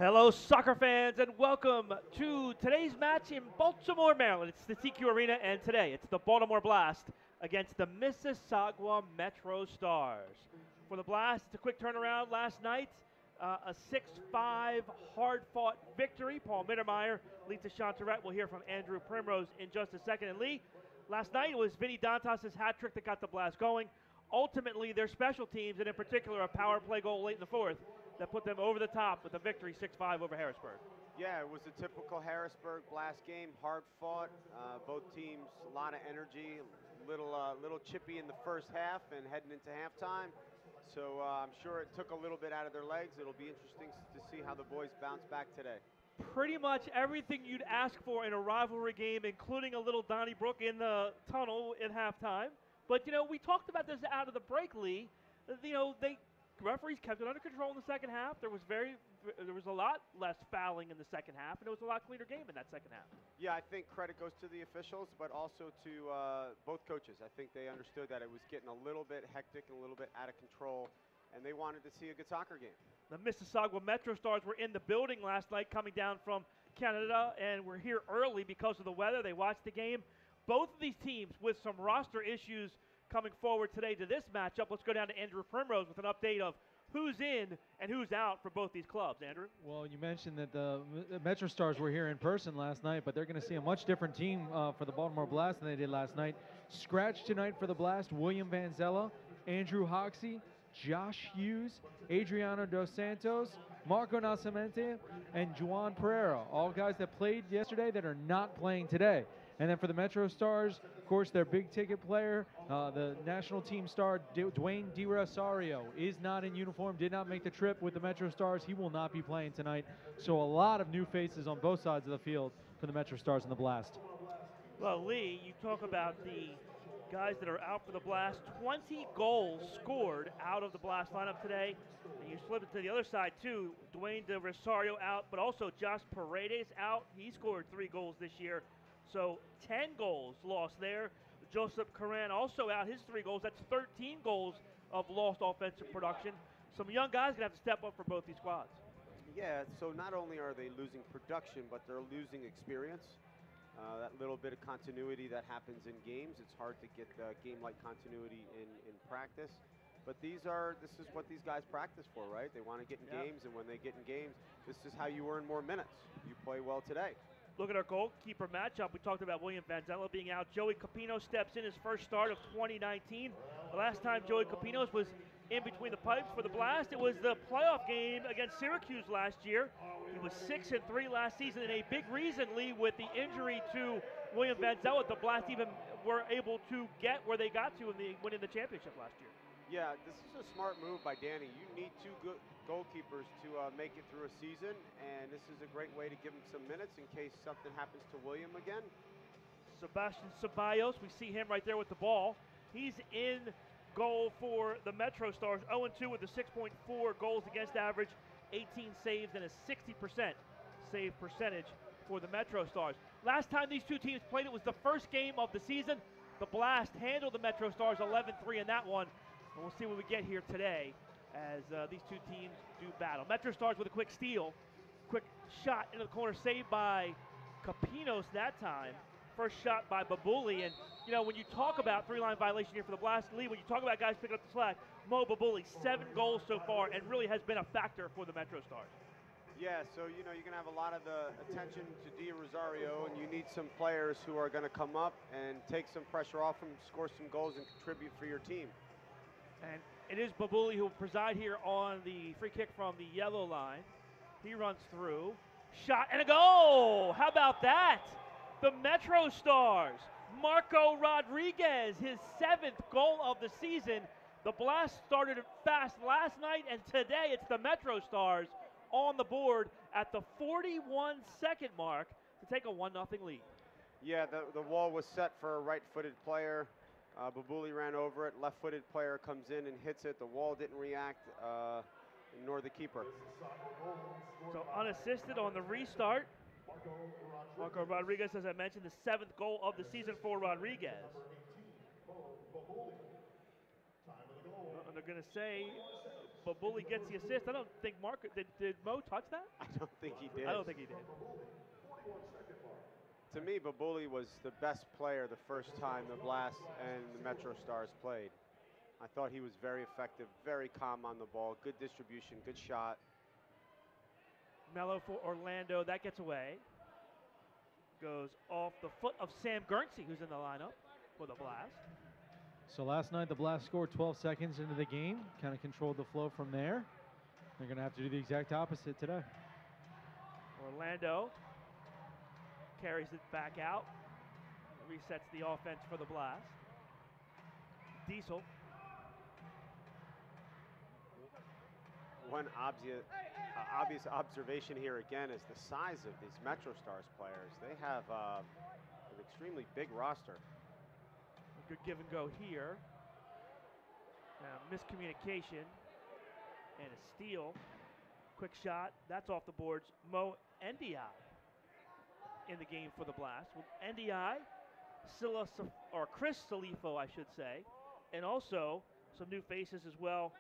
Hello, soccer fans, and welcome to today's match in Baltimore, Maryland. It's the TQ Arena, and today it's the Baltimore Blast against the Mississauga MetroStars. For the Blast, it's a quick turnaround last night, a 6-5 hard-fought victory. Paul Mittermeier leads to Chantarette. We'll hear from Andrew Primrose in just a second. And Lee, last night it was Vinny Dantas' hat trick that got the Blast going. Ultimately, their special teams, and in particular a power play goal late in the fourth, that put them over the top with a victory 6-5 over Harrisburg. Yeah, it was a typical Harrisburg Blast game, hard fought. Both teams, a lot of energy, little chippy in the first half and heading into halftime. So I'm sure it took a little bit out of their legs. It'll be interesting to see how the boys bounce back today. Pretty much everything you'd ask for in a rivalry game, including a little Donnybrook in the tunnel at halftime. But, you know, we talked about this out of the break, Lee. You know, referees kept it under control in the second half. There was a lot less fouling in the second half, and it was a lot cleaner game in that second half. Yeah, I think credit goes to the officials, but also to both coaches. I think they understood that it was getting a little bit hectic and a little bit out of control, and they wanted to see a good soccer game. The Mississauga MetroStars were in the building last night coming down from Canada, and were here early because of the weather. They watched the game. Both of these teams with some roster issues coming forward today to this matchup. Let's go down to Andrew Primrose with an update of who's in and who's out for both these clubs. Andrew? Well, you mentioned that the MetroStars were here in person last night, but they're going to see a much different team for the Baltimore Blast than they did last night. Scratch tonight for the Blast, William Vanzella, Andrew Hoxie, Josh Hughes, Adriano Dos Santos, Marco Nascimento, and Juan Pereira, all guys that played yesterday that are not playing today. And then for the MetroStars, of course, their big-ticket player, the national team star, Dwayne DiRosario, is not in uniform, did not make the trip with the MetroStars. He will not be playing tonight. So a lot of new faces on both sides of the field for the MetroStars and the Blast. Well, Lee, you talk about the guys that are out for the Blast. 20 goals scored out of the Blast lineup today. And you slip it to the other side, too. Dwayne DiRosario out, but also Josh Paredes out. He scored 3 goals this year. So 10 goals lost there. Joseph Caran also out, his 3 goals. That's 13 goals of lost offensive production. Some young guys going to have to step up for both these squads. Yeah, so not only are they losing production, but they're losing experience. That little bit of continuity that happens in games, it's hard to get game-like continuity in practice. But this is what these guys practice for, right? They want to get in games, and when they get in games, this is how you earn more minutes. You play well today. Look at our goalkeeper matchup. We talked about William Vanzella being out. Joey Capino steps in his first start of 2019. The last time Joey Capinos was in between the pipes for the Blast, it was the playoff game against Syracuse last year. He was 6-3 last season, and a big reason, Lee, with the injury to William Vanzella, the Blast even were able to get where they got to in winning the championship last year. Yeah, this is a smart move by Danny. You need 2 good goalkeepers to make it through a season, and this is a great way to give him some minutes in case something happens to William again. Sebastian Ceballos, we see him right there with the ball. He's in goal for the MetroStars, 0-2 with a 6.4 goals against average, 18 saves, and a 60% save percentage for the MetroStars. Last time these two teams played, it was the first game of the season. The Blast handled the MetroStars 11-3 in that one. And we'll see what we get here today as these two teams do battle. MetroStars with a quick steal. Quick shot into the corner, saved by Capinos that time. First shot by Babuli. And, you know, when you talk about 3-line violation here for the Blast, Lee, when you talk about guys picking up the slack, Mo Babuli, 7 goals so far, and really has been a factor for the MetroStars. Yeah, so, you know, you're going to have a lot of the attention to DiRosario, and you need some players who are going to come up and take some pressure off him, score some goals, and contribute for your team. And it is Babuli who will preside here on the free kick from the yellow line. He runs through. Shot and a goal! How about that? The MetroStars. Marco Rodriguez, his 7th goal of the season. The Blast started fast last night, and today it's the MetroStars on the board at the 41-second mark to take a 1-0 lead. Yeah, the wall was set for a right-footed player. Babuli ran over it. Left-footed player comes in and hits it. The wall didn't react, nor the keeper. So unassisted on the restart. Marco Rodriguez, as I mentioned, the 7th goal of the season for Rodriguez. And they're going to say but Bully gets the assist. I don't think did Mo touch that? I don't think he did. I don't think he did. To me, Babuli was the best player the first time the Blast and the MetroStars played. I thought he was very effective, very calm on the ball, good distribution, good shot. Mello for Orlando, that gets away. Goes off the foot of Sam Guernsey, who's in the lineup for the Blast. So last night the Blast scored 12 seconds into the game, kind of controlled the flow from there. They're going to have to do the exact opposite today. Orlando carries it back out, resets the offense for the Blast. Diesel. One obvious observation here again is the size of these MetroStars players. They have an extremely big roster. A good give and go here. Now, miscommunication and a steal. Quick shot, that's off the boards. Mo NDI in the game for the Blast. With NDI, Chris Salifo, I should say, and also some new faces as well.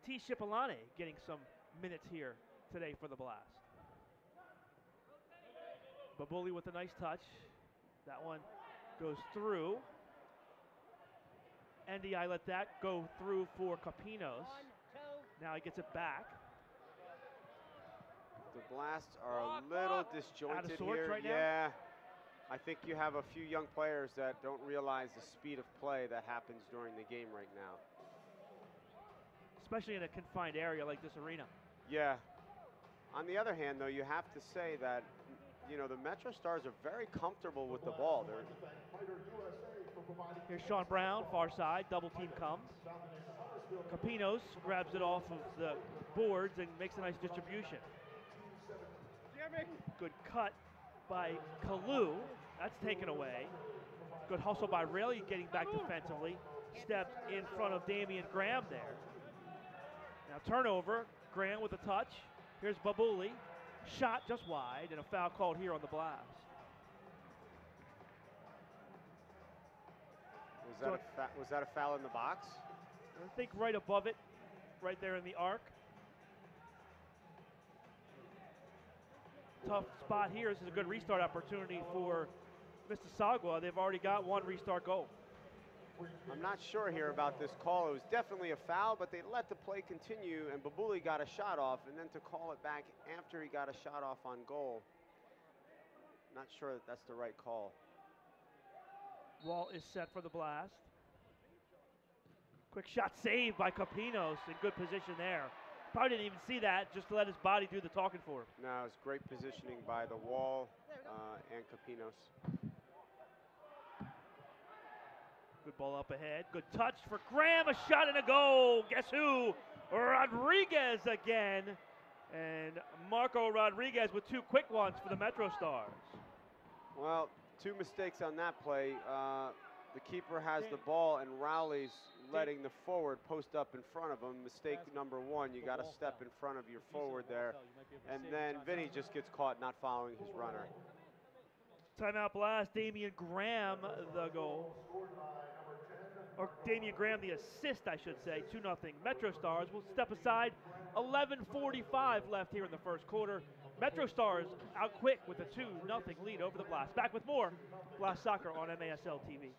T. Shipolane getting some minutes here today for the Blast. Babuli with a nice touch. That one goes through. NDI let that go through for Capinos. Now he gets it back. The Blasts are a little disjointed out of sorts here. Right now? Yeah, I think you have a few young players that don't realize the speed of play that happens during the game right now. Especially in a confined area like this arena. Yeah. On the other hand, though, you have to say that, you know, the MetroStars are very comfortable with the ball. Here's Sean Brown, far side, double team comes. Capinos grabs it off of the boards and makes a nice distribution. Good cut by Kalu. That's taken away. Good hustle by Rayleigh getting back defensively. Stepped in front of Damian Graham there. Now turnover, Graham with a touch. Here's Babuli. Shot just wide and a foul called here on the Blast. Was that a foul in the box? I think right above it, right there in the arc. Tough spot here. This is a good restart opportunity for Mississauga. They've already got one restart goal. I'm not sure here about this call. It was definitely a foul, but they let the play continue, and Babuli got a shot off, and then to call it back after he got a shot off on goal, not sure that that's the right call. Wall is set for the Blast. Quick shot saved by Capinos in good position there. Probably didn't even see that, just to let his body do the talking for him. No, it's great positioning by the Wall and Capinos. Good ball up ahead. Good touch for Graham. A shot and a goal. Guess who? Rodriguez again. And Marco Rodriguez with two quick ones for the MetroStars. Well, two mistakes on that play. The keeper has the ball, and Rowley's letting the forward post up in front of him. Mistake number one, you got to step in front of your forward there. And then Vinny just gets caught not following his runner. Timeout Blast. Damian Graham the goal. Or Damian Graham the assist, I should say. 2-0 MetroStars will step aside. 11:45 left here in the first quarter. MetroStars out quick with a 2-0 lead over the Blast. Back with more Blast Soccer on MASL TV.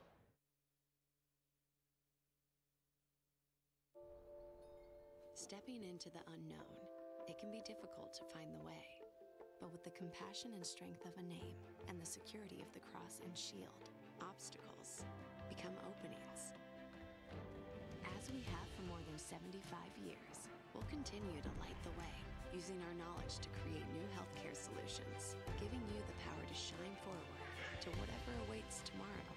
Stepping into the unknown, it can be difficult to find the way. But with the compassion and strength of a name and the security of the cross and shield, obstacles become openings. As we have for more than 75 years, we'll continue to light the way, using our knowledge to create new healthcare solutions, giving you the power to shine forward to whatever awaits tomorrow.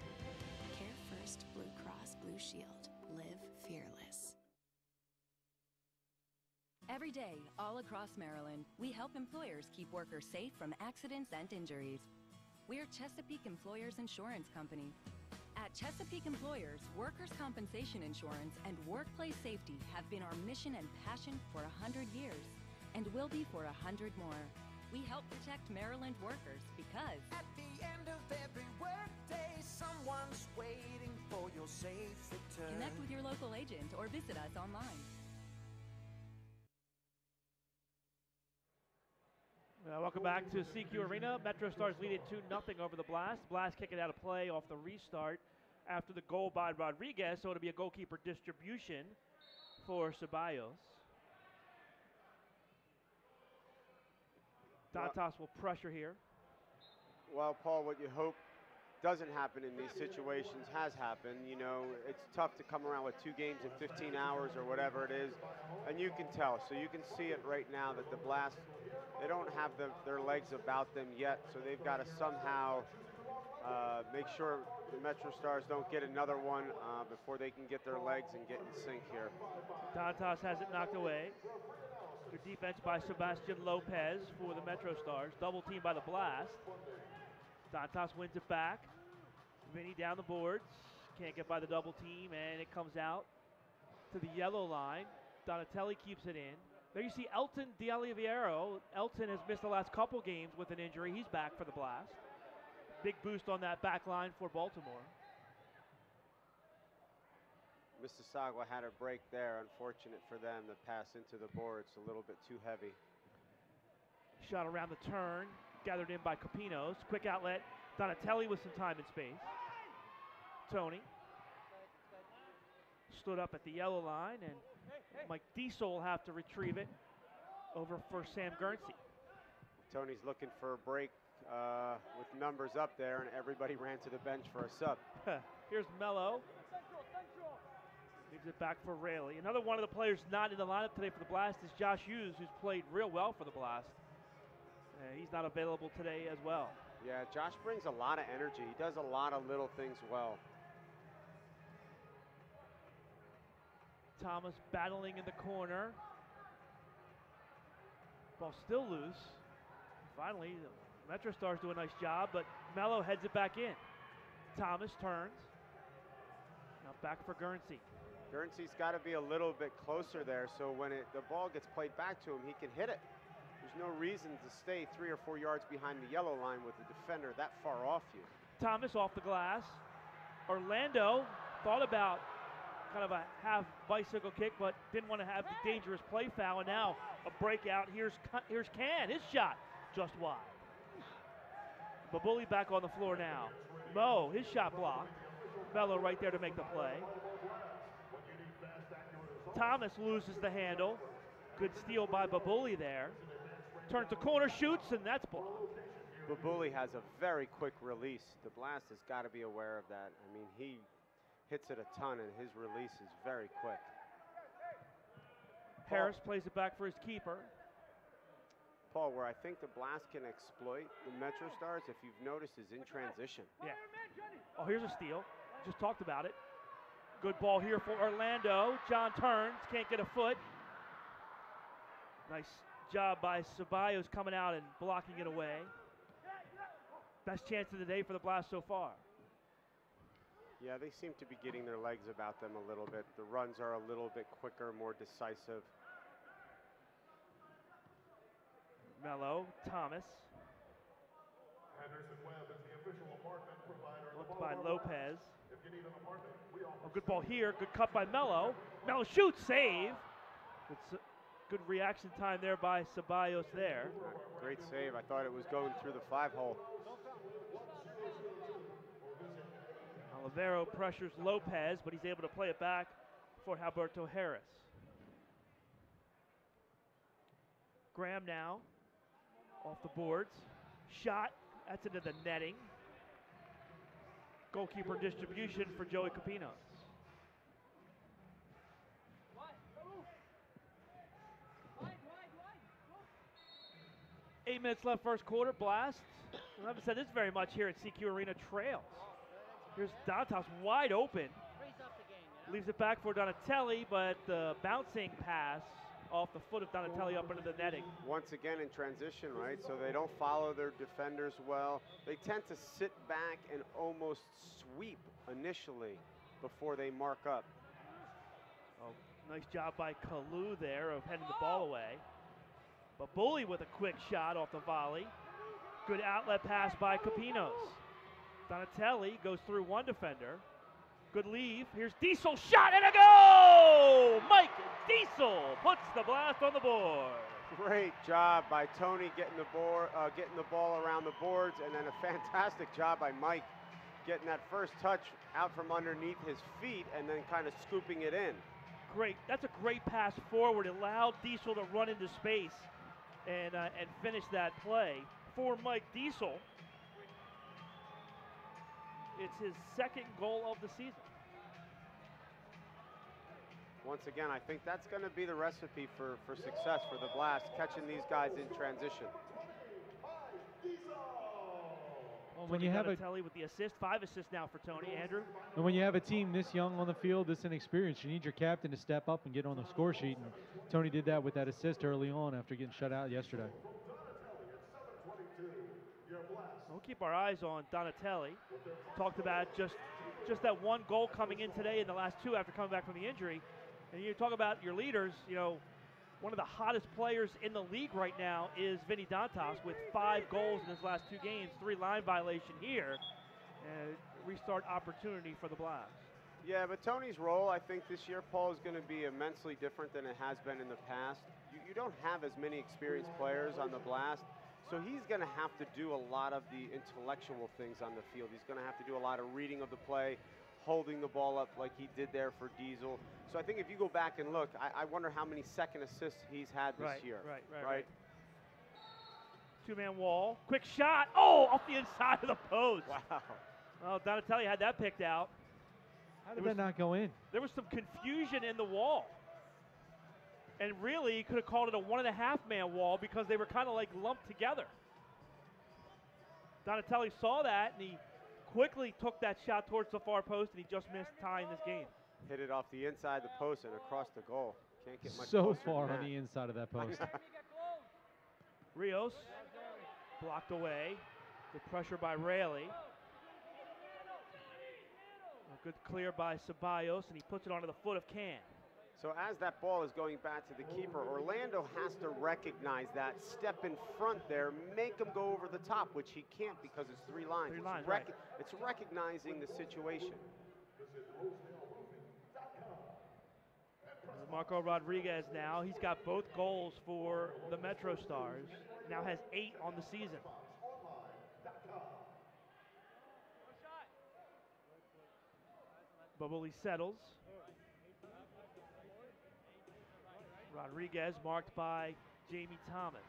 Care First Blue Cross Blue Shield. Live fearless. Every day, all across Maryland, we help employers keep workers safe from accidents and injuries. We're Chesapeake Employers Insurance Company. At Chesapeake Employers, workers' compensation insurance and workplace safety have been our mission and passion for 100 years, and will be for 100 more. We help protect Maryland workers because at the end of every workday, someone's waiting for your safe return. Connect with your local agent or visit us online. Welcome back to CQ Arena. MetroStars lead it 2-0 over the Blast. Blast kicking out of play off the restart after the goal by Rodriguez, so it'll be a goalkeeper distribution for Ceballos. Dantas will pressure here. Well, Paul, what you hope doesn't happen in these situations has happened. You know, it's tough to come around with 2 games in 15 hours or whatever it is, and you can tell. So you can see it right now that the Blast, they don't have their legs about them yet, so they've got to somehow make sure the MetroStars don't get another one before they can get their legs and get in sync here. Dantas has it knocked away. Good defense by Sebastian Lopez for the MetroStars. Double team by the Blast. Dantas wins it back. Vinny down the boards. Can't get by the double team, and it comes out to the yellow line. Donatelli keeps it in. There you see Elton D'Oliveiro. Elton has missed the last couple games with an injury. He's back for the Blast. Big boost on that back line for Baltimore. Mississauga had a break there. Unfortunate for them. The pass into the boards a little bit too heavy. Shot around the turn. Gathered in by Capinos. Quick outlet. Donatelli with some time and space. Tony. Stood up at the yellow line, and Mike Diesel will have to retrieve it over for Sam Guernsey. Tony's looking for a break with numbers up there, and everybody ran to the bench for a sub. Here's Mello. Leaves it back for Rayleigh. Another one of the players not in the lineup today for the Blast is Josh Hughes, who's played real well for the Blast. He's not available today as well. Yeah, Josh brings a lot of energy. He does a lot of little things well. Thomas battling in the corner. Ball still loose. Finally, the MetroStars do a nice job, but Mello heads it back in. Thomas turns. Now back for Guernsey. Guernsey's got to be a little bit closer there, so when the ball gets played back to him, he can hit it. There's no reason to stay 3 or 4 yards behind the yellow line with the defender that far off you. Thomas off the glass. Orlando thought about kind of a half bicycle kick, but didn't want to have the dangerous play foul, and now a breakout. Here's Can, his shot just wide. Babuli back on the floor now. Mo, his shot blocked. Mello right there to make the play. Thomas loses the handle. Good steal by Babuli there. Turns the corner, shoots, and that's blocked. Babuli has a very quick release. The Blast has got to be aware of that. I mean, he hits it a ton, and his release is very quick. Harris plays it back for his keeper. Paul, where I think the Blast can exploit the MetroStars, if you've noticed, is in transition. Yeah. Oh, here's a steal. Just talked about it. Good ball here for Orlando. John turns, can't get a foot. Nice job by Ceballos coming out and blocking it away. Best chance of the day for the Blast so far. Yeah, they seem to be getting their legs about them a little bit. The runs are a little bit quicker, more decisive. Mello, Thomas. Looked by Lopez. Oh, good ball here. Good cut by Mello. Mello shoots, save. Good reaction time there by Ceballos there. Great save. I thought it was going through the 5-hole. Olivero pressures Lopez, but he's able to play it back for Alberto Harris. Graham now off the boards. Shot. That's into the netting. Goalkeeper distribution for Joey Capinos. 8 minutes left first quarter. Blast. I haven't said this very much here at CQ Arena. Trails. Here's Dantas wide open. Leaves it back for Donatelli, but the bouncing pass off the foot of Donatelli up into the netting. Once again in transition, right? So they don't follow their defenders well. They tend to sit back and almost sweep initially before they mark up. Oh, nice job by Kalu there of heading the ball away. But Bully with a quick shot off the volley. Good outlet pass by Capinos. Donatelli goes through one defender. Good leave. Here's Diesel, shot and a goal! Mike Diesel puts the Blast on the board. Great job by Tony getting the ball around the boards, and then a fantastic job by Mike getting that first touch out from underneath his feet and then kind of scooping it in. Great. That's a great pass forward. It allowed Diesel to run into space and finish that play for Mike Diesel. It's his second goal of the season. Once again, I think that's going to be the recipe for success for the Blast, catching these guys in transition. Well, when you have Donatelli with the assist, 5 assists now for Tony. Andrew? And when you have a team this young on the field, this inexperienced, you need your captain to step up and get on the score sheet. And Tony did that with that assist early on after getting shut out yesterday. We'll keep our eyes on Donatelli. Talked about just that one goal coming in today and the last 2 after coming back from the injury. And you talk about your leaders, you know, one of the hottest players in the league right now is Vinny Dantas with 5 goals in his last 2 games, 3 line violation here. Restart opportunity for the Blast. Yeah, but Tony's role, I think this year, Paul, is going to be immensely different than it has been in the past. You don't have as many experienced players on the Blast, so he's going to have to do a lot of the intellectual things on the field. He's going to have to do a lot of reading of the play, holding the ball up like he did there for Diesel. So I think if you go back and look, I wonder how many second assists he's had this year. Right. 2-man wall. Quick shot. Oh, off the inside of the post. Wow. Well, Donatelli had that picked out. How did that not go in? There was some confusion in the wall. And really, you could have called it a 1.5-man wall because they were kind of like lumped together. Donatelli saw that, and he quickly took that shot towards the far post, and he just missed tying this game. Hit it off the inside the post and across the goal. Can't get much so closer far than on that. the inside of that post. Rios blocked away. Good pressure by Rayleigh. A good clear by Ceballos, and he puts it onto the foot of Can. So as that ball is going back to the keeper, Orlando has to recognize that, step in front there, make him go over the top, which he can't because it's 3 lines. It's recognizing the situation. Marco Rodriguez now, he's got both goals for the MetroStars. Now has 8 on the season. Babuli settles. Rodriguez marked by Jamie Thomas.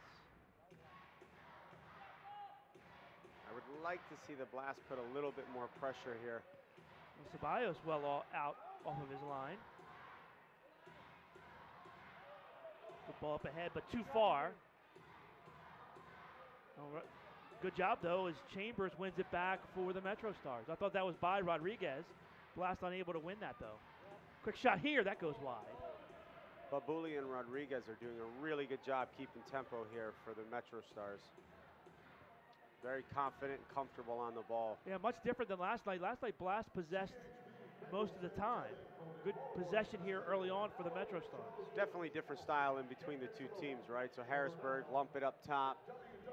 I would like to see the Blast put a little bit more pressure here. Ceballos well out off of his line. Good ball up ahead, but too far. Good job, though, as Chambers wins it back for the MetroStars. I thought that was by Rodriguez. Blast unable to win that, though. Quick shot here, that goes wide. Babuli and Rodriguez are doing a really good job keeping tempo here for the MetroStars. Very confident and comfortable on the ball. Yeah, much different than last night. Last night, Blast possessed most of the time. Good possession here early on for the MetroStars. Definitely different style in between the 2 teams, right? So Harrisburg, lump it up top,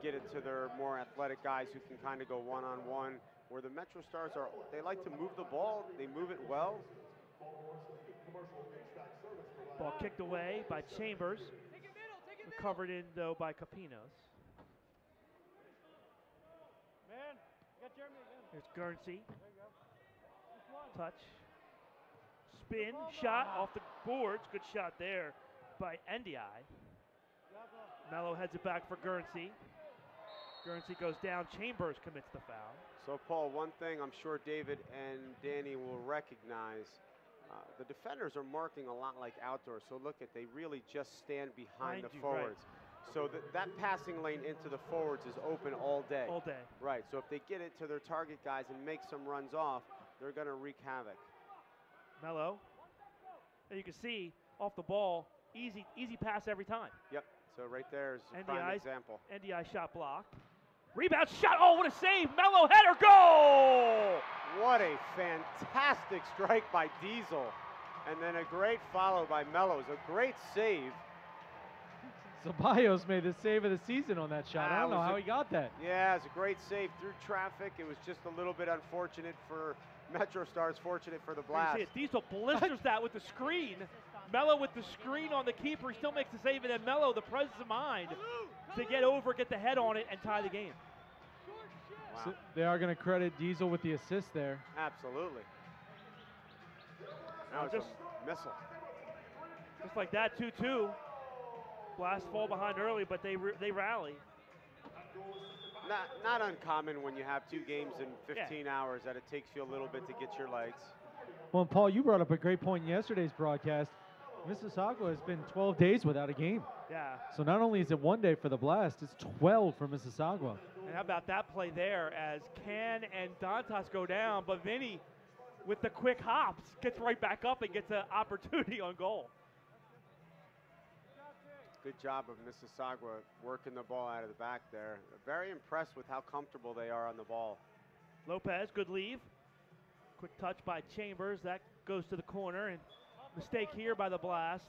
get it to their more athletic guys who can kind of go one-on-one, where the MetroStars they like to move the ball, they move it well. Ball kicked away by Chambers. Recovered in, though, by Capinos. Here's Guernsey. Touch. Spin. Shot off the boards. Good shot there by NDI. Mello heads it back for Guernsey. Guernsey goes down. Chambers commits the foul. So, Paul, one thing I'm sure David and Danny will recognize, the defenders are marking a lot like outdoors. So look they really just stand behind the forwards. Right. So that passing lane into the forwards is open all day. All day. Right. So if they get it to their target guys and make some runs off, they're going to wreak havoc. Mello. And you can see off the ball, easy pass every time. Yep. So right there is a prime example. NDI shot blocked. Rebound shot. Oh, what a save. Mello header. Goal! What a fantastic strike by Diesel. And then a great follow by Mello. It's a great save. Ceballos made the save of the season on that shot. I don't know how he got that. Yeah, it's a great save through traffic. It was just a little bit unfortunate for MetroStars, fortunate for the Blast. Diesel blisters that with the screen. Mello with the screen on the keeper. He still makes the save, and then Mello, the presence of mind to get over, get the head on it, and tie the game. Wow. So they are going to credit Diesel with the assist there. Absolutely. That was Just- a missile. Just like that, 2-2. Blast fall behind early, but they rally. Not uncommon when you have 2 games in 15 hours that it takes you a little bit to get your legs. Well, and Paul, you brought up a great point in yesterday's broadcast. Mississauga has been 12 days without a game. Yeah. So not only is it 1 day for the Blast, it's 12 for Mississauga. And how about that play there as Can and Dantas go down, but Vinny, with the quick hops, gets right back up and gets an opportunity on goal. Good job of Mississauga working the ball out of the back there. Very impressed with how comfortable they are on the ball. Lopez, good leave. Quick touch by Chambers. That goes to the corner, and mistake here by the Blast.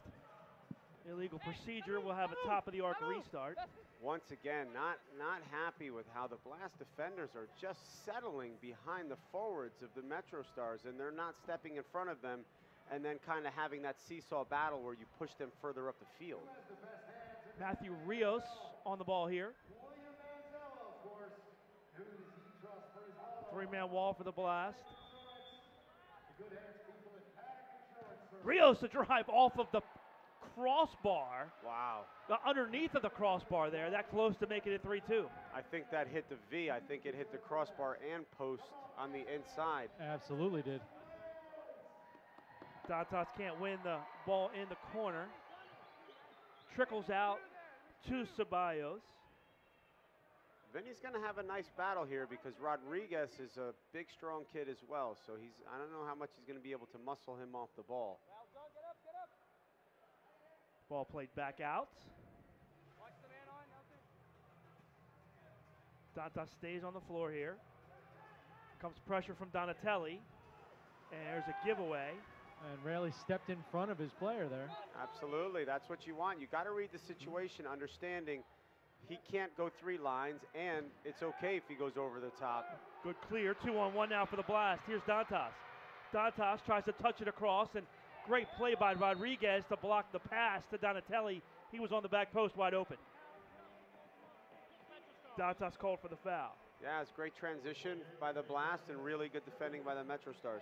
Illegal procedure. We'll have a top of the arc restart. Once again, not happy with how the Blast defenders are just settling behind the forwards of the MetroStars, and they're not stepping in front of them and then kind of having that seesaw battle where you push them further up the field. Matthew Rios on the ball here. 3-man wall for the Blast. Rios to drive off of the crossbar. Wow. Underneath of the crossbar there, that close to making it 3-2. I think that hit the V. I think it hit the crossbar and post on the inside. Absolutely did. Dantas can't win the ball in the corner. Trickles out to Ceballos. Vinny's going to have a nice battle here because Rodriguez is a big, strong kid as well. So I don't know how much he's going to be able to muscle him off the ball. Ball played back out. Dantas stays on the floor here. Comes pressure from Donatelli. And there's a giveaway. And Rayleigh stepped in front of his player there. Absolutely. That's what you want. You got to read the situation, understanding he can't go 3 lines, and it's okay if he goes over the top. Good clear. 2-on-1 now for the Blast. Here's Dantas. Dantas tries to touch it across, and great play by Rodriguez to block the pass to Donatelli. He was on the back post wide open. Dantas called for the foul. Yeah, it's great transition by the Blast and really good defending by the MetroStars.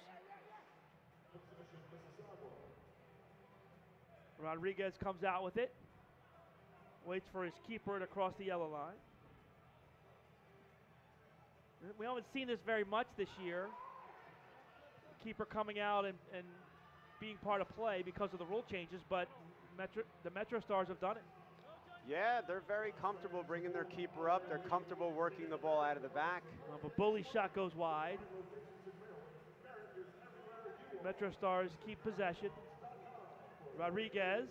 Rodriguez comes out with it. Waits for his keeper to cross the yellow line. We haven't seen this very much this year. Keeper coming out and being part of play because of the rule changes, but the MetroStars have done it. Yeah, they're very comfortable bringing their keeper up. They're comfortable working the ball out of the back. But Bully's shot goes wide. MetroStars keep possession. Rodriguez.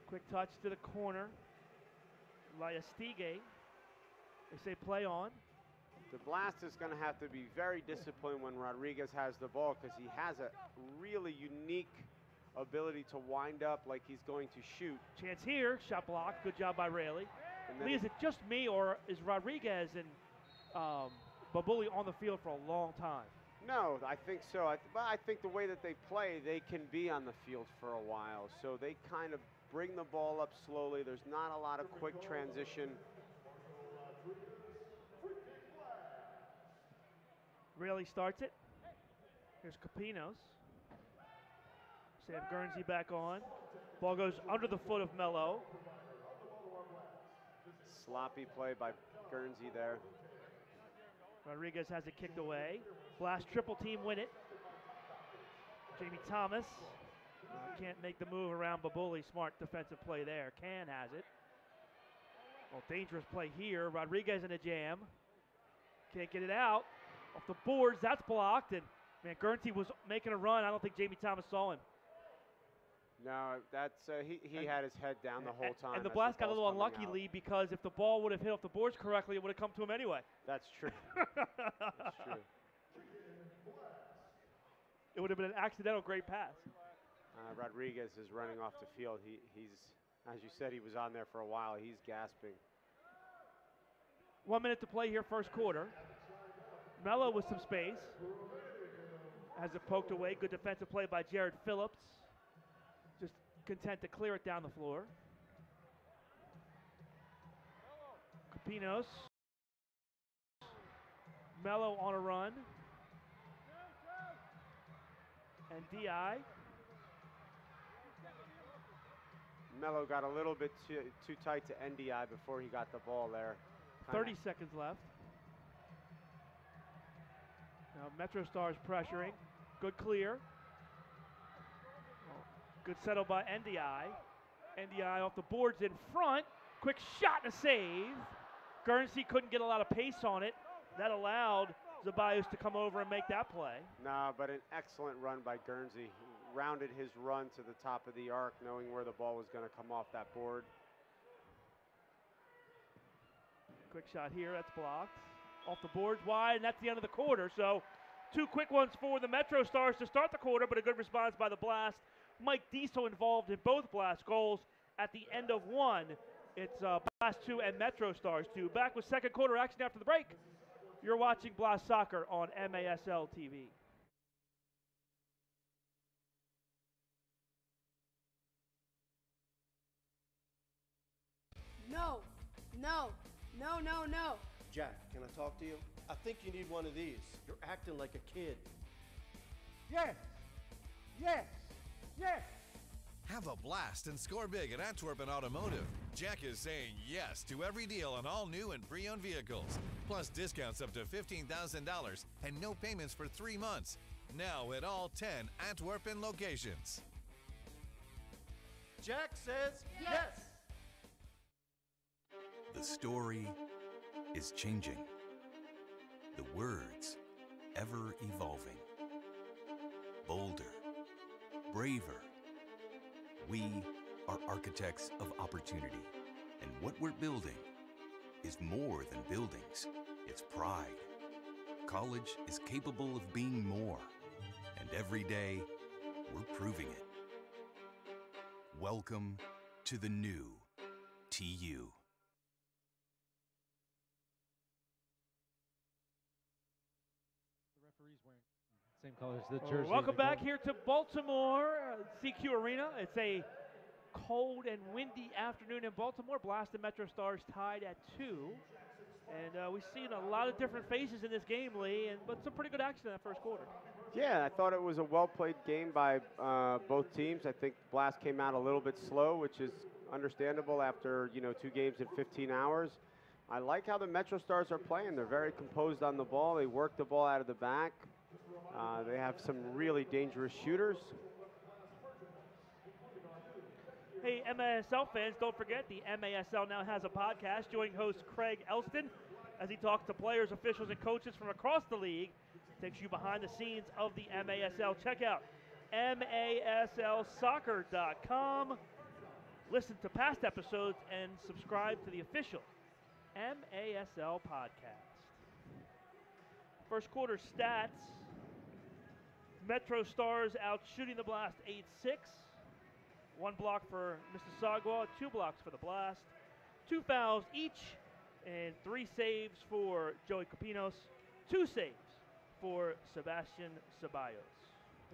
Quick touch to the corner. Laestige. They say play on. The Blast is going to have to be very disciplined when Rodriguez has the ball because he has a really unique ability to wind up like he's going to shoot. Chance here. Shot blocked. Good job by Rayleigh. And then Lee, is it just me, or is Rodriguez and Babuli on the field for a long time? No, I think so. But I think the way that they play, they can be on the field for a while. So they kind of bring the ball up slowly. There's not a lot of quick transition. Rayleigh starts it. Here's Capinos. Sam Guernsey back on. Ball goes under the foot of Mello. Sloppy play by Guernsey there. Rodriguez has it kicked away. Blast triple team win it. Jamie Thomas can't make the move around Babuli. Smart defensive play there. Can has it. Well, dangerous play here. Rodriguez in a jam. Can't get it out. Off the boards, that's blocked. And man, Guernsey was making a run. I don't think Jamie Thomas saw him. No, that's he had his head down the whole time. And the as Blast got a ball's little coming unlucky, out. Lee, because if the ball would have hit off the boards correctly, it would have come to him anyway. That's true. That's true. It would have been an accidental great pass. Rodriguez is running off the field. He's, as you said, he was on there for a while. He's gasping. 1 minute to play here, first quarter. Mello with some space. Has it poked away. Good defensive play by Jared Phillips. content to clear it down the floor. Capinos. Mello on a run. And D.I. Mello got a little bit too tight to NDI before he got the ball there. 30 seconds left. Now MetroStars pressuring. Good clear. Good settle by NDI. NDI off the boards in front. Quick shot and a save. Guernsey couldn't get a lot of pace on it. That allowed Ceballos to come over and make that play. No, but an excellent run by Guernsey. He rounded his run to the top of the arc, knowing where the ball was going to come off that board. Quick shot here, that's blocked. Off the boards wide, and that's the end of the quarter. So 2 quick ones for the MetroStars to start the quarter, but a good response by the Blast. Mike Diesel involved in both Blast goals. At the end of one, it's Blast 2 and MetroStars 2. Back with second quarter action after the break. You're watching Blast Soccer on MASL TV. No, no, no, no, no. Jack, can I talk to you? I think you need one of these. You're acting like a kid. Yes, yes, yes. Have a blast and score big at Antwerpen Automotive. Jack is saying yes to every deal on all new and pre-owned vehicles, plus discounts up to $15,000 and no payments for 3 months. Now at all 10 Antwerpen locations. Jack says yes. The story is changing. The words ever evolving. Bolder, braver. We are architects of opportunity, and what we're building is more than buildings. It's pride. College is capable of being more, and every day we're proving it. Welcome to the new TU. Same colors, the jersey. Welcome back here to Baltimore, CQ Arena. It's a cold and windy afternoon in Baltimore. Blast and MetroStars tied at 2. And we've seen a lot of different faces in this game, Lee, but some pretty good action in that first quarter. Yeah, I thought it was a well-played game by both teams. I think Blast came out a little bit slow, which is understandable after 2 games in 15 hours. I like how the MetroStars are playing. They're very composed on the ball. They work the ball out of the back. They have some really dangerous shooters. Hey, MASL fans, don't forget the MASL now has a podcast. Join host Craig Elston as he talks to players, officials, and coaches from across the league. Takes you behind the scenes of the MASL. Check out MASLsoccer.com. Listen to past episodes and subscribe to the official MASL podcast. First quarter stats. MetroStars out shooting the Blast 8-6. 1 block for Mississauga, 2 blocks for the Blast. 2 fouls each, and 3 saves for Joey Capinos. 2 saves for Sebastian Ceballos.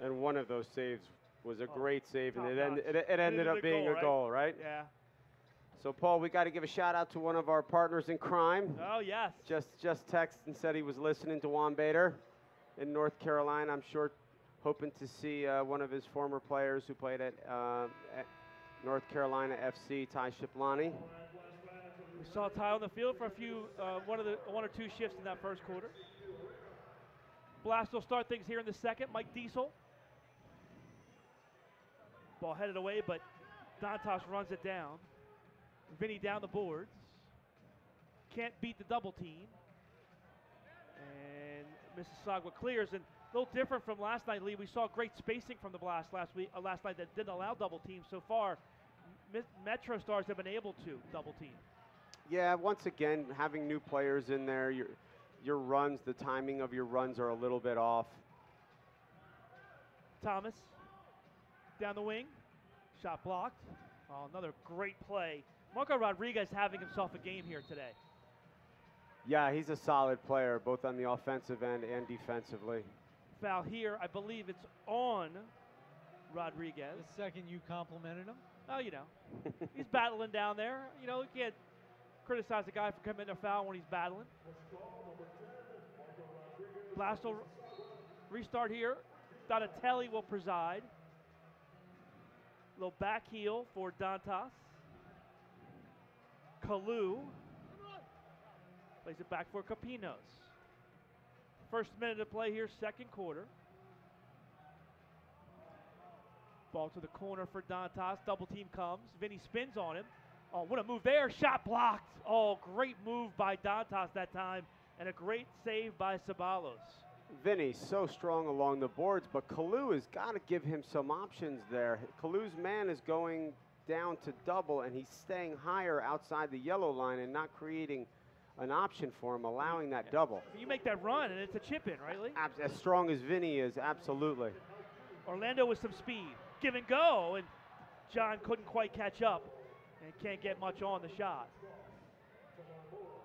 And one of those saves was a great save, and it ended up being a goal, right? Yeah. So, Paul, we got to give a shout-out to one of our partners in crime. Oh, yes. Just texted and said he was listening to Juan Bader in North Carolina. I'm sure hoping to see one of his former players who played at North Carolina FC, Ty Shiplani. We saw Ty on the field for one or two shifts in that first quarter. Blast will start things here in the second. Mike Diesel. Ball headed away, but Dantas runs it down. Vinny down the boards. Can't beat the double team. And Mississauga clears. And a little different from last night, Lee. We saw great spacing from the Blast last night that didn't allow double teams. So far, MetroStars have been able to double team. Yeah, once again, having new players in there, your runs, the timing of your runs are a little bit off. Thomas down the wing. Shot blocked. Oh, another great play. Marco Rodriguez having himself a game here today. Yeah, he's a solid player, both on the offensive end and defensively. Foul here. I believe it's on Rodriguez. The second you complimented him. Oh, you know, he's battling down there. You know, you can't criticize a guy for committing a foul when he's battling. Blast will restart here. Donatelli will preside. Little back heel for Dantas. Kalu plays it back for Capinos. First minute of play here, second quarter. Ball to the corner for Dantas. Double team comes. Vinny spins on him. Oh, what a move there. Shot blocked. Oh, great move by Dantas that time. And a great save by Ceballos. Vinny so strong along the boards, but Kalu has got to give him some options there. Kalu's man is going down to double, and he's staying higher outside the yellow line and not creating an option for him, allowing that double. You make that run, and it's a chip in, right, Lee? As strong as Vinny is, absolutely. Orlando with some speed. Give and go, and John couldn't quite catch up and can't get much on the shot.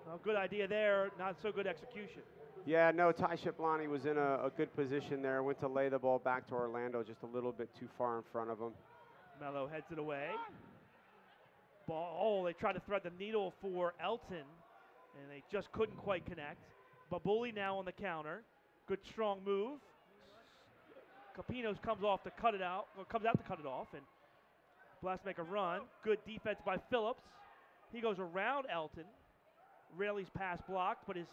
Well, good idea there, not so good execution. Yeah, no, Ty Shiplani was in a good position there. Went to lay the ball back to Orlando just a little bit too far in front of him. Mello heads it away. Ball, oh, they tried to thread the needle for Elton, and they just couldn't quite connect. Babuli now on the counter. Good strong move. Capinos comes off to cut it out, or comes out to cut it off, and Blast make a run. Good defense by Phillips. He goes around Elton. Rayleigh's pass blocked, but his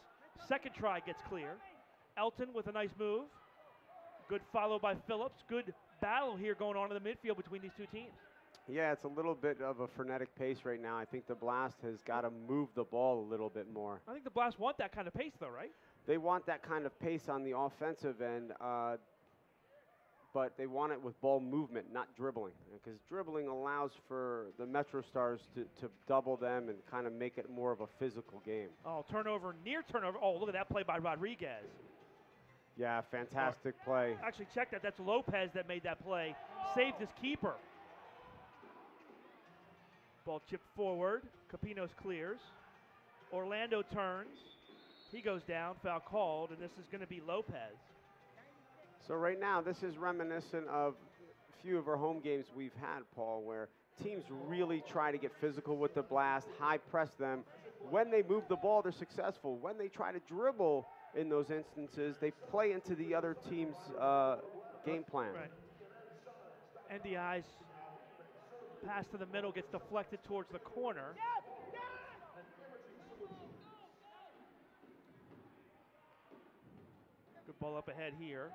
second try gets clear. Elton with a nice move. Good follow by Phillips. Good battle here going on in the midfield between these two teams. Yeah, it's a little bit of a frenetic pace right now. I think the Blast has got to move the ball a little bit more. I think the Blast want that kind of pace, though, right? They want that kind of pace on the offensive end, but they want it with ball movement, not dribbling. Because dribbling allows for the MetroStars to double them and kind of make it more of a physical game. Oh, turnover, near turnover. Oh, look at that play by Rodriguez. Yeah, fantastic play. Actually, check that. That's Lopez that made that play. Saved his keeper. Ball chipped forward. Capinos clears. Orlando turns. He goes down. Foul called, and this is going to be Lopez. So right now, this is reminiscent of a few of our home games we've had, Paul, where teams really try to get physical with the Blast, high press them. When they move the ball, they're successful. When they try to dribble in those instances, they play into the other team's game plan. Right. NDI's pass to the middle gets deflected towards the corner. Good ball up ahead here.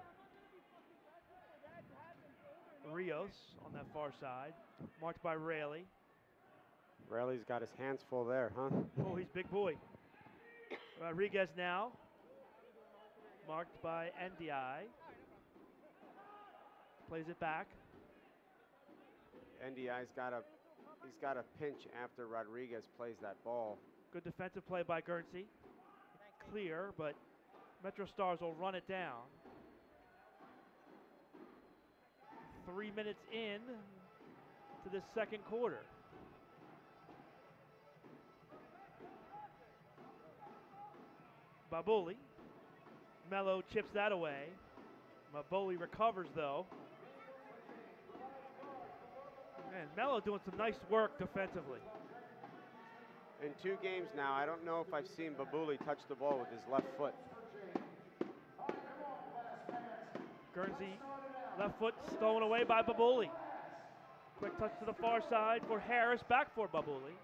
Rios on that far side, marked by Rayleigh. Rayleigh's got his hands full there, huh? Oh, he's big boy. Rodriguez now, marked by NDI. Plays it back. NDI's got a pinch after Rodriguez plays that ball. Good defensive play by Guernsey. Clear, but MetroStars will run it down. 3 minutes in to this second quarter. Babuli. Mello chips that away. Babuli recovers though. Man, Mello doing some nice work defensively. In 2 games now, I don't know if I've seen Babuli touch the ball with his left foot. Guernsey, left foot stolen away by Babuli. Quick touch to the far side for Harris, back for Babuli.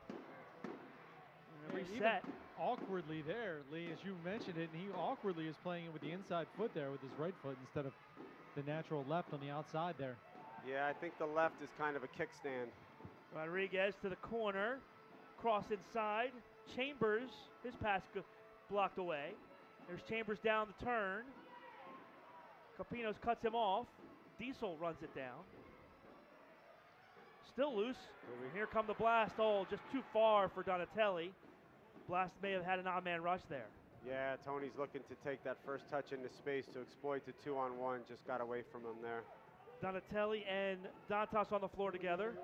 Reset. Awkwardly there, Lee, as you mentioned it, and he awkwardly is playing it with the inside foot there with his right foot instead of the natural left on the outside there. Yeah, I think the left is kind of a kickstand. Rodriguez to the corner, cross inside. Chambers, his pass blocked away. There's Chambers down the turn. Capinos cuts him off. Diesel runs it down. Still loose. Here come the Blast. Oh, just too far for Donatelli. Blast may have had an odd man rush there. Yeah, Tony's looking to take that first touch into space to exploit the 2-on-1. Just got away from him there. Donatelli and Dantas on the floor together.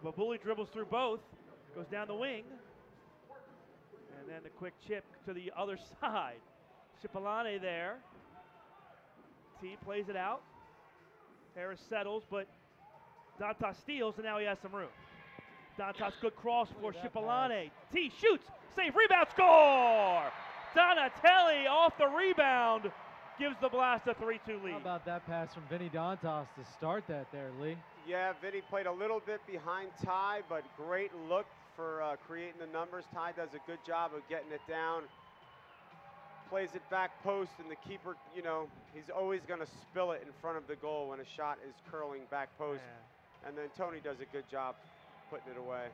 Babuli dribbles through both, goes down the wing, and then the quick chip to the other side. Cipollone there. T plays it out. Harris settles, but Dantas steals, and now he has some room. Dantas, good cross for Cipollone. T shoots, save, rebound, score! Donatelli off the rebound gives the Blast a 3-2 lead. How about that pass from Vinny Dantas to start that there, Lee? Yeah, Vinny played a little bit behind Ty, but great look for creating the numbers. Ty does a good job of getting it down. Plays it back post, and the keeper, you know, he's always going to spill it in front of the goal when a shot is curling back post. Yeah. And then Tony does a good job putting it away.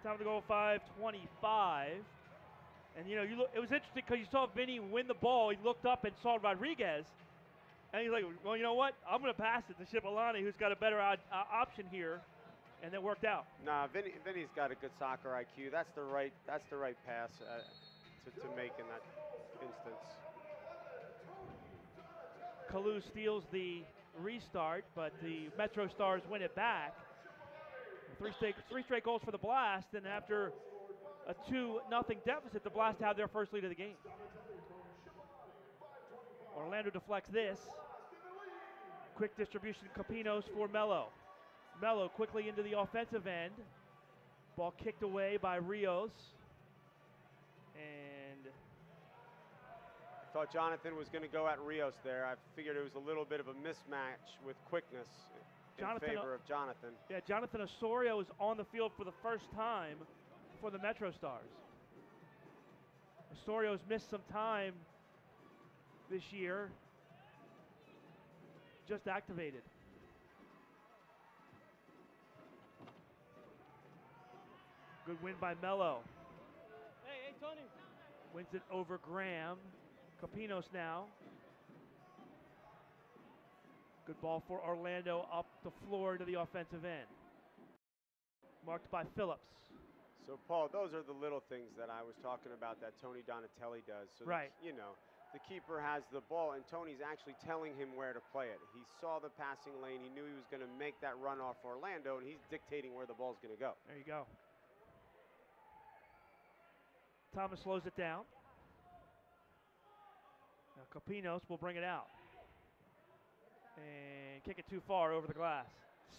Time to go 5:25. And, you know, it was interesting because you saw Vinny win the ball. He looked up and saw Rodriguez. And he's like, well, you know what? I'm going to pass it to Cipollone, who's got a better option here. And it worked out. Nah, Vinny's got a good soccer IQ. That's the right pass to make in that instance. Kalu steals the restart, but the MetroStars win it back. Three straight goals for the Blast, and after a 2-0 deficit, the Blast have their first lead of the game. Orlando deflects this. Quick distribution, Capinos for Mello. Mello quickly into the offensive end. Ball kicked away by Rios. And I thought Jonathan was going to go at Rios there. I figured it was a little bit of a mismatch with quickness in favor of Jonathan. Yeah, Jonathan Osorio is on the field for the first time for the MetroStars. Osorio's missed some time this year. Just activated. Good win by Mello. Hey, Tony. Wins it over Graham. Capinos now. Good ball for Orlando up the floor to the offensive end. Marked by Phillips. So, Paul, those are the little things that I was talking about that Tony Donatelli does. So right. You know, the keeper has the ball, and Tony's actually telling him where to play it. He saw the passing lane. He knew he was going to make that run off Orlando, and he's dictating where the ball's going to go. There you go. Thomas slows it down. Now Capinos will bring it out. And kick it too far over the glass.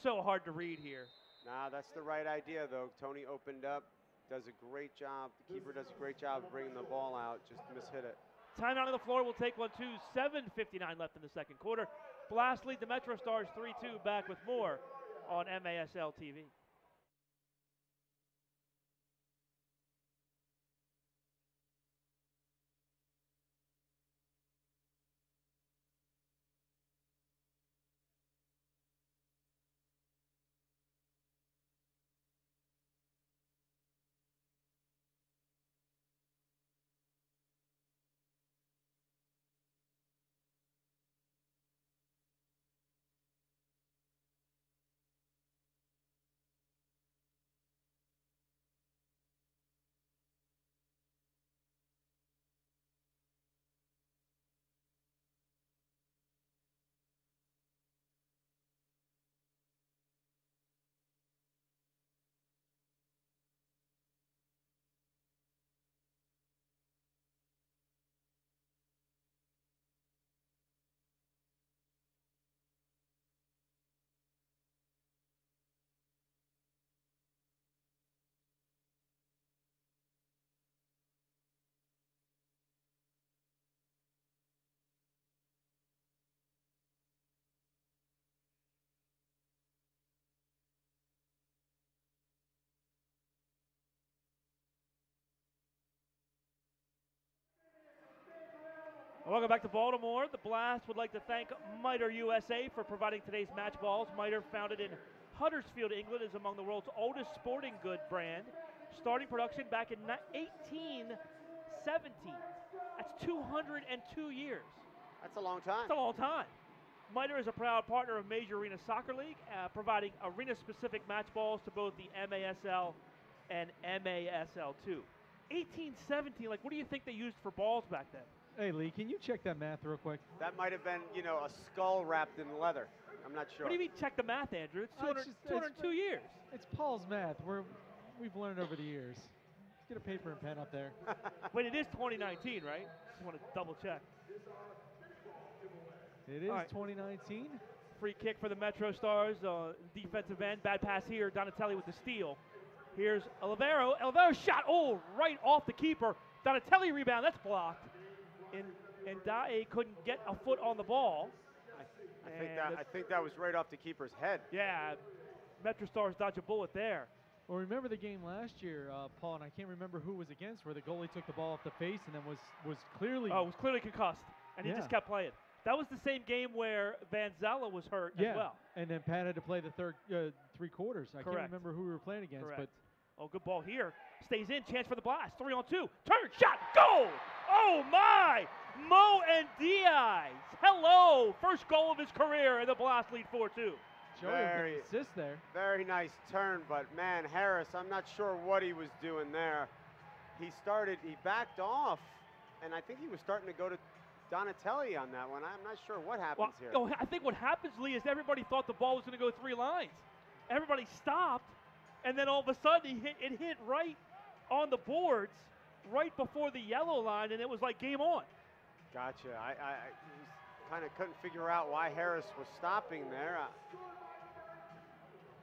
So hard to read here. Nah, that's the right idea, though. Tony opened up, does a great job. The keeper does a great job of bringing the ball out, just mishit it. Timeout on the floor. We'll take one, 2, 7:59 left in the second quarter. Blast lead the MetroStars 3-2. Back with more on MASL TV. Welcome back to Baltimore. The Blast would like to thank Miter USA for providing today's match balls. Miter, founded in Huddersfield, England, is among the world's oldest sporting good brand, starting production back in 1817. That's 202 years. That's a long time. That's a long time. Miter is a proud partner of Major Arena Soccer League, providing arena-specific match balls to both the MASL and MASL2. 1817, like, what do you think they used for balls back then? Hey, Lee, can you check that math real quick? That might have been, you know, a skull wrapped in leather. I'm not sure. What do you mean check the math, Andrew? It's 202 years. It's Paul's math. We've learned over the years. Let's get a paper and pen up there. But it is 2019, right? Just want to double check. It is right. 2019. Free kick for the MetroStars. Defensive end. Bad pass here. Donatelli with the steal. Here's Olivero. Olivero shot. Oh, right off the keeper. Donatelli rebound. That's blocked. And Dae couldn't get a foot on the ball. I think that was right off the keeper's head. Yeah. MetroStars dodge a bullet there. Well, remember the game last year, Paul, and I can't remember who was against, where the goalie took the ball off the face and then was clearly... Oh, was clearly concussed, and he just kept playing. That was the same game where Van Zella was hurt as well. And then Pat had to play the third 3 quarters. I can't remember who we were playing against. Correct. But oh, good ball here. Stays in, chance for the blast. 3-on-2. Turn, shot, goal! Oh, my! Mo and Diaz. Hello! First goal of his career, and the Blast lead 4-2. Joey with an assist there. Very nice turn, but man, Harris, I'm not sure what he was doing there. He backed off, and I think he was starting to go to Donatelli on that one. I'm not sure what happens here. Oh, I think what happens, Lee, is everybody thought the ball was going to go 3 lines. Everybody stopped, and then all of a sudden it hit right on the boards, right before the yellow line, and it was like game on. Gotcha. I kind of couldn't figure out why Harris was stopping there.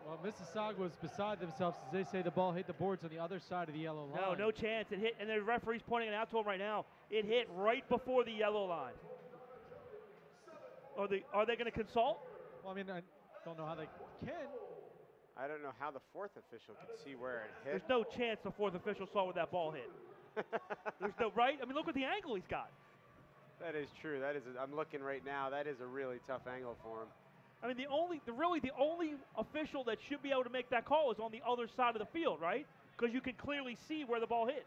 Well, Mississauga was beside themselves as they say the ball hit the boards on the other side of the yellow line. No chance. It hit, and the referee's pointing it out to him right now. It hit right before the yellow line. Are they going to consult? Well, I mean, I don't know how they can. I don't know how the 4th official can see where it hit. There's no chance the 4th official saw where that ball hit. There's no, right? I mean, look at the angle he's got. That is true. I'm looking right now. That is a really tough angle for him. I mean, the only official that should be able to make that call is on the other side of the field, right? Because you can clearly see where the ball hit.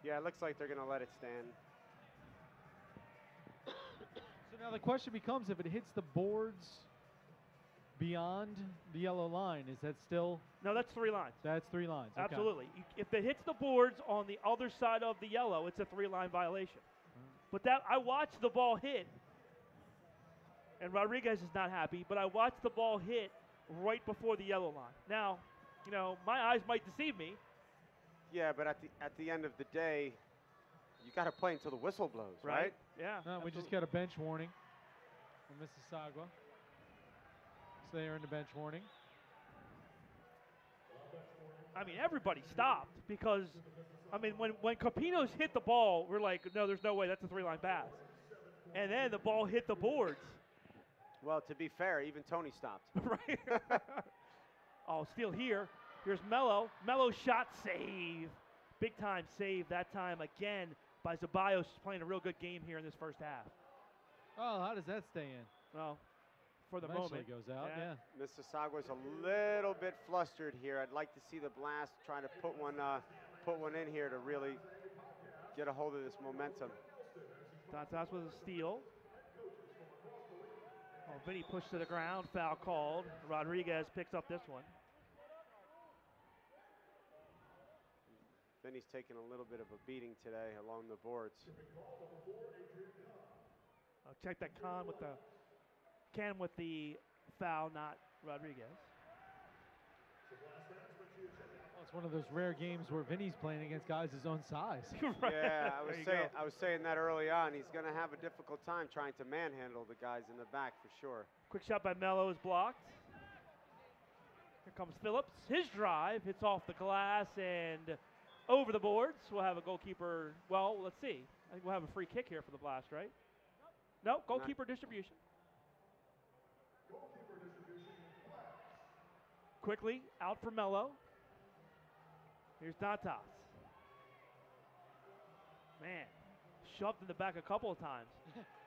Yeah, it looks like they're going to let it stand. So now the question becomes, if it hits the boards beyond the yellow line, is that still? No, that's 3 lines. That's 3 lines. Okay. Absolutely. If it hits the boards on the other side of the yellow, it's a 3-line violation. But I watched the ball hit, and Rodriguez is not happy, but I watched the ball hit right before the yellow line. Now, you know, my eyes might deceive me. Yeah, but at the end of the day, you got to play until the whistle blows, right? Yeah. No, we just got a bench warning from Mississauga. So they earned a bench warning. I mean, everybody stopped because, I mean, when Capinos hit the ball, we're like, no, there's no way, that's a 3-line pass. And then the ball hit the boards. Well, to be fair, even Tony stopped. Right. Oh, steal here. Here's Mello. Mello shot, save. Big time save that time again by Ceballos, playing a real good game here in this first half. Oh, how does that stay in? Well, for the Eventually moment. goes out, yeah. Mississauga was a little bit flustered here. I'd like to see the Blast try to put one in here to really get a hold of this momentum. Dantas with a steal. Oh, Vinny pushed to the ground, foul called. Rodriguez picks up this one. Vinny's taking a little bit of a beating today along the boards. I'll check that Can with the foul, not Rodriguez. Well, it's one of those rare games where Vinny's playing against guys his own size. Right. Yeah, I was saying that early on. He's going to have a difficult time trying to manhandle the guys in the back for sure. Quick shot by Mello is blocked. Here comes Phillips. His drive hits off the glass and over the boards. We'll have a goalkeeper. Well, let's see. I think we'll have a free kick here for the Blast, right? No, goalkeeper distribution. Quickly, out for Mello. Here's Dantas. Man, shoved in the back a couple of times,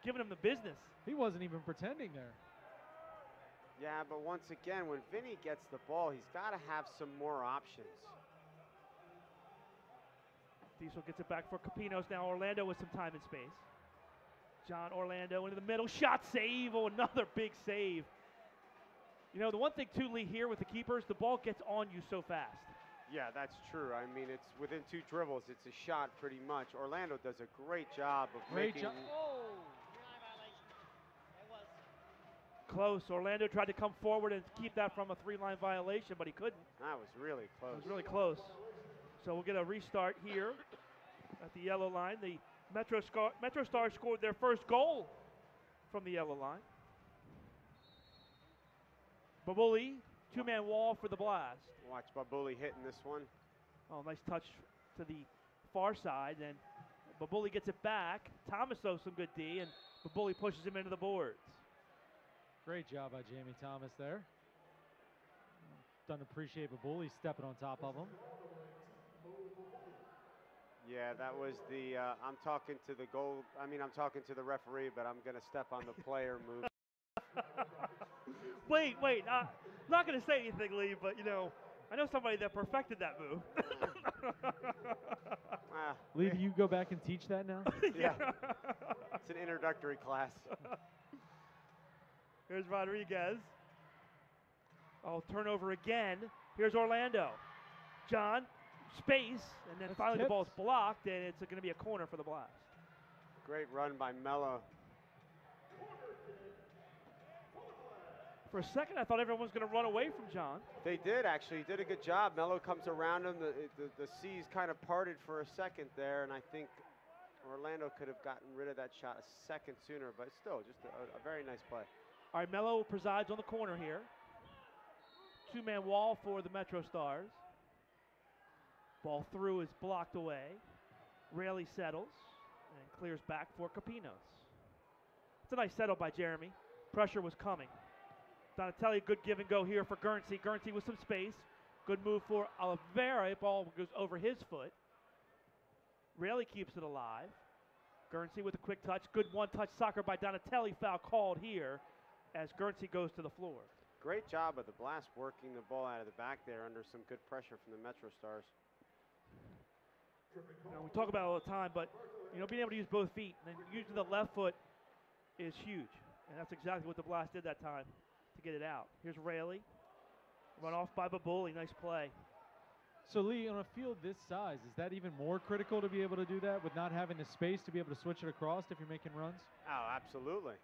giving him the business. He wasn't even pretending there. Yeah, but once again, when Vinny gets the ball, he's got to have some more options. Diesel gets it back for Capinos. Now Orlando with some time and space. John Orlando into the middle. Shot, save. Oh, another big save. You know, the one thing, too, Lee, here with the keepers, the ball gets on you so fast. Yeah, that's true. I mean, it's within 2 dribbles. It's a shot pretty much. Orlando does a great job of making... Close. Orlando tried to come forward and keep that from a 3-line violation, but he couldn't. That was really close. It was really close. So we'll get a restart here at the yellow line. The MetroStars scored their first goal from the yellow line. Babuli, two-man wall for the Blast. Watch Babuli hitting this one. Oh, nice touch to the far side, and Babuli gets it back. Thomas throws some good D, and Babuli pushes him into the boards. Great job by Jamie Thomas there. Don't appreciate Babuli stepping on top of him. Yeah, that was the, I'm talking to the referee, but I'm going to step on the player move. Wait, I'm not going to say anything, Lee, but, you know, I know somebody that perfected that move. Lee, do you go back and teach that now? Yeah. It's an introductory class. Here's Rodriguez. Oh, turnover again. Here's Orlando. John, space, and then finally the ball's blocked, and it's going to be a corner for the Blast. Great run by Mello. For a second, I thought everyone was going to run away from John. They did, actually. He did a good job. Mello comes around him. The seas kind of parted for a second there, and I think Orlando could have gotten rid of that shot a second sooner, but still, just a very nice play. All right, Mello presides on the corner here. Two-man wall for the MetroStars. Ball through is blocked away. Raley settles and clears back for Capinos. It's a nice settle by Jeremy. Pressure was coming. Donatelli, good give and go here for Guernsey. Guernsey with some space. Good move for Oliveira. Ball goes over his foot. Raley keeps it alive. Guernsey with a quick touch. Good one-touch soccer by Donatelli. Foul called here as Guernsey goes to the floor. Great job of the Blast working the ball out of the back there under some good pressure from the MetroStars. You know, we talk about it all the time, but you know, being able to use both feet and then using the left foot is huge. And that's exactly what the Blast did that time to get it out. Here's Raley. Run off by Babuli. Nice play. So, Lee, on a field this size, is that even more critical to be able to do that with not having the space to be able to switch it across if you're making runs? Oh, absolutely.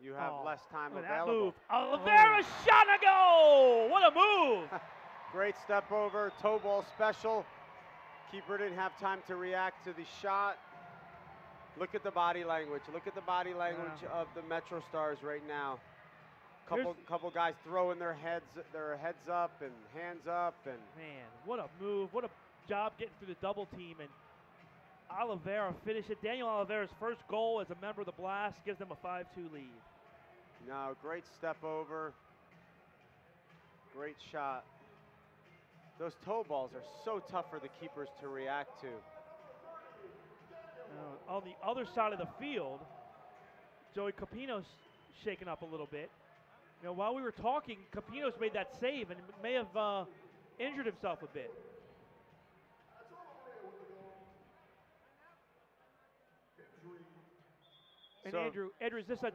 You have less time look at available. That move. Oliveira shot and a goal! What a move! Great step over, toe ball special. Keeper didn't have time to react to the shot. Look at the body language. Look at the body language of the MetroStars right now. Couple guys throwing their heads up and hands up, and man, what a move! What a job getting through the double team, and Oliveira finished it. Daniel Oliveira's first goal as a member of the Blast gives them a 5-2 lead. No, great step over. Great shot. Those toe balls are so tough for the keepers to react to. On the other side of the field, Joey Capinos shaken up a little bit. You know, while we were talking, Capinos made that save and may have injured himself a bit. And So Andrew, is this a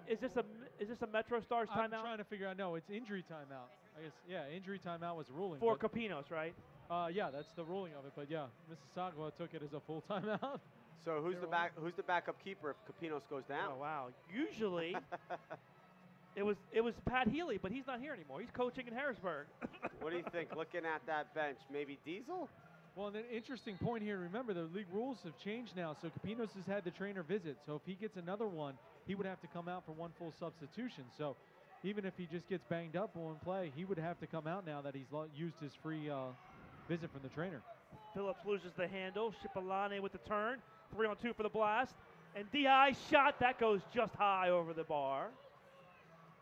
MetroStars timeout? I'm trying to figure out. No, it's injury timeout. I guess, yeah, injury timeout was a ruling. For Capinos, right? Yeah, that's the ruling of it. But yeah, Mississauga took it as a full timeout. So who's the backup keeper if Capinos goes down? Oh wow! Usually, it was Pat Healy, but he's not here anymore. He's coaching in Harrisburg. What do you think? Looking at that bench, maybe Diesel? Well, and an interesting point here. Remember, the league rules have changed now. So Capinos has had the trainer visit. So if he gets another one, he would have to come out for one full substitution. So even if he just gets banged up on one play, he would have to come out now that he's used his free visit from the trainer. Phillips loses the handle. Cipollone with the turn. 3-on-2 for the Blast. And DI shot. That goes just high over the bar.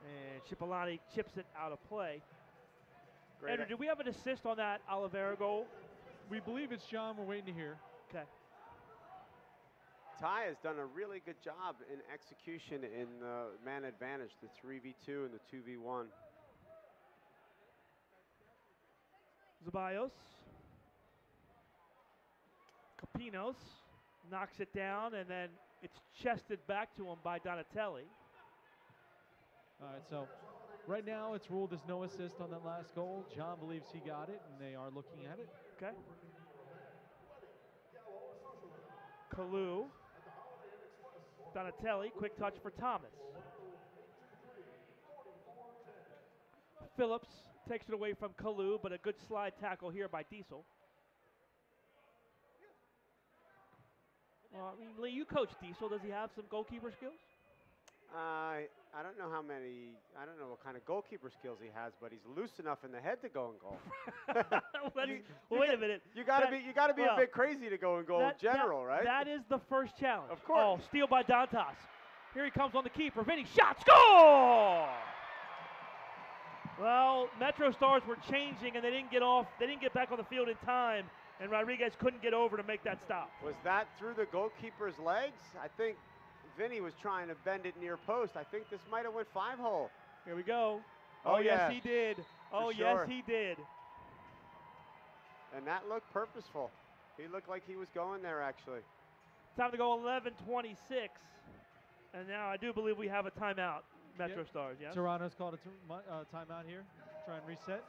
And Cipollone chips it out of play. Great. Andrew, did we have an assist on that Oliveira goal? We believe it's John. We're waiting to hear. Okay. Ty has done a really good job in execution in the man advantage, the 3v2 and the 2v1. Ceballos. Capinos knocks it down, and then it's chested back to him by Donatelli. All right, so right now it's ruled as no assist on that last goal. John believes he got it, and they are looking at it. Okay. Kalu. Donatelli, quick touch for Thomas. Phillips takes it away from Kalu, but a good slide tackle here by Diesel. Well, I mean, Lee, you coach Diesel. Does he have some goalkeeper skills? I don't know how many. I don't know what kind of goalkeeper skills he has, but he's loose enough in the head to go in goal. Wait a minute. You gotta be a bit crazy to go in goal in general, right? That is the first challenge. Of course. Oh, steal by Dantas. Here he comes on the keeper. Vinny, shot, score! Well, MetroStars were changing, and they didn't get off. They didn't get back on the field in time, and Rodriguez couldn't get over to make that stop. Was that through the goalkeeper's legs? I think Vinny was trying to bend it near post. I think this might have went 5-hole. Here we go. Oh, yes, he did. Oh, sure. yes, he did. And that looked purposeful. He looked like he was going there, actually. Time to go 11:26. And now I do believe we have a timeout, MetroStars, yes? Toronto's called a timeout here. Try and reset.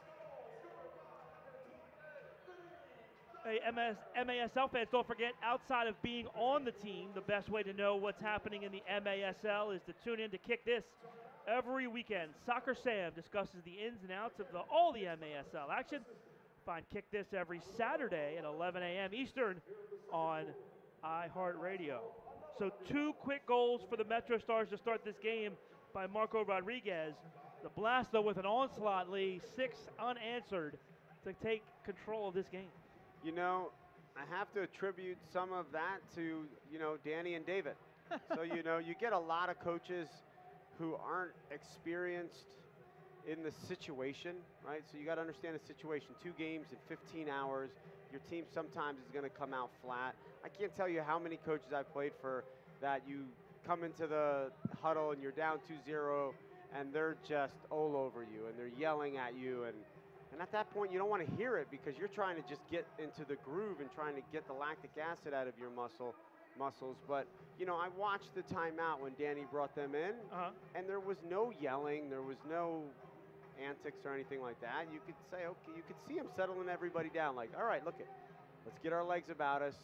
Hey, MASL fans, don't forget, outside of being on the team, the best way to know what's happening in the MASL is to tune in to Kick This every weekend. Soccer Sam discusses the ins and outs of all the MASL action. Find Kick This every Saturday at 11 a.m. Eastern on iHeartRadio. So 2 quick goals for the MetroStars to start this game by Marco Rodriguez. The Blast, though, with an onslaught lead, 6 unanswered to take control of this game. You know, I have to attribute some of that to, Danny and David. So, you get a lot of coaches who aren't experienced in the situation, right? So you got to understand the situation. 2 games in 15 hours. Your team sometimes is going to come out flat. I can't tell you how many coaches I've played for that you come into the huddle and you're down 2-0 and they're just all over you and they're yelling at you. And at that point, you don't want to hear it because you're trying to just get into the groove and trying to get the lactic acid out of your muscles. But, I watched the timeout when Danny brought them in, and there was no yelling. There was no antics or anything like that. You could say, okay, you could see him settling everybody down. Like, all right, let's get our legs about us,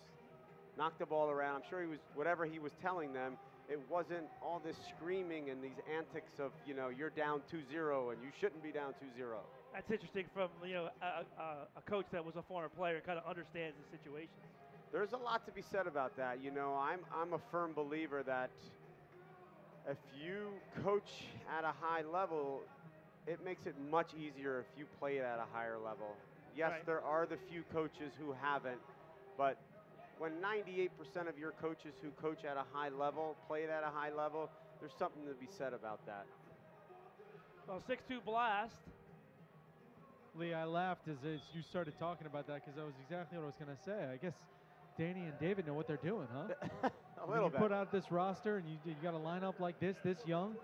knock the ball around. I'm sure whatever he was telling them, it wasn't all this screaming and these antics of, you're down 2-0 and you shouldn't be down 2-0. That's interesting from, a coach that was a former player and kind of understands the situation. There's a lot to be said about that. I'm a firm believer that if you coach at a high level, it makes it much easier if you play it at a higher level. Yes, Right. There are the few coaches who haven't, but when 98% of your coaches who coach at a high level play it at a high level, there's something to be said about that. Well, 6-2 Blast. Lee, I laughed as you started talking about that because that was exactly what I was going to say. I guess Danny and David know what they're doing, huh? A little bit. You put out this roster and you got a lineup like this young,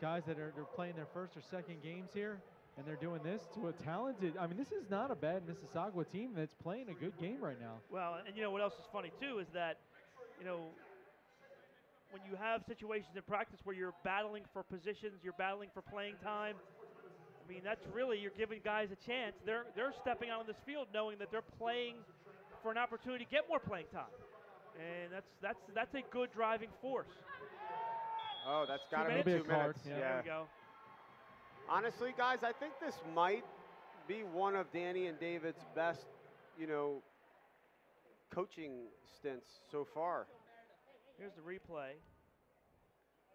guys that are playing their first or second games here, and they're doing this to a talented. I mean, this is not a bad Mississauga team that's playing a good game right now. Well, and what else is funny too is that, when you have situations in practice where you're battling for positions, you're battling for playing time. I mean, that's really, you're giving guys a chance. They're stepping out on this field knowing that they're playing for an opportunity to get more playing time, and that's a good driving force. Oh, that's got to be 2 minutes. Yeah. There we go. Honestly, guys, I think this might be one of Danny and David's best, coaching stints so far. Here's the replay.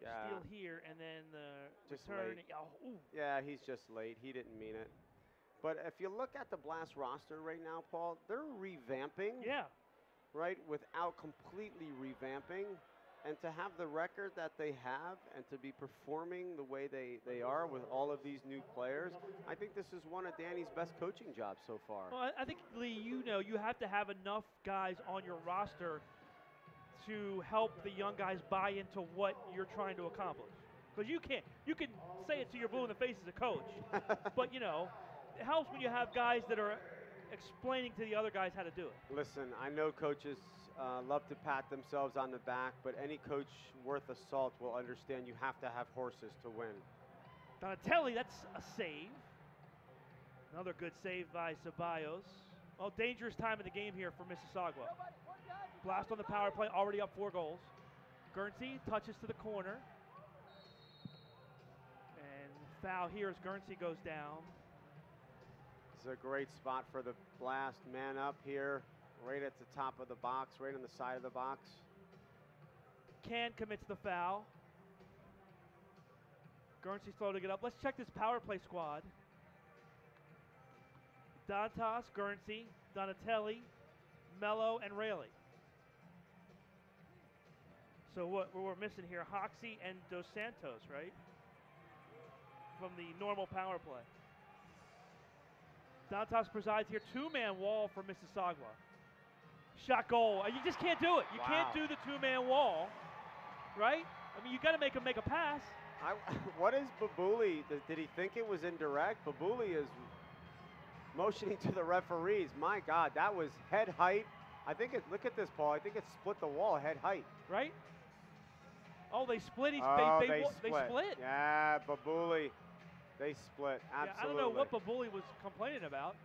Yeah. Steal here, and then the Just return. late. Oh, ooh. Yeah, he's just late. He didn't mean it. But if you look at the Blast roster right now, Paul, they're revamping. Yeah. Right, without completely revamping. And to have the record that they have and to be performing the way they are with all of these new players, I think this is one of Danny's best coaching jobs so far. Well, I think, Lee, you have to have enough guys on your roster to help the young guys buy into what you're trying to accomplish. Because you can say it to your blue in the face as a coach, but it helps when you have guys that are explaining to the other guys how to do it. Listen, I know coaches love to pat themselves on the back, but any coach worth a salt will understand you have to have horses to win. Donatelli, that's a save. Another good save by Ceballos. Well, dangerous time of the game here for Mississauga. Blast on the power play, already up 4 goals. Guernsey touches to the corner. And foul here as Guernsey goes down. This is a great spot for the Blast. Man up here, right at the top of the box, right on the side of the box. Can commits the foul. Guernsey slow to get up. Let's check this power play squad. Dantas, Guernsey, Donatelli, Mello, and Rayleigh. So what we're missing here, Hoxie and Dos Santos, right? From the normal power play. Dantas presides here, two-man wall for Mississauga. Shot goal. You just can't do it. You can't do the two-man wall, right? I mean, you got to make him make a pass. What is Babuli? Did he think it was indirect? Babuli is motioning to the referees. My God, that was head height. I think it. Look at this, Paul. I think it split the wall head height. Right? Oh, they split. They split. Yeah, Babuli. They split. Absolutely. Yeah, I don't know what Babuli was complaining about.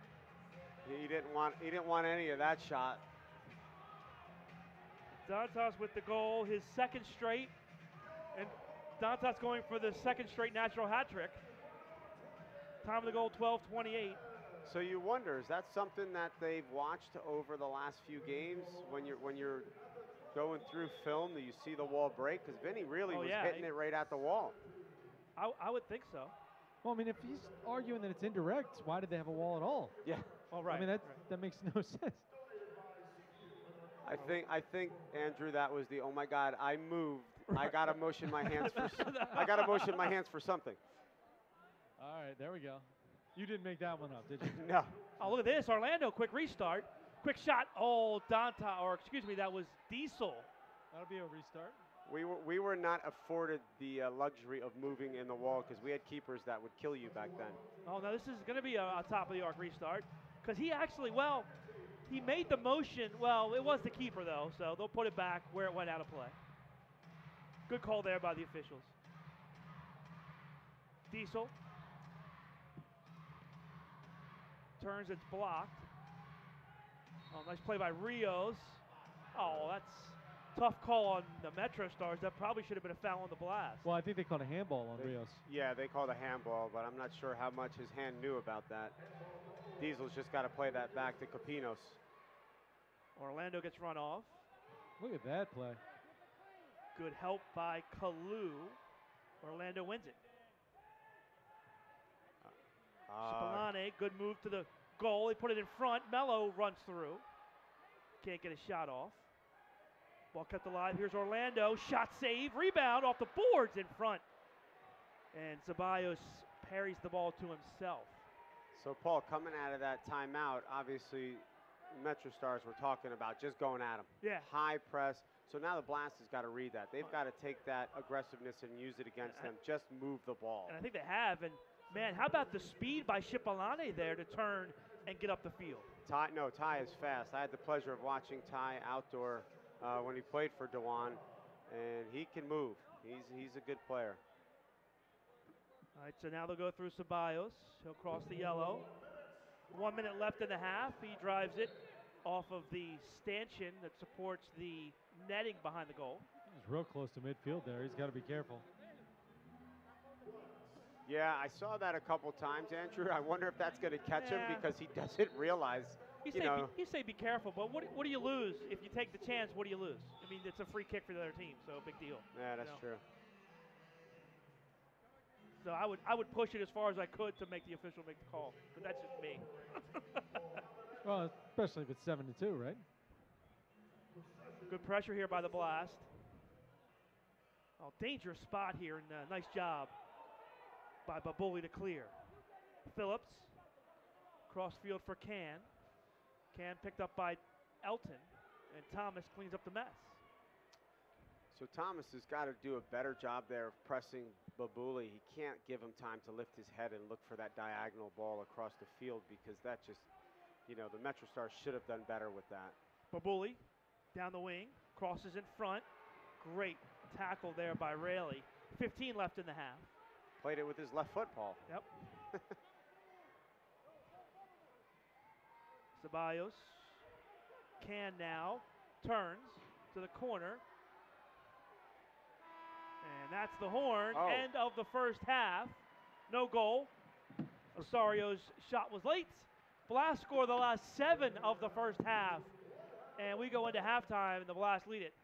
He didn't want any of that shot. Dantas with the goal, his second straight, and Dantas going for the second straight natural hat trick. Time of the goal, 12:28. So you wonder, is that something that they've watched over the last few games when you're going through film? Do you see the wall break? Because Vinny really was hitting it right at the wall. I would think so. Well, I mean, if he's arguing that it's indirect, why did they have a wall at all? Yeah. All right. I mean, that makes no sense. I think Andrew, that was the, oh my God, I moved. I gotta motion my hands for. I gotta motion my hands for something. All right, there we go. You didn't make that one up, did you? No. Oh, look at this, Orlando, quick restart, quick shot. Oh, that was Diesel. That'll be a restart. We were not afforded the luxury of moving in the wall because we had keepers that would kill you back then. Oh, no, this is going to be a top of the arc restart because he actually, he made the motion. Well, it was the keeper, though, so they'll put it back where it went out of play. Good call there by the officials. Diesel. Turns, it's blocked. Oh, nice play by Rios. Oh, that's tough call on the MetroStars. That probably should have been a foul on the Blast. Well, I think they called a handball on Rios. Yeah, they called a handball, but I'm not sure how much his hand knew about that. Diesel's just got to play that back to Capinos. Orlando gets run off. Look at that play. Good help by Kalu. Orlando wins it. Spillane, good move to the goal. They put it in front. Mello runs through. Can't get a shot off. Ball kept alive. Here's Orlando. Shot save. Rebound off the boards in front. And Ceballos parries the ball to himself. So, Paul, coming out of that timeout, obviously, MetroStars were talking about just going at him. Yeah. High press. So now the Blast has got to read that. They've got to take that aggressiveness and use it against them. Just move the ball. And I think they have. And, man, how about the speed by Shipalane there to turn and get up the field? Ty is fast. I had the pleasure of watching Ty outdoor when he played for Dewan, and he can move. He's a good player. All right, so now they'll go through Ceballos. He'll cross the yellow. 1 minute left in the half. He drives it off of the stanchion that supports the netting behind the goal. He's real close to midfield there. He's got to be careful. Yeah, I saw that a couple times, Andrew. I wonder if that's going to catch him because he doesn't realize, You say be careful, but what do you lose? If you take the chance, what do you lose? I mean, it's a free kick for the other team, so big deal. Yeah, that's true. So I would push it as far as I could to make the official make the call, but that's just me. Well, especially if it's 7-2, right? Good pressure here by the Blast. Oh, dangerous spot here, and nice job by Babuli to clear. Phillips, cross field for Can. Can picked up by Elton, and Thomas cleans up the mess. So Thomas has got to do a better job there of pressing Babuli. He can't give him time to lift his head and look for that diagonal ball across the field because that just, the MetroStars should have done better with that. Babuli down the wing, crosses in front. Great tackle there by Rayleigh. 15 left in the half. Played it with his left foot, Paul. Yep. Ceballos Can now turns to the corner. And that's the horn. Oh. End of the first half. No goal. Osario's shot was late. Blast scored the last 7 of the first half. And we go into halftime, and the Blast lead it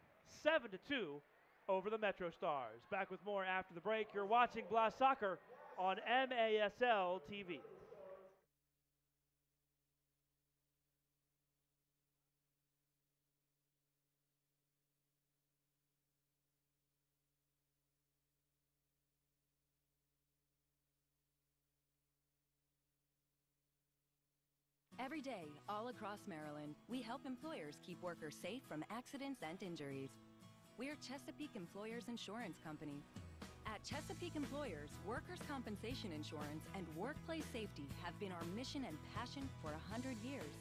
7-2 over the MetroStars. Back with more after the break. You're watching Blast Soccer on MASL TV. Every day, all across Maryland, we help employers keep workers safe from accidents and injuries. We're Chesapeake Employers Insurance Company. At Chesapeake Employers, workers' compensation insurance and workplace safety have been our mission and passion for 100 years,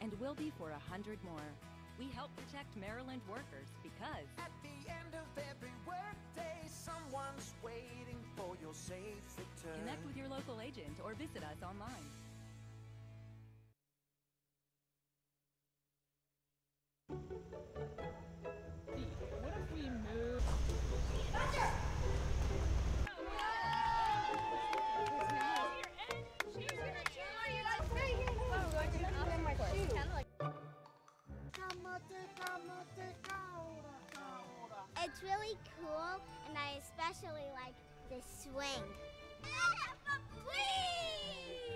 and will be for 100 more. We help protect Maryland workers because at the end of every workday, someone's waiting for your safe return. Connect with your local agent or visit us online. What if we move? It's really cool, and I especially like the swing.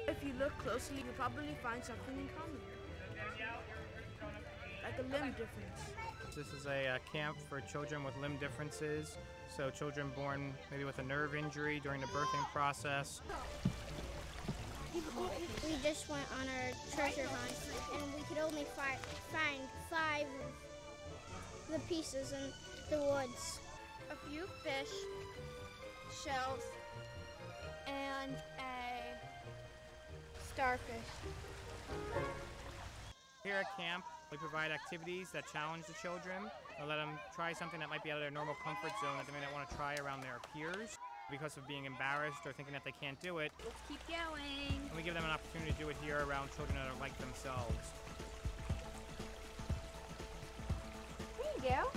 If you look closely, you'll probably find something in common, like a limb difference. This is a camp for children with limb differences, so children born maybe with a nerve injury during the birthing process. We just went on our treasure hunt, and we could only find 5 of the pieces in the woods. A few fish, shells, and a starfish. Here at camp, we provide activities that challenge the children and let them try something that might be out of their normal comfort zone that they may not want to try around their peers because of being embarrassed or thinking that they can't do it. Let's keep going. And we give them an opportunity to do it here around children that are like themselves. There you go.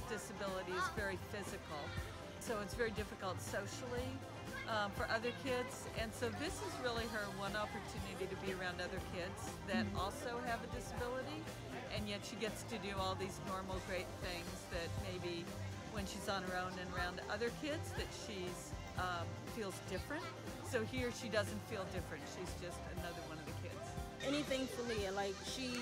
Disability is very physical, so it's very difficult socially for other kids, and so this is really her one opportunity to be around other kids that also have a disability, and yet she gets to do all these normal great things that maybe when she's on her own and around other kids that she's feels different. So here she doesn't feel different, she's just another one of the kids. Anything for Leah, like she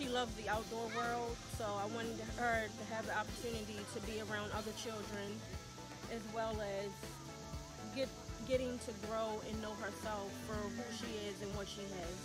loves the outdoor world, so I wanted her to have the opportunity to be around other children, as well as getting to grow and know herself for who she is and what she has.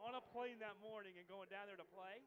On a plane that morning and going down there to play.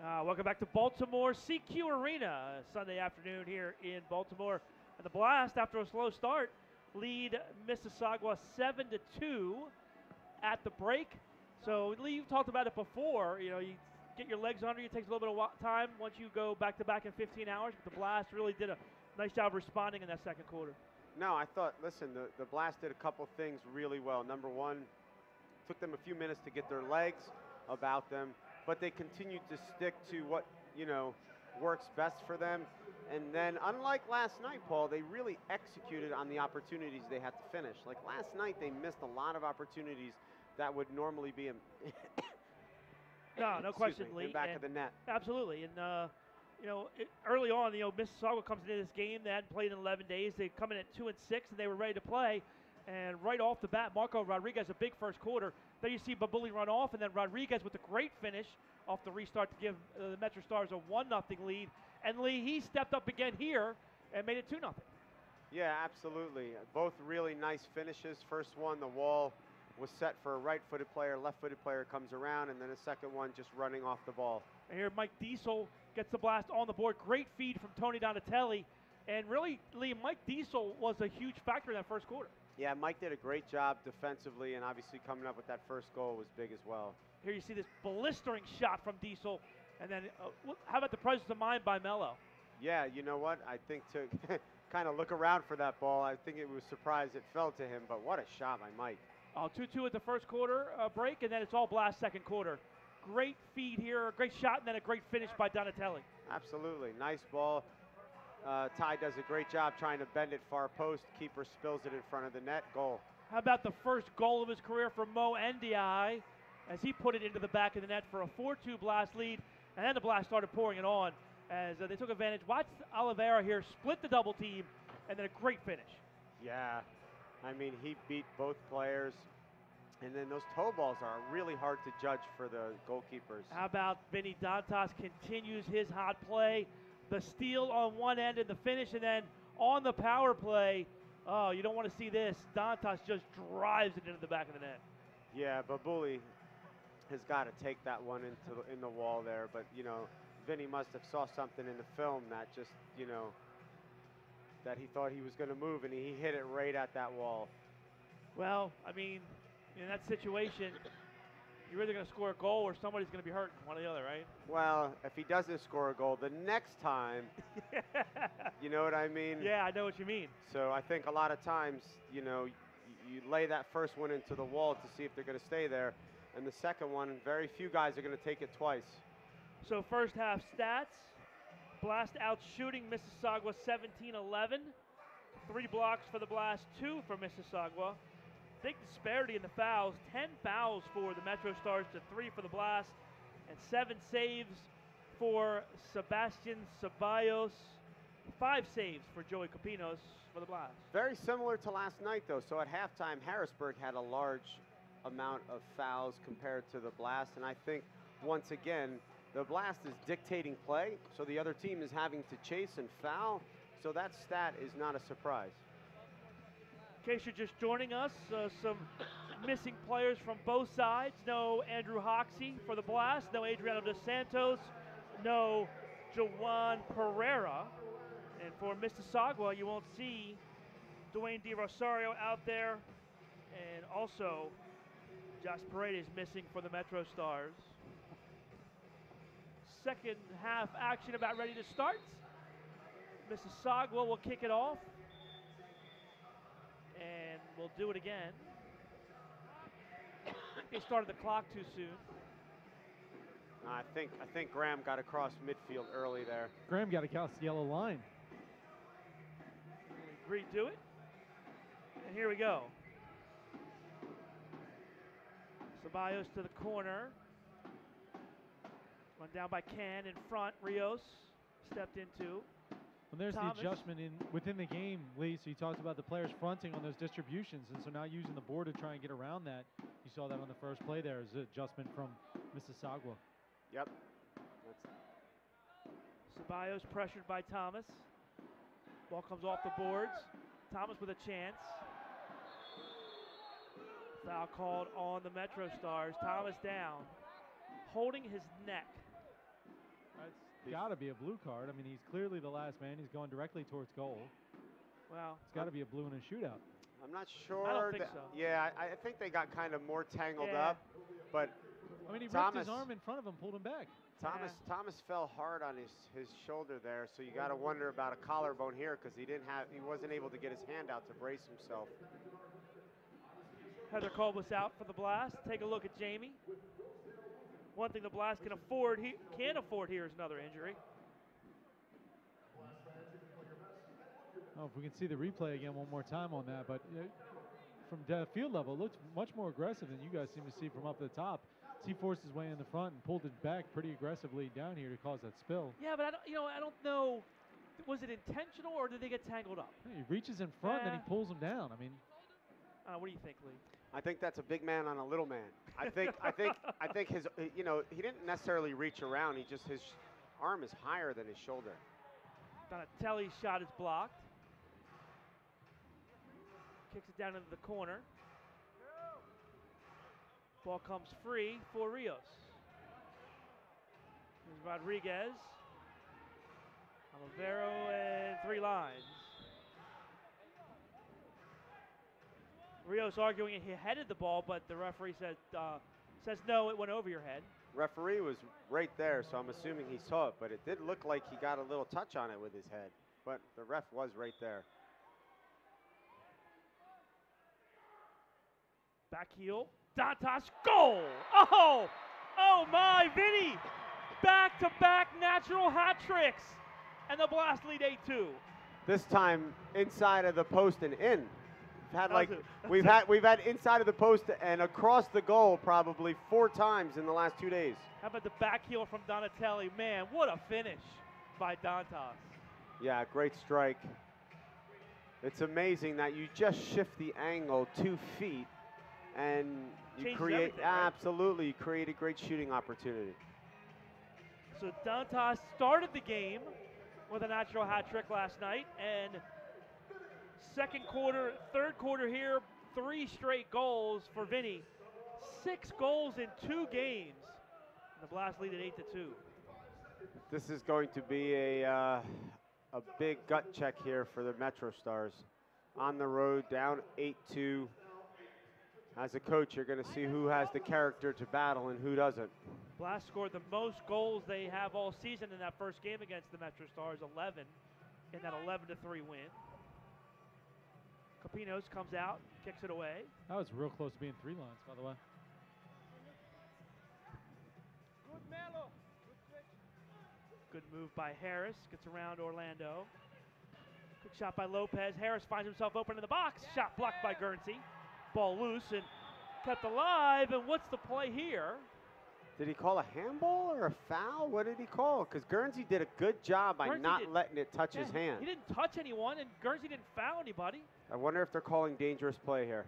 Welcome back to Baltimore CQ Arena, Sunday afternoon here in Baltimore. And the Blast, after a slow start, lead Mississauga 7-2 at the break. So, Lee, you've talked about it before. You know, you get your legs under you. It takes a little bit of time once you go back-to-back in 15 hours. But the Blast really did a nice job responding in that second quarter. No, I thought, listen, the Blast did a couple things really well. Number one, took them a few minutes to get their legs about them, but they continued to stick to what, you know, works best for them. And then, unlike last night, Paul, they really executed on the opportunities they had to finish. Like last night, they missed a lot of opportunities that would normally be no question, Lee. In back of the net. Absolutely. And, you know, early on, you know, Mississauga comes into this game. They hadn't played in 11 days. They come in at 2-6, and they were ready to play. And right off the bat, Marco Rodriguez, a big first quarter. Then you see Babuli run off, and then Rodriguez with a great finish off the restart to give the MetroStars a 1-0 lead. And Lee, he stepped up again here and made it 2-0. Yeah, absolutely. Both really nice finishes. First one, the wall was set for a right-footed player. Left-footed player comes around, and then a second one just running off the ball. And here Mike Diesel gets the Blast on the board. Great feed from Tony Donatelli. And really, Lee, Mike Diesel was a huge factor in that first quarter. Yeah, Mike did a great job defensively, and obviously coming up with that first goal was big as well. Here you see this blistering shot from Diesel. And then how about the presence of mind by Mello? Yeah, you know what? I think to kind of look around for that ball, I think it was surprised it fell to him, but what a shot by Mike. 2-2 at the first quarter break, and then it's all Blast second quarter. Great feed here, a great shot, and then a great finish by Donatelli. Absolutely. Nice ball. Ty does a great job trying to bend it far post. Keeper spills it in front of the net. Goal. How about the first goal of his career for Mo Ndiaye as he put it into the back of the net for a 4-2 Blast lead. And then the Blast started pouring it on as they took advantage. Watch Oliveira here split the double team, and then a great finish. Yeah, I mean, he beat both players. And then those toe balls are really hard to judge for the goalkeepers. How about Vinny Dantas continues his hot play. The steal on one end and the finish, and then on the power play, oh, you don't want to see this. Dantas just drives it into the back of the net. Yeah, Babuli has got to take that one in the wall there. But, you know, Vinny must have saw something in the film that just, you know, that he thought he was going to move, and he hit it right at that wall. Well, I mean, in that situation, you're either going to score a goal or somebody's going to be hurt, one or the other, right? Well, if he doesn't score a goal, the next time, you know what I mean? Yeah, I know what you mean. So I think a lot of times, you know, you lay that first one into the wall to see if they're going to stay there. And the second one, very few guys are going to take it twice. So first half stats, Blast out shooting Mississauga 17-11. 3 blocks for the Blast, 2 for Mississauga. Big disparity in the fouls. 10 fouls for the MetroStars to 3 for the Blast. And 7 saves for Sebastian Ceballos. 5 saves for Joey Capinos for the Blast. Very similar to last night, though. So at halftime, Harrisburg had a large amount of fouls compared to the Blast. And I think, once again, the Blast is dictating play. So the other team is having to chase and foul. So that stat is not a surprise. In case you're just joining us, some missing players from both sides. No Andrew Hoxie for the Blast, no Adriano Dos Santos, no Jawan Pereira. And for Mississauga, you won't see Dwayne De Rosario out there. And also, Josh Paredes missing for the MetroStars. Second half action about ready to start. Mississauga will kick it off. And we'll do it again. They started the clock too soon. I think Graham got across midfield early there. Graham got across the yellow line. We agreed to it. And here we go. Ceballos to the corner. Run down by Can in front. Rios stepped into. And there's Thomas. the adjustment within the game, Lee. So you talked about the players fronting on those distributions, and so now using the board to try and get around that. You saw that on the first play there as an adjustment from Mississauga. Yep. Ceballos pressured by Thomas. Ball comes off the boards. Thomas with a chance. Foul called on the MetroStars. Thomas down, holding his neck. It's got to be a blue card. I mean, he's clearly the last man. He's going directly towards goal. Well, it's got to be a blue in a shootout. I'm not sure. I don't think so. Yeah, I think they got kind of more tangled up, but I mean, he Thomas, ripped his arm in front of him, pulled him back. Thomas fell hard on his shoulder there, so you got to wonder about a collarbone here because he wasn't able to get his hand out to brace himself. Heather Colbus out for the Blast. Take a look at Jamie. One thing the Blast can afford here is another injury. Oh, if we can see the replay again one more time on that, but from the field level, it looks much more aggressive than you guys seem to see from up the top. He forced his way in the front and pulled it back pretty aggressively down here to cause that spill. Yeah, but I don't know. Was it intentional or did they get tangled up? He reaches in front and he pulls him down. I mean, what do you think, Lee? I think that's a big man on a little man. I think his he didn't necessarily reach around. His arm is higher than his shoulder. Donatelli's shot is blocked. Kicks it down into the corner. Ball comes free for Rios. Here's Rodriguez. Olivero and 3 lines. Rios arguing he headed the ball, but the referee says no, it went over your head. Referee was right there, so I'm assuming he saw it, but it did look like he got a little touch on it with his head. But the ref was right there. Back heel. Dantas, goal! Oh my, Vinny! Back-to-back natural hat tricks. And the Blast lead 8-2. This time inside of the post and in. We've had inside of the post and across the goal probably 4 times in the last 2 days. How about the back heel from Donatelli? Man, what a finish by Dantas. Yeah, great strike. It's amazing that you just shift the angle 2 feet and you create, absolutely, you create a great shooting opportunity. So Dantas started the game with a natural hat trick last night, and second quarter, third quarter here, 3 straight goals for Vinny. 6 goals in 2 games. And the Blast lead at 8-2. This is going to be a big gut check here for the MetroStars. On the road, down 8-2. As a coach, you're going to see who has the character to battle and who doesn't. Blast scored the most goals they have all season in that first game against the MetroStars, 11, in that 11-3 win. Capinos comes out, kicks it away. That was real close to being 3 lines, by the way. Good Melo. Good switch. Good move by Harris, gets around Orlando. Quick shot by Lopez. Harris finds himself open in the box. Shot blocked by Guernsey. Ball loose and kept alive. And what's the play here? Did he call a handball or a foul? What did he call? Because Guernsey did a good job by not letting it touch his hand. He didn't touch anyone, and Guernsey didn't foul anybody. I wonder if they're calling dangerous play here.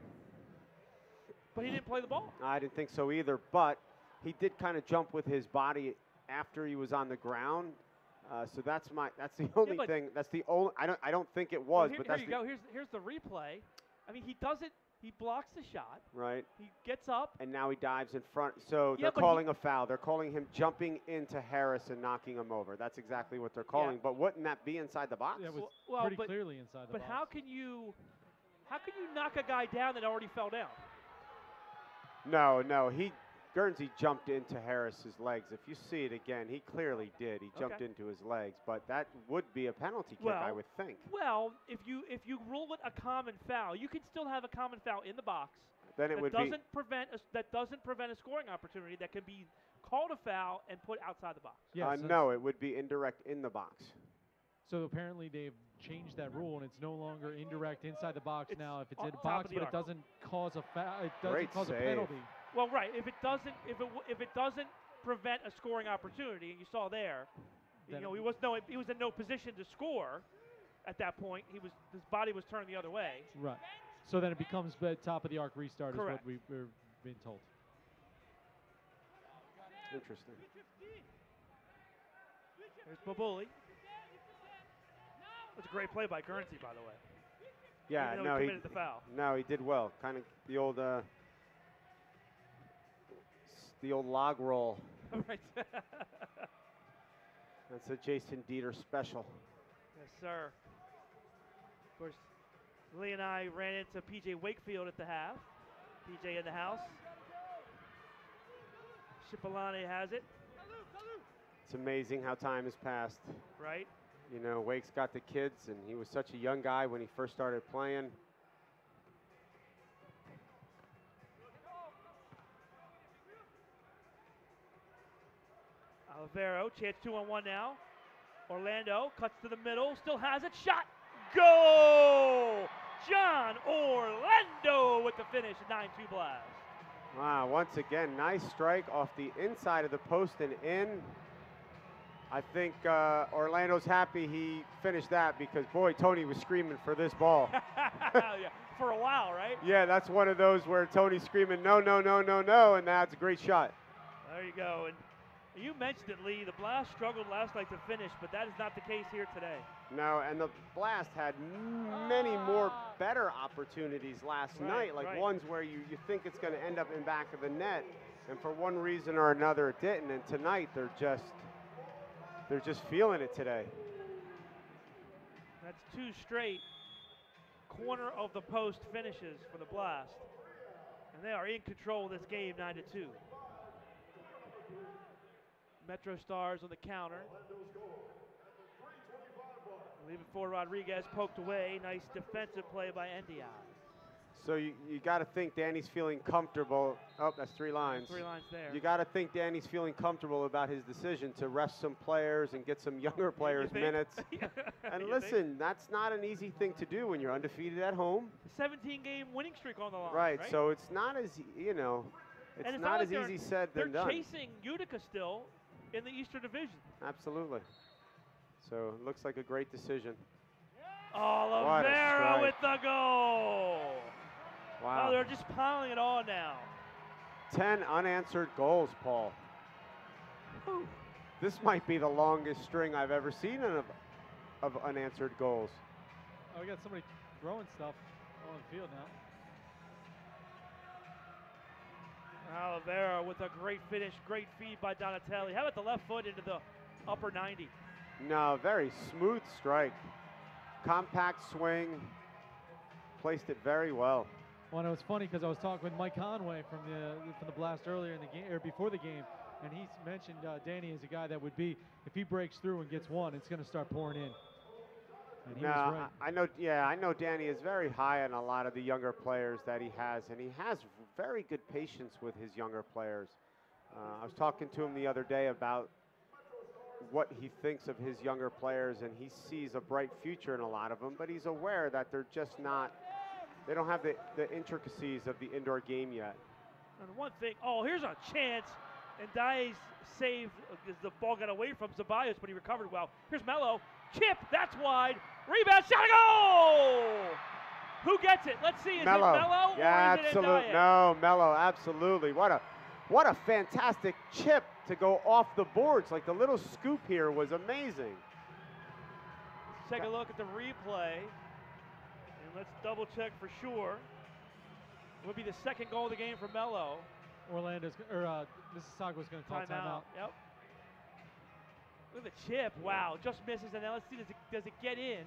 But he didn't play the ball. I didn't think so either, but he did kind of jump with his body after he was on the ground. So that's the only thing. That's the only. I don't think it was. But here you go. Here's the replay. I mean, he does it. He blocks the shot. Right. He gets up. And now he dives in front. So they're calling a foul. They're calling him jumping into Harris and knocking him over. That's exactly what they're calling. But wouldn't that be inside the box? Yeah, it was pretty clearly inside the box. But how can you knock a guy down that already fell down? No. Guernsey jumped into Harris's legs. If you see it again, he clearly did. He jumped into his legs, but that would be a penalty kick, I would think. Well, if you rule it a common foul, you can still have a common foul in the box. Then it would doesn't prevent a scoring opportunity that can be called a foul and put outside the box. Yeah, no, it would be indirect in the box. So apparently they've changed that rule, and it's no longer indirect inside the box now. If it's in the box, but it doesn't cause a foul, it doesn't cause a penalty. Well, right. If it doesn't prevent a scoring opportunity, and you saw there, he was in no position to score at that point. His body was turned the other way. Right. So then it becomes the top of the arc restart. Correct. Is what we're being told. Interesting. There's Babuli. That's a great play by Guernsey, by the way. Yeah, Even though he committed the foul. No, he did well. Kind of the old log roll. Right. That's a Jason Dieter special. Yes, sir. Of course, Lee and I ran into PJ Wakefield at the half. PJ in the house. Cipollone has it. It's amazing how time has passed. Right. You know, Wake's got the kids, and he was such a young guy when he first started playing. Olivero, chance 2-on-1 now. Orlando cuts to the middle, still has it, shot, goal! John Orlando with the finish, 9-2 Blast. Wow, once again, nice strike off the inside of the post and in. I think Orlando's happy he finished that because, boy, Tony was screaming for this ball. Yeah, for a while, right? Yeah, that's one of those where Tony's screaming, no, no, no, no, no, and that's a great shot. There you go. And you mentioned it, Lee. The Blast struggled last night to finish, but that is not the case here today. No, and the Blast had many more better opportunities last night, like ones where you think it's going to end up in back of the net, and for one reason or another it didn't. And tonight they're just feeling it today. That's 2 straight corner of the post finishes for the Blast, and they are in control of this game, 9-2. MetroStars on the counter. Leave it for Rodriguez, poked away. Nice defensive play by Ndiaye. So you got to think Danny's feeling comfortable. Oh, that's 3 lines. 3 lines there. You got to think Danny's feeling comfortable about his decision to rest some players and get some younger players minutes. And listen, that's not an easy thing to do when you're undefeated at home. 17-game winning streak on the line. Right. So it's not as, you know, it's not as easy said than done. They're chasing Utica still in the Eastern Division. Absolutely. So it looks like a great decision. Olivero with the goal. Wow. Oh, they're just piling it on now. 10 unanswered goals, Paul. Whew. This might be the longest string I've ever seen of unanswered goals. Oh, we got somebody throwing stuff on the field now. Olivero with a great finish, great feed by Donatelli. How about the left foot into the upper 90? No, very smooth strike. Compact swing. Placed it very well. Well, it was funny because I was talking with Mike Conway from the Blast earlier in the game, or before the game, and he mentioned Danny is a guy that would be, if he breaks through and gets one, it's going to start pouring in. And he was right. I know. Yeah, I know Danny is very high on a lot of the younger players that he has, and he has very good patience with his younger players. I was talking to him the other day about what he thinks of his younger players, and he sees a bright future in a lot of them, but he's aware that they're just not. They don't have the intricacies of the indoor game yet. And one thing, here's a chance. And Ndiaye's save as the ball got away from Ceballos, but he recovered well. Here's Mello. Chip, that's wide. Rebound, shot, goal! Who gets it? Let's see. Is Mello. It Mello yeah, or is absolutely. it Ndiaye? No, Mello, absolutely. What a fantastic chip to go off the boards. Like the little scoop here was amazing. Let's take a look at the replay. Let's double check for sure. It would be the second goal of the game for Mello. Mississauga's going to call timeout. Yep. Look at the chip. Wow, just misses. And now let's see, does it get in?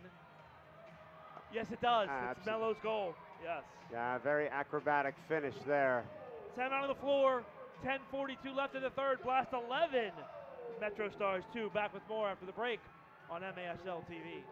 Yes, it does. It's Mello's goal. Yes. Yeah, very acrobatic finish there. Timeout on the floor. 10:42 left in the third. Blast 11. MetroStars 2. Back with more after the break on MASL TV.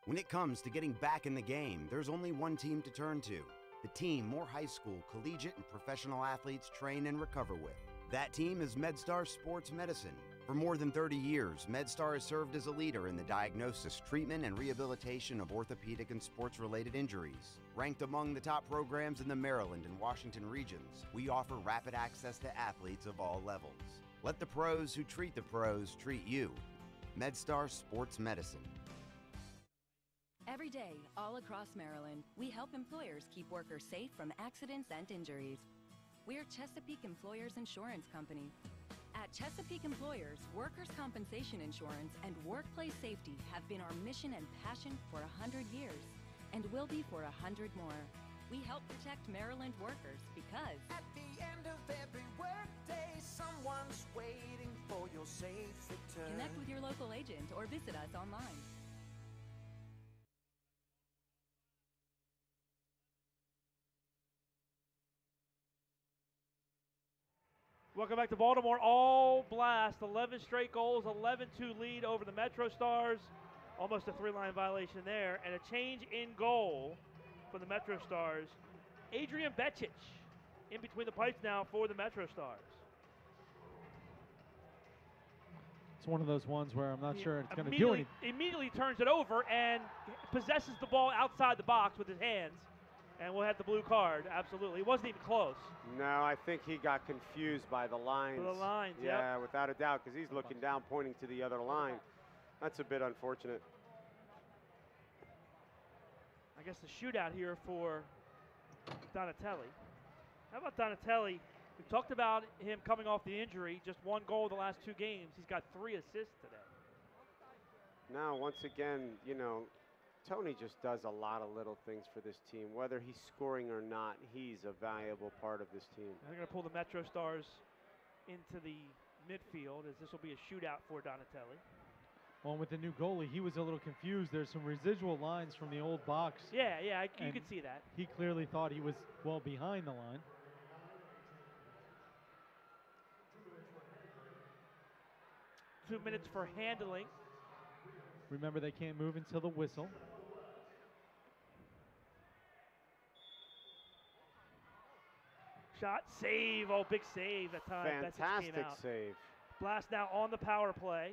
When it comes to getting back in the game, there's only one team to turn to. The team more high school, collegiate, and professional athletes train and recover with. That team is MedStar Sports Medicine. For more than 30 years, MedStar has served as a leader in the diagnosis, treatment, and rehabilitation of orthopedic and sports-related injuries. Ranked among the top programs in the Maryland and Washington regions, we offer rapid access to athletes of all levels. Let the pros who treat the pros treat you. MedStar Sports Medicine. Every day, all across Maryland, we help employers keep workers safe from accidents and injuries. We're Chesapeake Employers Insurance Company. At Chesapeake Employers, workers' compensation insurance and workplace safety have been our mission and passion for 100 years, and will be for 100 more. We help protect Maryland workers because at the end of every workday, someone's waiting for your safe return. Connect with your local agent or visit us online. Welcome back to Baltimore. All Blast, 11 straight goals, 11-2 lead over the MetroStars. Almost a three-line violation there. And a change in goal for the MetroStars. Adrian Betchich in between the pipes now for the MetroStars. It's one of those ones where I'm not sure it's going to do anything. Immediately turns it over and possesses the ball outside the box with his hands. And we'll have the blue card, absolutely. It wasn't even close. No, I think he got confused by the lines. The lines, yeah, without a doubt, because he's looking down, pointing to the other line. That's a bit unfortunate. I guess the shootout here for Donatelli. How about Donatelli? We talked about him coming off the injury, just one goal the last 2 games. He's got 3 assists today. Now, once again, you know, Tony just does a lot of little things for this team. Whether he's scoring or not, he's a valuable part of this team. They're going to pull the MetroStars into the midfield, as this will be a shootout for Donatelli. Well, with the new goalie, he was a little confused. There's some residual lines from the old box. Yeah, you could see that. He clearly thought he was well behind the line. Two minutes for handling. Remember, they can't move until the whistle. Shot, save, oh, big save that time. Fantastic save. Blast now on the power play.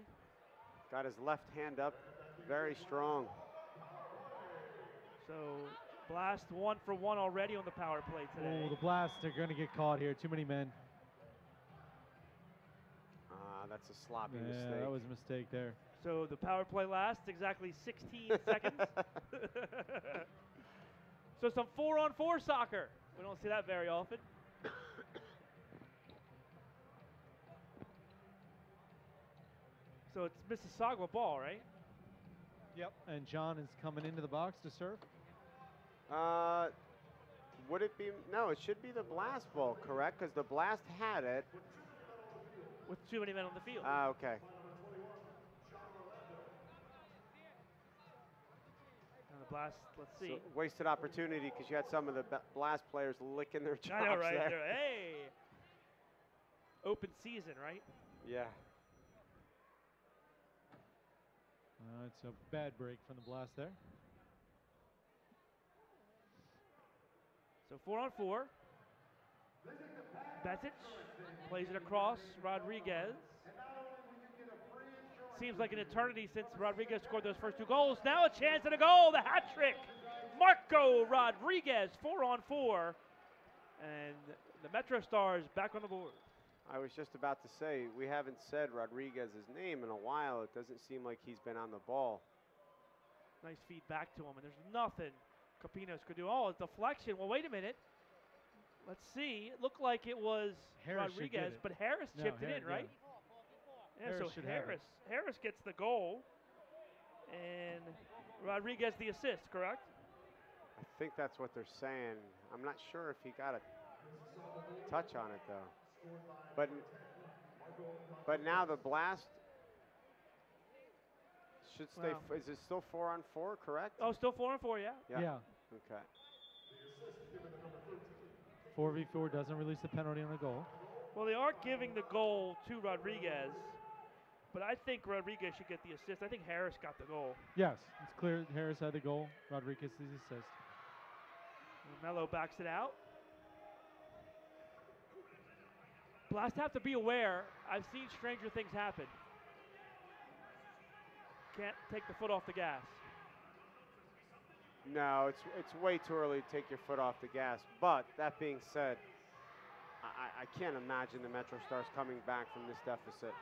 Got his left hand up, very strong. So, Blast 1 for 1 already on the power play today. Oh, the Blast are going to get caught here. Too many men. That's a sloppy yeah, mistake. That was a mistake there. So the power play lasts exactly 16 seconds. So some 4-on-4 soccer. We don't see that very often. So it's Mississauga ball, right? Yep. And John is coming into the box to serve. Would it be? No, it should be the Blast ball, correct? Because the Blast had it. With too many men on the field. Okay. And the Blast, let's see. So wasted opportunity because you had some of the Blast players licking their chops I know, right? there. Hey! Open season, right? Yeah. It's a bad break from the Blast there. So 4-on-4. Betic plays it across. Rodriguez. Seems like an eternity since Rodriguez scored those first 2 goals. Now a chance and a goal. The hat trick. Marco Rodriguez, 4-on-4. And the MetroStars back on the board. I was just about to say, we haven't said Rodriguez's name in a while. It doesn't seem like he's been on the ball. Nice feed back to him, and there's nothing Capinos could do. Oh, a deflection. Well, wait a minute. Let's see. It looked like it was Rodriguez, but Harris chipped it in, right? Yeah, so Harris gets the goal, and Rodriguez the assist, correct? I think that's what they're saying. I'm not sure if he got a touch on it, though. But now the Blast should stay. Wow. Is it still 4-on-4, correct? Oh, still 4-on-4, yeah. Yeah. Okay. 4v4 doesn't release the penalty on a goal. Well, they are giving the goal to Rodriguez, but I think Rodriguez should get the assist. I think Harris got the goal. Yes, it's clear Harris had the goal. Rodriguez the assist. Mello backs it out. Blast have to be aware. I've seen stranger things happen. Can't take the foot off the gas. No, it's way too early to take your foot off the gas. But that being said, I can't imagine the MetroStars coming back from this deficit.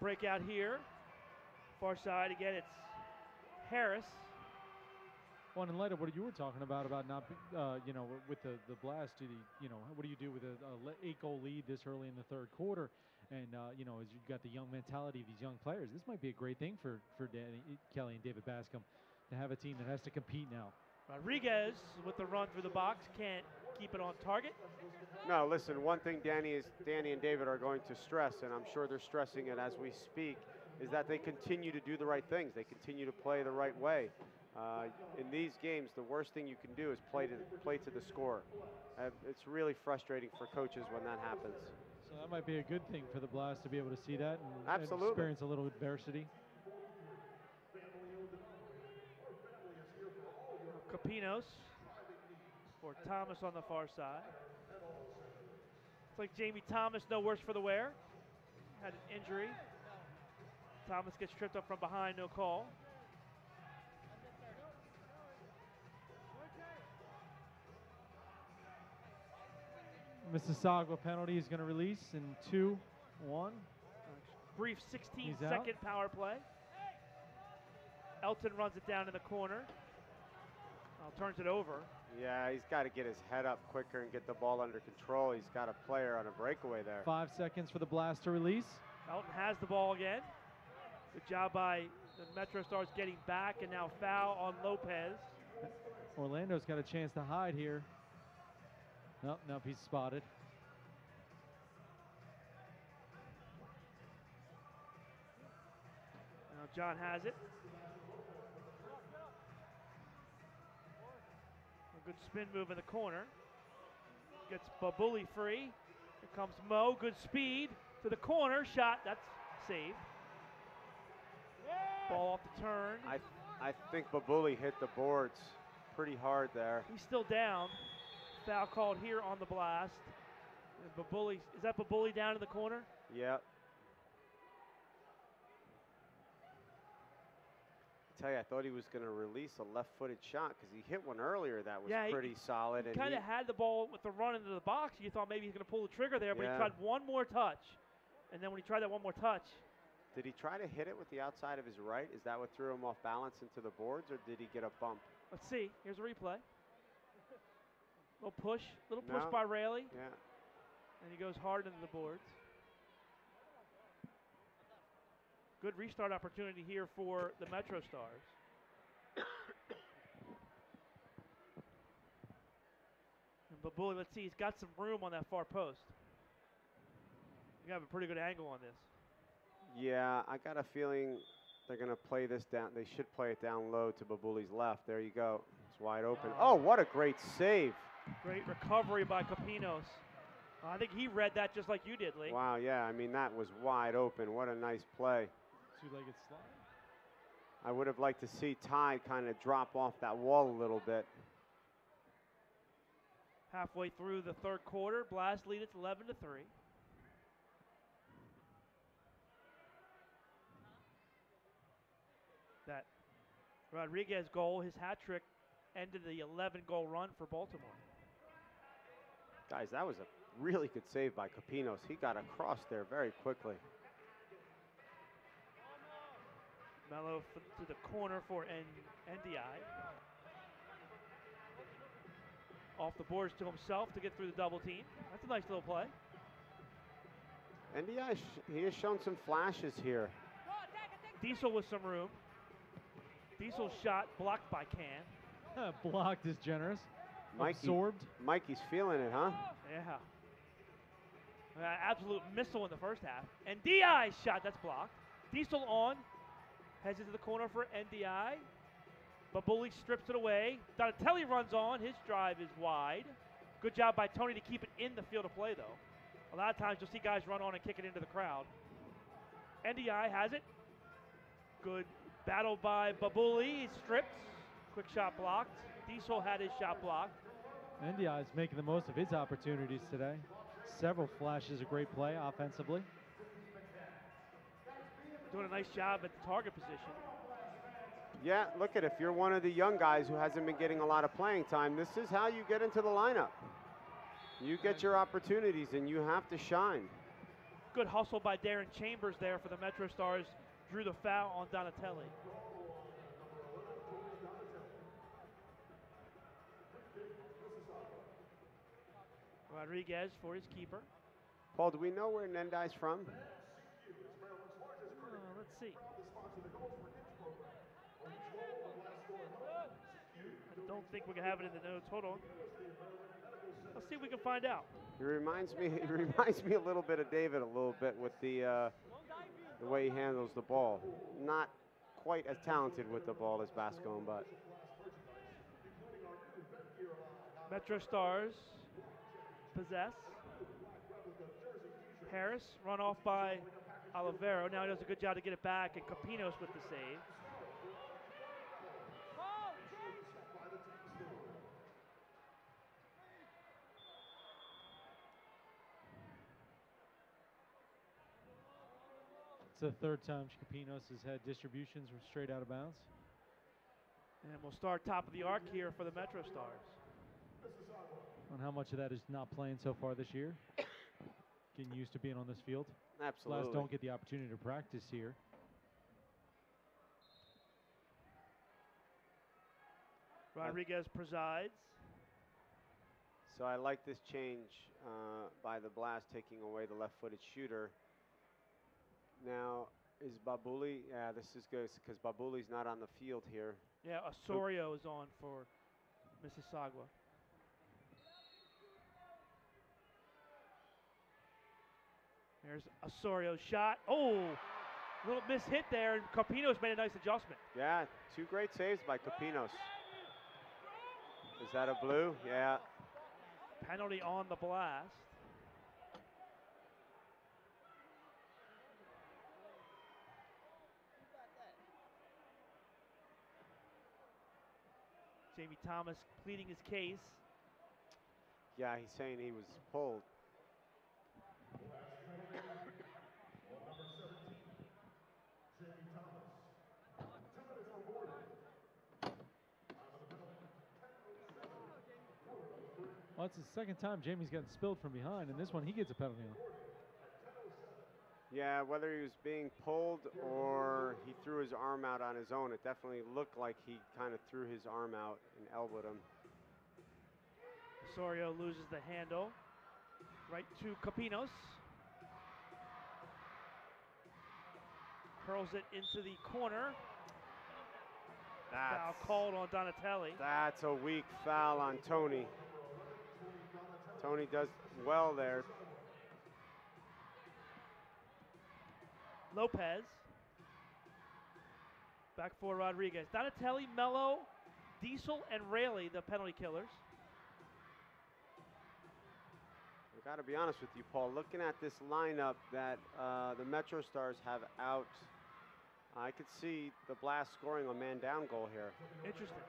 Breakout here. Far side again. It's Harris. Well, in light of what you were talking about not, you know, with the blast, what do you do with a 8-goal lead this early in the third quarter? And, you know, as you've got the young mentality of these young players, this might be a great thing for Danny Kelly and David Bascom to have a team that has to compete now. Rodriguez with the run through the box can't keep it on target. No, listen, one thing Danny and David are going to stress, and I'm sure they're stressing it as we speak, is that they continue to do the right things. They continue to play the right way. In these games, the worst thing you can do is play to the score. It's really frustrating for coaches when that happens. So that might be a good thing for the Blast to be able to see that and Absolutely. experience a little adversity. Capinos for Thomas on the far side. It's like Jamie Thomas, no worse for the wear. Had an injury. Thomas gets tripped up from behind, no call. Mississauga penalty is going to release in 2-1. Brief 16-second power play. Elton runs it down in the corner. Turns it over. Yeah, he's got to get his head up quicker and get the ball under control. He's got a player on a breakaway there. 5 seconds for the Blast to release. Elton has the ball again. Good job by the MetroStars getting back, and now foul on Lopez. Orlando's got a chance to hide here. Nope, he's spotted. Now John has it. A good spin move in the corner. Gets Babuli free. Here comes Mo. Good speed to the corner. Shot. That's saved. Ball off the turn. I think Babuli hit the boards pretty hard there. He's still down. Foul called here on the Blast. And Babuli, is that Babuli down in the corner? Yep. I tell you, I thought he was going to release a left-footed shot because he hit one earlier that was pretty solid. He kind of had the ball with the run into the box. You thought maybe he's going to pull the trigger there, but he tried one more touch. And then when he tried that one more touch. Did he try to hit it with the outside of his right? Is that what threw him off balance into the boards, or did he get a bump? Let's see. Here's a replay. Little push by Raley. Yeah. And he goes hard into the boards. Good restart opportunity here for the MetroStars. And Babuli, let's see, he's got some room on that far post. You have a pretty good angle on this. Yeah, I got a feeling they're going to play this down. They should play it down low to Babuli's left. There you go. It's wide open. Oh, what a great save. Great recovery by Capinos. I think he read that just like you did, Lee. Wow, yeah. I mean, that was wide open. What a nice play. Two-legged slide. I would have liked to see Ty kind of drop off that wall a little bit. Halfway through the third quarter, Blast lead it's 11-3. That Rodriguez goal, his hat trick, ended the 11-goal run for Baltimore. Guys, that was a really good save by Capinos. He got across there very quickly. Mello to the corner for NDI. Off the boards to himself to get through the double team. That's a nice little play. NDI, he has shown some flashes here. Diesel with some room. Diesel's shot blocked by Can. Blocked is generous. Mikey, absorbed. Mikey's feeling it, huh? Yeah. Absolute missile in the first half. NDI shot, that's blocked. Diesel on. Heads into the corner for NDI. Babuli strips it away. Donatelli runs on. His drive is wide. Good job by Tony to keep it in the field of play, though. A lot of times you'll see guys run on and kick it into the crowd. NDI has it. Good battle by Babuli. He strips. Quick shot blocked. Diesel had his shot blocked. NDI is making the most of his opportunities today. Several flashes of great play offensively. Doing a nice job at the target position. Yeah, look at it. If you're one of the young guys who hasn't been getting a lot of playing time, this is how you get into the lineup. You get your opportunities and you have to shine. Good hustle by Darren Chambers there for the MetroStars. Drew the foul on Donatelli. Rodriguez for his keeper. Paul, do we know where Nendai's from? Let's see. I don't think we can have it in the notes. Hold on. Let's see if we can find out. He reminds me a little bit of David, a little bit with the way he handles the ball. Not quite as talented with the ball as Bascom, but MetroStars possess. Harris run off by Olivero. Now he does a good job to get it back, and Capinos with the save. It's the third time Capinos has had distributions from straight out of bounds. And we'll start top of the arc here for the MetroStars. On how much of that is not playing so far this year? Getting used to being on this field. Absolutely. Blast don't get the opportunity to practice here. Rodriguez presides. So I like this change by the Blast, taking away the left-footed shooter. Now, is Babuli? Yeah, this is good because Babuli's not on the field here. Yeah, Osorio is on for Mississauga. There's Osorio's shot. Oh, little miss hit there, and Capinos made a nice adjustment. Yeah, two great saves by Capinos. Is that a blue? Yeah. Penalty on the Blast. Jamie Thomas pleading his case. Yeah, he's saying he was pulled. Well, it's the second time Jamie's gotten spilled from behind, and this one he gets a penalty on. Yeah, whether he was being pulled or he threw his arm out on his own, it definitely looked like he kind of threw his arm out and elbowed him. Osorio loses the handle. Right to Capinos. Curls it into the corner. Foul called on Donatelli. That's a weak foul on Tony. Tony does well there. Lopez. Back for Rodriguez. Donatelli, Mello, Diesel, and Rayleigh, the penalty killers. I got to be honest with you, Paul. Looking at this lineup that the MetroStars have out, I could see the Blast scoring a man-down goal here. Interesting.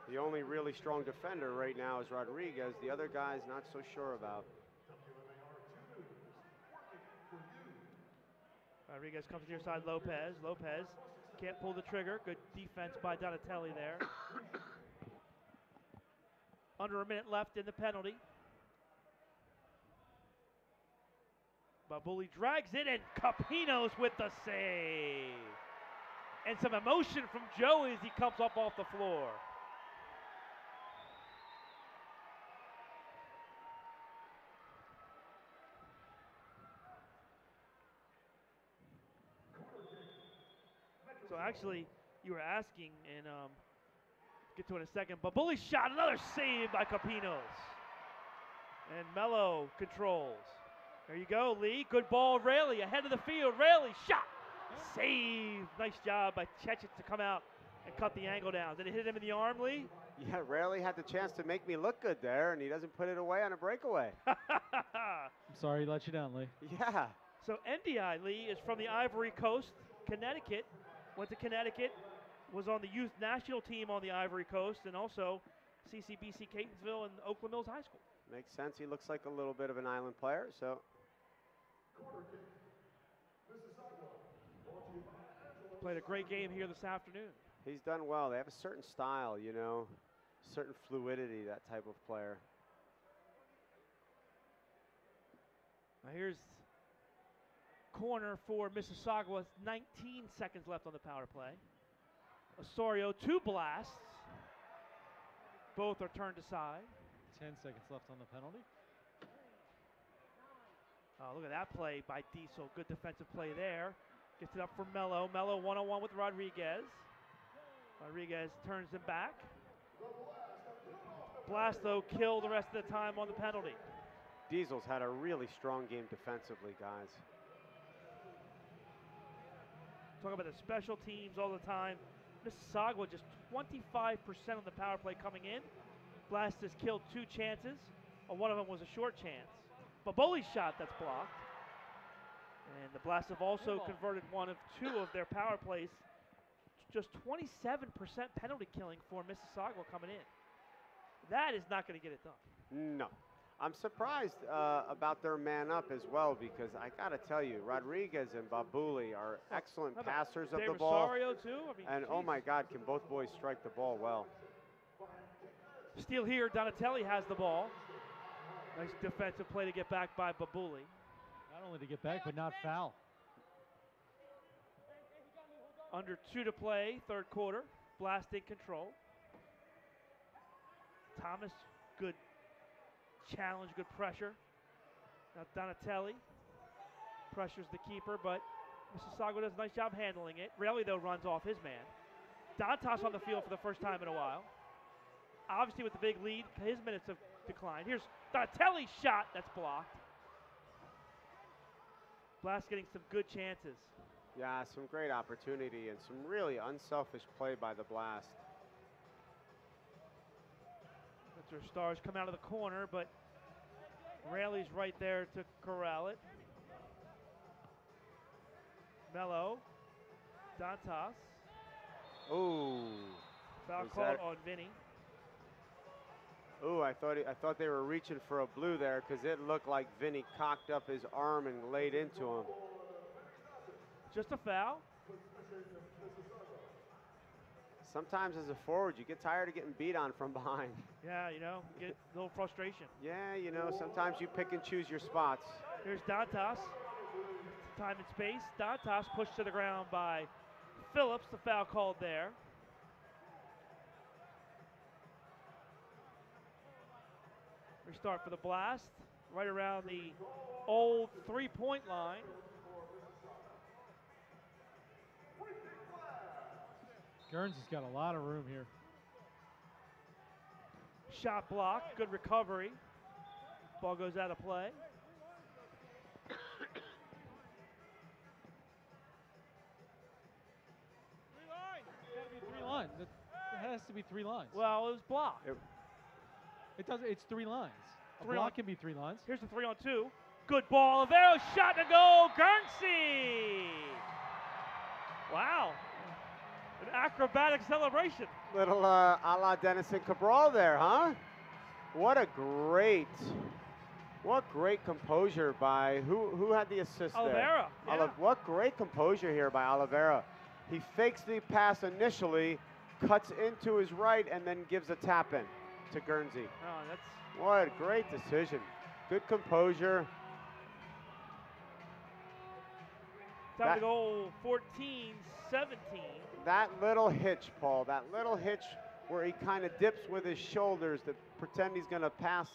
The only really strong defender right now is Rodriguez. The other guy's not so sure about. Rodriguez comes to your side, Lopez. Lopez can't pull the trigger. Good defense by Donatelli there. Under a minute left in the penalty. Babuli drags it, and Capinos with the save. And some emotion from Joey as he comes up off the floor. So actually, you were asking, and get to it in a second. Babuli shot, another save by Capinos. And Mello controls. There you go, Lee. Good ball, Rayleigh ahead of the field. Rayleigh shot, save. Nice job by Chechik to come out and cut the angle down. Did it hit him in the arm, Lee? Yeah, Rayleigh had the chance to make me look good there, and he doesn't put it away on a breakaway. I'm sorry he let you down, Lee. Yeah. So NDI, Lee, is from the Ivory Coast, Connecticut. Went to Connecticut, was on the youth national team on the Ivory Coast, and also CCBC Catonsville and Oakland Mills High School. Makes sense. He looks like a little bit of an island player, so. Played a great game here this afternoon. He's done well. They have a certain style, you know, certain fluidity, that type of player. Now here's corner for Mississauga with 19 seconds left on the power play. Osorio, two blasts. Both are turned aside. 10 seconds left on the penalty. Oh, look at that play by Diesel. Good defensive play there. Gets it up for Mello. Mello one-on-one with Rodriguez. Rodriguez turns him back. Blast, though, killed the rest of the time on the penalty. Diesel's had a really strong game defensively, guys. Talk about the special teams all the time. Mississauga just 25% on the power play coming in. Blast has killed 2 chances. One of them was a short chance. Baboli's shot that's blocked. And the Blast have also converted 1 of 2 of their power plays. Just 27% penalty killing for Mississauga coming in. That is not going to get it done. No. I'm surprised about their man up as well, because I got to tell you, Rodriguez and Babuli are excellent passers of the ball. Rosario too? I mean, and geez. oh my God, can both boys strike the ball well. Steal here, Donatelli has the ball. Nice defensive play to get back by Babuli. Not only to get back, but not foul. Under 2 to play, third quarter. Blast in control. Thomas, good challenge, good pressure. Now Donatelli pressures the keeper, but Mississauga does a nice job handling it. Raleigh, though, runs off his man. Dantas on the field for the first time in a while. Obviously, with the big lead, his minutes have declined. Here's Donatelli's shot that's blocked. Blast getting some good chances. Yeah, some great opportunity and some really unselfish play by the Blast. MetroStars come out of the corner, but Raley's right there to corral it. Mello, Dantas. Ooh. Foul called on Vinny. Ooh, I thought they were reaching for a blue there, because it looked like Vinny cocked up his arm and laid into him. Just a foul. Sometimes as a forward, you get tired of getting beat on from behind. Yeah, you know, get a little frustration. Yeah, you know, sometimes you pick and choose your spots. Here's Dantas. Time and space. Dantas pushed to the ground by Phillips. The foul called there. Restart for the Blast. Right around the old three-point line. Guernsey's got a lot of room here. Shot block, good recovery. Ball goes out of play. Three lines. It has to be 3 lines. Well, it was blocked. It doesn't. It's 3 lines. A block can be 3 lines. Here's the 3-on-2. Good ball. Avero shot to goal. Guernsey. Wow. An acrobatic celebration. Little a la Denison Cabral there, huh? What great composure by, who had the assist Oliveira, there? yeah. What great composure here by Oliveira. He fakes the pass initially, cuts into his right, and then gives a tap in to Guernsey. Oh, that's what a great decision. Good composure. Time to go 14-17. That little hitch, Paul, that little hitch where he kind of dips with his shoulders to pretend he's going to pass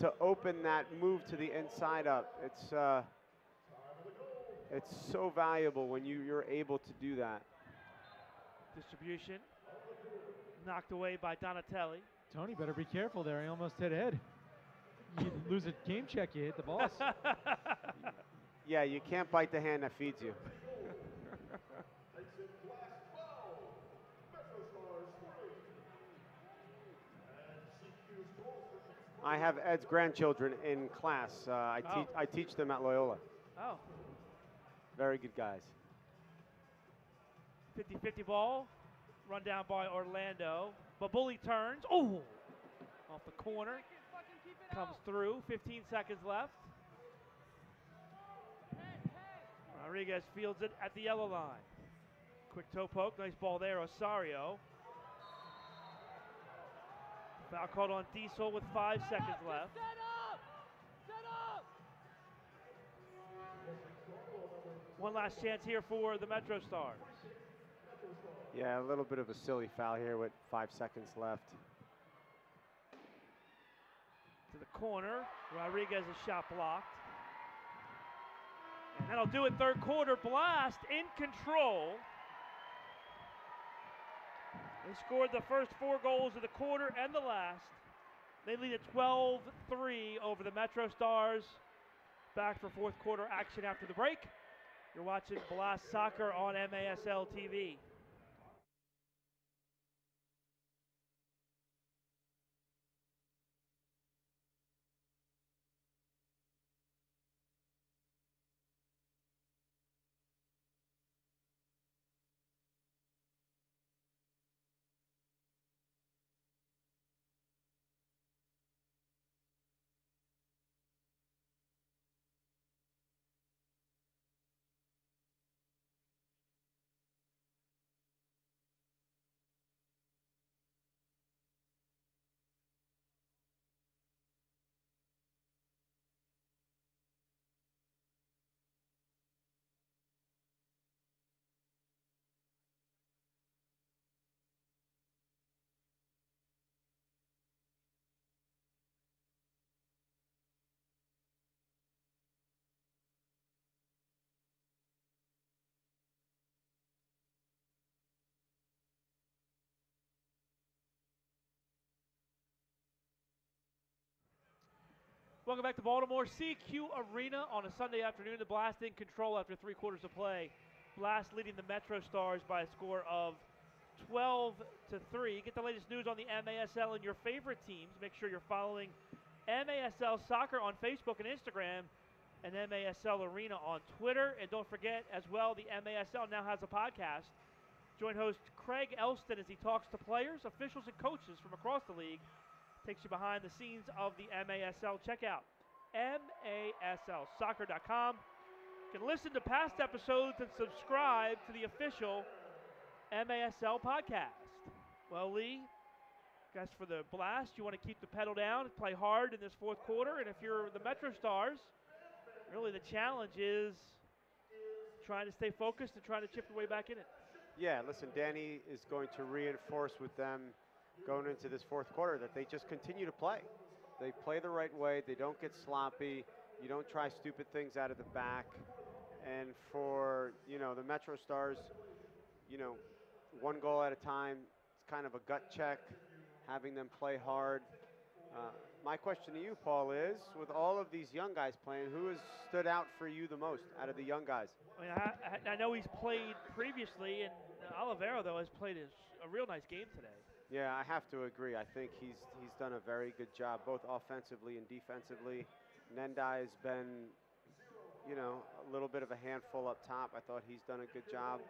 to open that move to the inside up. It's so valuable when you're able to do that. Distribution knocked away by Donatelli. Tony, better be careful there. He almost hit Ed. You lose a game check, you hit the boss. Yeah, you can't bite the hand that feeds you. I have Ed's grandchildren in class. I teach them at Loyola. Oh. Very good guys. 50-50 ball. Run down by Orlando. Babuli turns. Oh! Off the corner. Comes through. 15 seconds left. Rodriguez fields it at the yellow line. Quick toe poke. Nice ball there. Osario. Foul called on Diesel with 5 seconds left. One last chance here for the MetroStars. Yeah, a little bit of a silly foul here with 5 seconds left. corner. Rodriguez's shot blocked. And that'll do it third quarter. Blast in control. They scored the first 4 goals of the quarter and the last. They lead at 12-3 over the MetroStars. Back for fourth quarter action after the break. You're watching Blast Soccer on MASL TV. Welcome back to Baltimore. CQ Arena on a Sunday afternoon. The Blast in control after 3 quarters of play. Blast leading the MetroStars by a score of 12-3. Get the latest news on the MASL and your favorite teams. Make sure you're following MASL Soccer on Facebook and Instagram and MASL Arena on Twitter. And don't forget, as well, the MASL now has a podcast. Join host Craig Elston as he talks to players, officials, and coaches from across the league. Takes you behind the scenes of the MASL. Check out MASLsoccer.com. You can listen to past episodes and subscribe to the official MASL podcast. Well, Lee, guys, for the Blast, you want to keep the pedal down and play hard in this fourth quarter. And if you're the MetroStars, really the challenge is trying to stay focused and trying to chip your way back in it. Yeah, listen, Danny is going to reinforce with them going into this fourth quarter that they just continue to play. They play the right way. They don't get sloppy. You don't try stupid things out of the back. And for, the MetroStars, 1 goal at a time, it's kind of a gut check, having them play hard. My question to you, Paul, is with all of these young guys playing, who has stood out for you the most out of the young guys? I mean, I know he's played previously, and Oliveira, though, has played a real nice game today. Yeah, I have to agree. I think he's done a very good job, both offensively and defensively. Nendai has been, a little bit of a handful up top. I thought he's done a good job.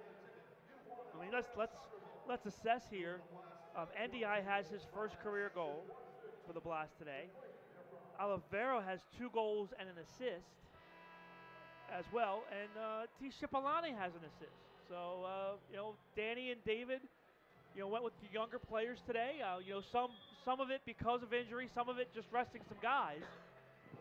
I mean, let's assess here. NDI has his first career goal for the Blast today. Oliveira has 2 goals and an assist as well, and T. Shipalani has an assist. So, Danny and David, went with the younger players today. Some of it because of injury, some of it just resting some guys.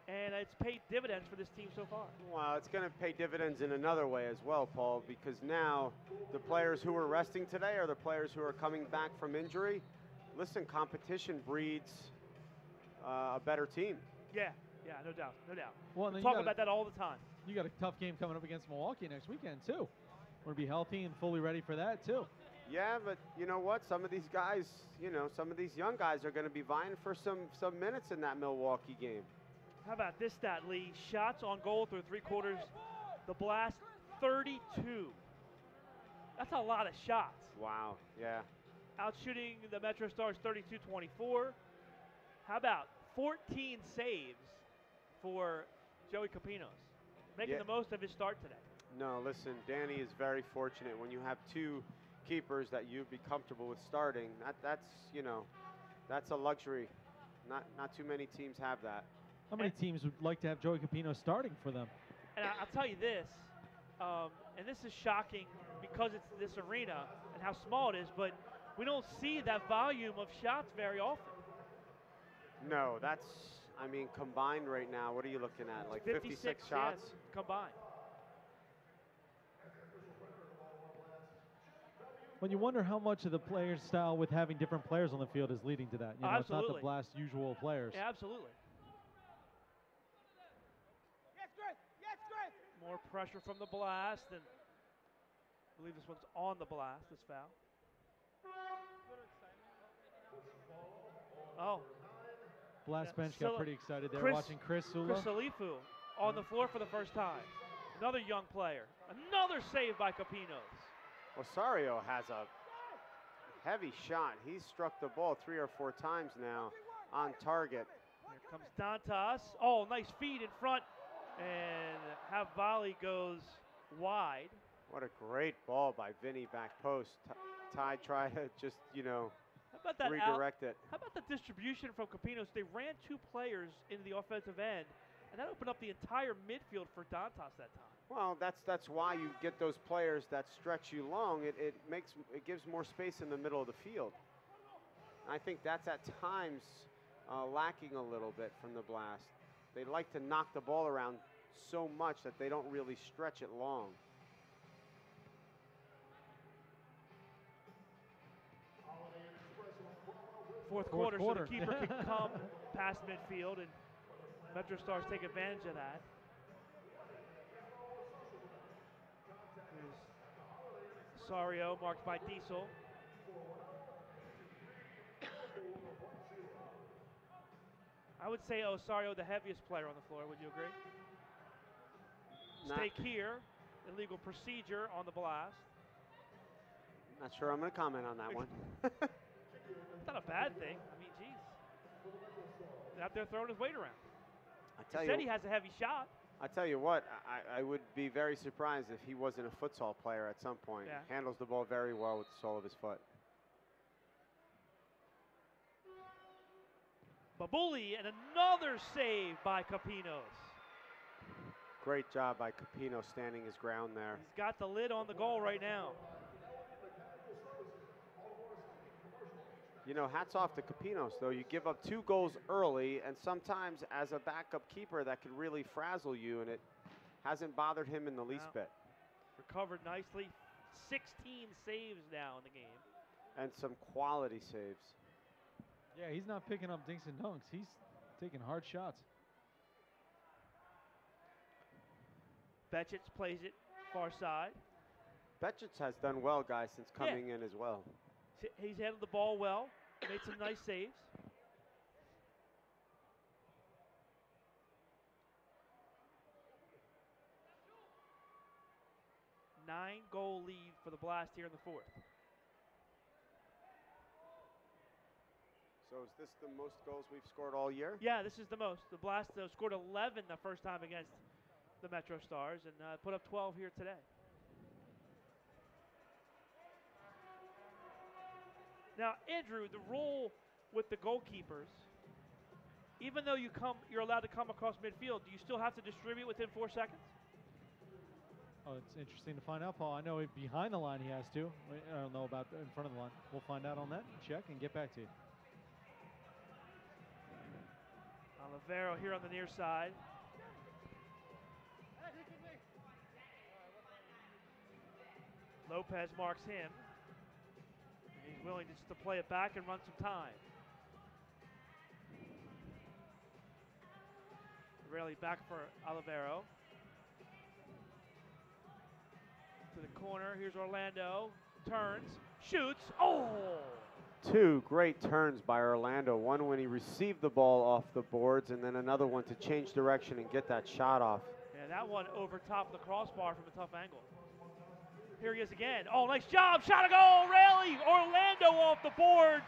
And it's paid dividends for this team so far. Well, it's going to pay dividends in another way as well, Paul, because now the players who are resting today are the players who are coming back from injury. Listen, competition breeds a better team. Yeah, no doubt. Well, we talk about that all the time. You got a tough game coming up against Milwaukee next weekend, too. We're going to be healthy and fully ready for that, too. Yeah, but you know what? Some of these guys, some of these young guys are going to be vying for some minutes in that Milwaukee game. How about this stat, Lee? Shots on goal through 3 quarters. The Blast, 32. That's a lot of shots. Wow, yeah. Outshooting the MetroStars 32-24. How about 14 saves for Joey Capinos? Making the most of his start today. No, listen, Danny is very fortunate when you have 2 keepers that you'd be comfortable with starting. That's a luxury. Not too many teams have that. How many teams would like to have Joey Capino starting for them? And I'll tell you this, and this is shocking because it's this arena and how small it is, but we don't see that volume of shots very often. No, that's, combined right now, what are you looking at? Like 56 shots? Combined. When you wonder how much of the players' style with having different players on the field is leading to that. It's not the Blast usual players. Yeah, absolutely. More pressure from the Blast, and I believe this one's on the Blast, this foul. Oh. Blast bench got pretty excited there watching Chris Sula. Chris Salifu on the floor for the first time. Another young player. Another save by Capinos. Osorio has a heavy shot. He's struck the ball 3 or 4 times now on target. Here comes Dantas. Oh, nice feed in front. And half volley goes wide. What a great ball by Vinny back post. Ty tried to just, you know, redirect it. How about the distribution from Capinos? They ran 2 players into the offensive end, and that opened up the entire midfield for Dantas that time. Well, that's why you get those players that stretch you long. It gives more space in the middle of the field. I think that's at times lacking a little bit from the Blast. They like to knock the ball around so much that they don't really stretch it long. Fourth quarter, so the keeper can come past midfield, and MetroStars take advantage of that. Here's Osorio, marked by Diesel. I would say Osorio the heaviest player on the floor. Would you agree? Stake here, illegal procedure on the Blast. Not sure I'm going to comment on that one. It's not a bad thing. I mean, geez. He's out there throwing his weight around. He said he has a heavy shot. I tell you what, I would be very surprised if he wasn't a futsal player at some point. Yeah. Handles the ball very well with the sole of his foot. Babuli, and another save by Capinos. Great job by Capino standing his ground there. He's got the lid on the goal right now. You know, hats off to Capinos, though. You give up 2 goals early, and sometimes as a backup keeper that can really frazzle you, and it hasn't bothered him in the least bit. Recovered nicely. 16 saves now in the game. And some quality saves. Yeah, he's not picking up dinks and dunks. He's taking hard shots. Betchitz plays it far side. Betchitz has done well, guys, since coming in as well. He's handled the ball well. Made some nice saves. Nine-goal lead for the Blast here in the fourth. So is this the most goals we've scored all year? Yeah, this is the most. The Blast scored 11 the first time against the MetroStars and put up 12 here today. Now, Andrew, the role with the goalkeepers, even though you're allowed to come across midfield, do you still have to distribute within 4 seconds? Oh, it's interesting to find out, Paul. I know behind the line he has to. I don't know about in front of the line. We'll find out on that, check, and get back to you. Olivero here on the near side. Lopez marks him. And he's willing just to play it back and run some time. Rarely back for Olivero. To the corner, here's Orlando. Turns, shoots, oh! 2 great turns by Orlando. One when he received the ball off the boards, and then another one to change direction and get that shot off. Yeah, that one over top of the crossbar from a tough angle. Here he is again. Oh, nice job. Shot a goal. Raley. Orlando off the boards.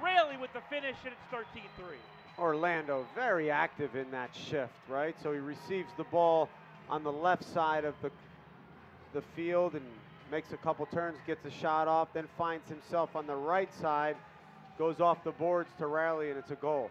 Raley with the finish, and it's 13-3. Orlando very active in that shift, right? So he receives the ball on the left side of the field and makes a couple turns, gets a shot off, then finds himself on the right side, goes off the boards to Raley, and it's a goal.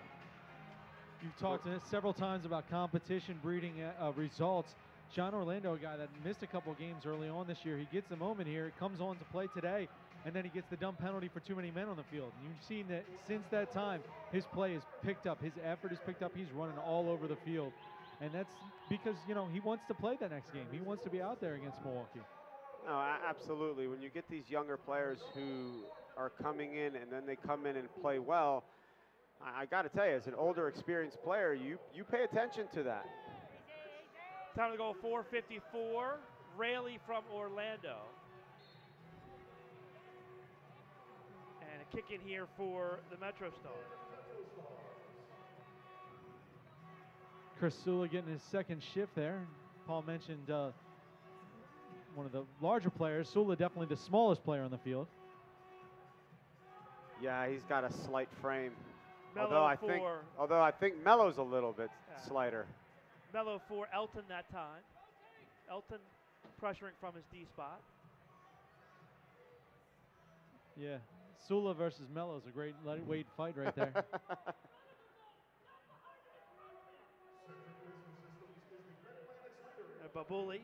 You've talked several times about competition breeding results. John Orlando, a guy that missed a couple games early on this year, he gets a moment here, comes on to play today, and then he gets the dumb penalty for too many men on the field. And you've seen that since that time, his play is picked up, his effort is picked up, he's running all over the field. And that's because, you know, he wants to play the next game. He wants to be out there against Milwaukee. No, absolutely. When you get these younger players who are coming in and then they come in and play well, I got to tell you, as an older, experienced player, you pay attention to that. Time to go 4:54. Rayleigh from Orlando. And a kick in here for the MetroStars. Chris Sula getting his second shift there. Paul mentioned one of the larger players. Sula definitely the smallest player on the field. Yeah, he's got a slight frame. Mello Although I think Mello's a little bit slighter. Mello for Elton that time. Elton pressuring from his D spot. Yeah, Sula versus Mello is a great lightweight fight right there. Babuli.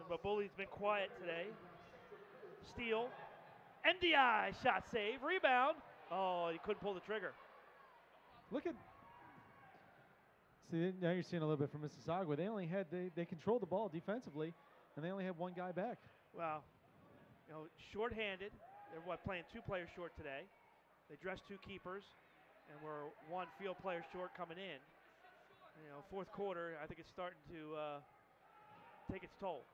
Babuli's been quiet today. Steal. NDI shot save. Rebound. Oh, he couldn't pull the trigger. Look at. See, now you're seeing a little bit from Mississauga. They controlled the ball defensively, and they only had one guy back. Wow. You know, short-handed. They're playing 2 players short today. They dressed 2 keepers, and we're 1 field player short coming in. You know, fourth quarter, I think it's starting to take its toll.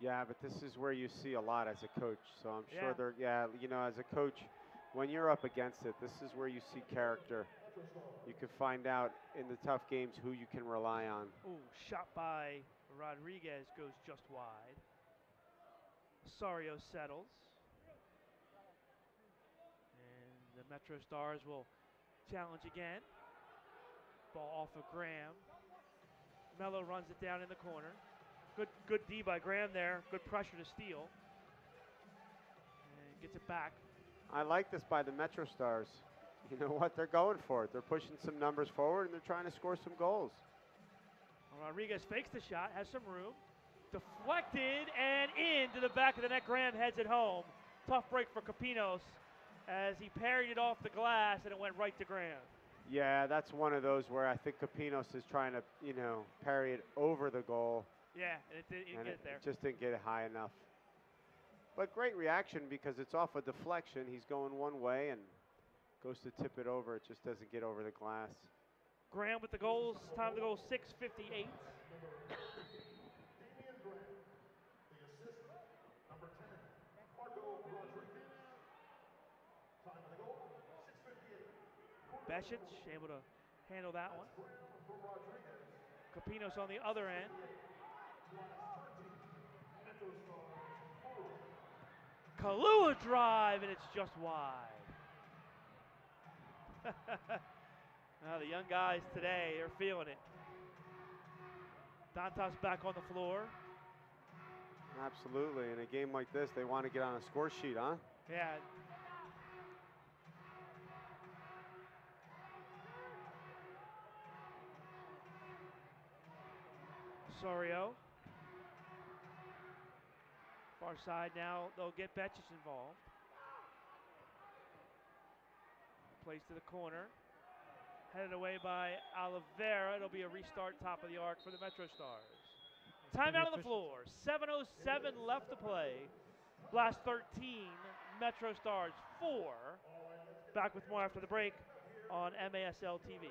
Yeah, but this is where you see a lot as a coach. So I'm sure Yeah. as a coach, when you're up against it, this is where you see character. You can find out in the tough games who you can rely on. Ooh, shot by Rodriguez goes just wide. Osorio settles. And the MetroStars will challenge again. Ball off of Graham. Mello runs it down in the corner. Good D by Graham there. Good pressure to steal. And gets it back. I like this by the MetroStars. You know what? They're going for it. They're pushing some numbers forward, and they're trying to score some goals. Rodriguez fakes the shot, has some room. Deflected and into the back of the net. Graham heads it home. Tough break for Capinos as he parried it off the glass, and it went right to Graham. Yeah, that's one of those where I think Capinos is trying to, parry it over the goal. Yeah, and it didn't get it there. Just didn't get it high enough. But great reaction because it's off a deflection. He's going one way and goes to tip it over. It just doesn't get over the glass. Graham with the goals. Time to go 6:58. Besic able to handle that one. Capinos on the other end. Kalua drive, and it's just wide. The young guys today are feeling it. Dantas back on the floor. Absolutely. In a game like this, they want to get on a score sheet, huh? Yeah. Osorio. Far side now, they'll get Besic involved. Plays to the corner. Headed away by Oliveira. It'll be a restart top of the arc for the MetroStars. Timeout on the floor. 7:07 left to play. Blast 13, MetroStars 4. Back with more after the break on MASL TV.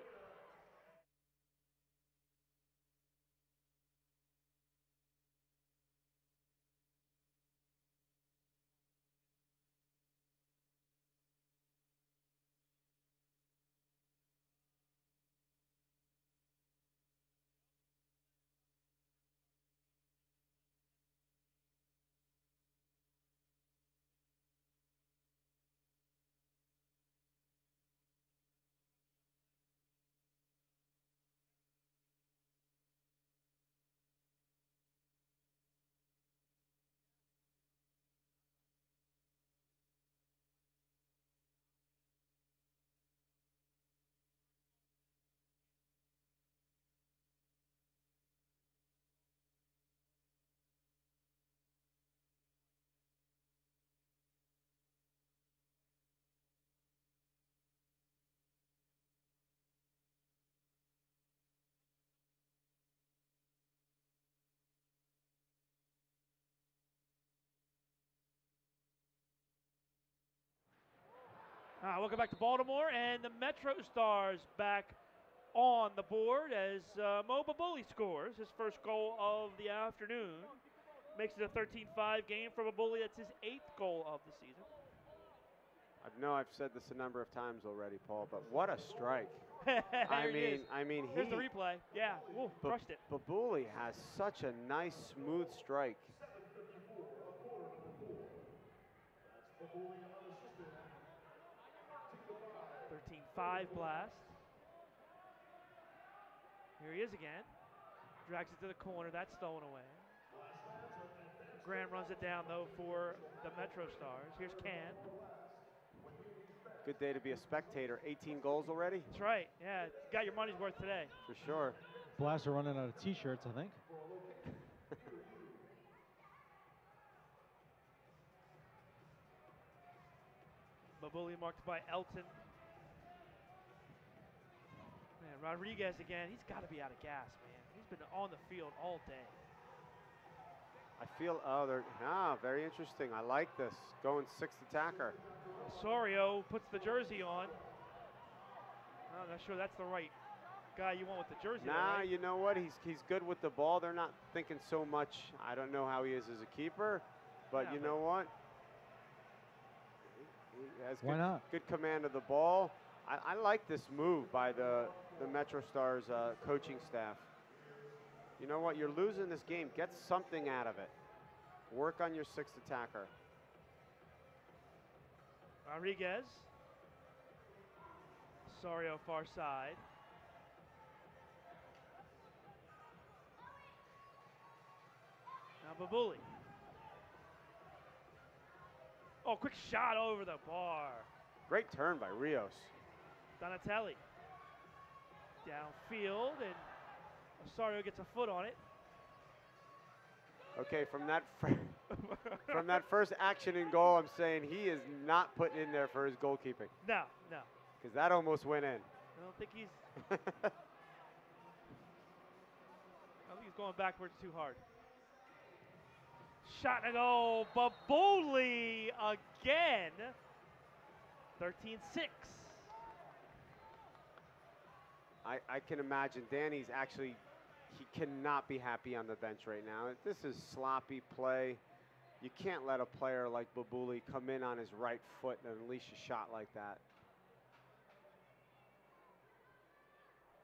Welcome back to Baltimore, and the MetroStars back on the board as Mo Babuli scores his first goal of the afternoon. Makes it a 13-5 game for Babuli. That's his 8th goal of the season. I know I've said this a number of times already, Paul, but what a strike. I mean, here's the replay. Yeah, ooh, crushed it. Babuli has such a nice, smooth strike. 13-5 Blast. Here he is again. Drags it to the corner. That's stolen away. Graham runs it down, though, for the MetroStars. Here's Can. Good day to be a spectator. 18 goals already? That's right. Yeah, got your money's worth today. For sure. Blast are running out of T-shirts, I think. Babuli marked by Elton. Man, Rodriguez again. He's got to be out of gas, man. He's been on the field all day. I feel, very interesting. I like this. Going 6th attacker. Osorio puts the jersey on. I'm not sure that's the right guy you want with the jersey. Nah, right? You know what? He's good with the ball. They're not thinking so much. I don't know how he is as a keeper, but you know what? He has Why not? Good command of the ball. I like this move by the MetroStars coaching staff. You know what? You're losing this game. Get something out of it. Work on your 6th attacker. Rodriguez. Osorio far side. Now Babuli. Oh, quick shot over the bar. Great turn by Rios. Donatelli. Downfield, and Osorio gets a foot on it. Okay, from that first action in goal, I'm saying he is not putting in there for his goalkeeping. No. Because that almost went in. I don't think he's going backwards too hard. Shot and a goal. Babuli again. 13-6. I can imagine Danny's actually, he cannot be happy on the bench right now. This is sloppy play. You can't let a player like Babuli come in on his right foot and unleash a shot like that.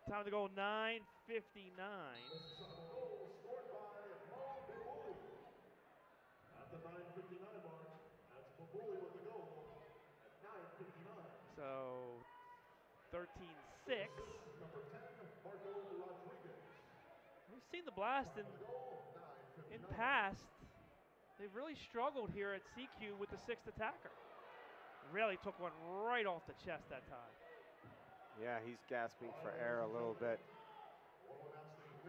Time to go 9:59. So 13-6. We've seen the Blast in past. They've really struggled here at CQ with the 6th attacker. Really took one right off the chest that time. Yeah, he's gasping for air a little bit.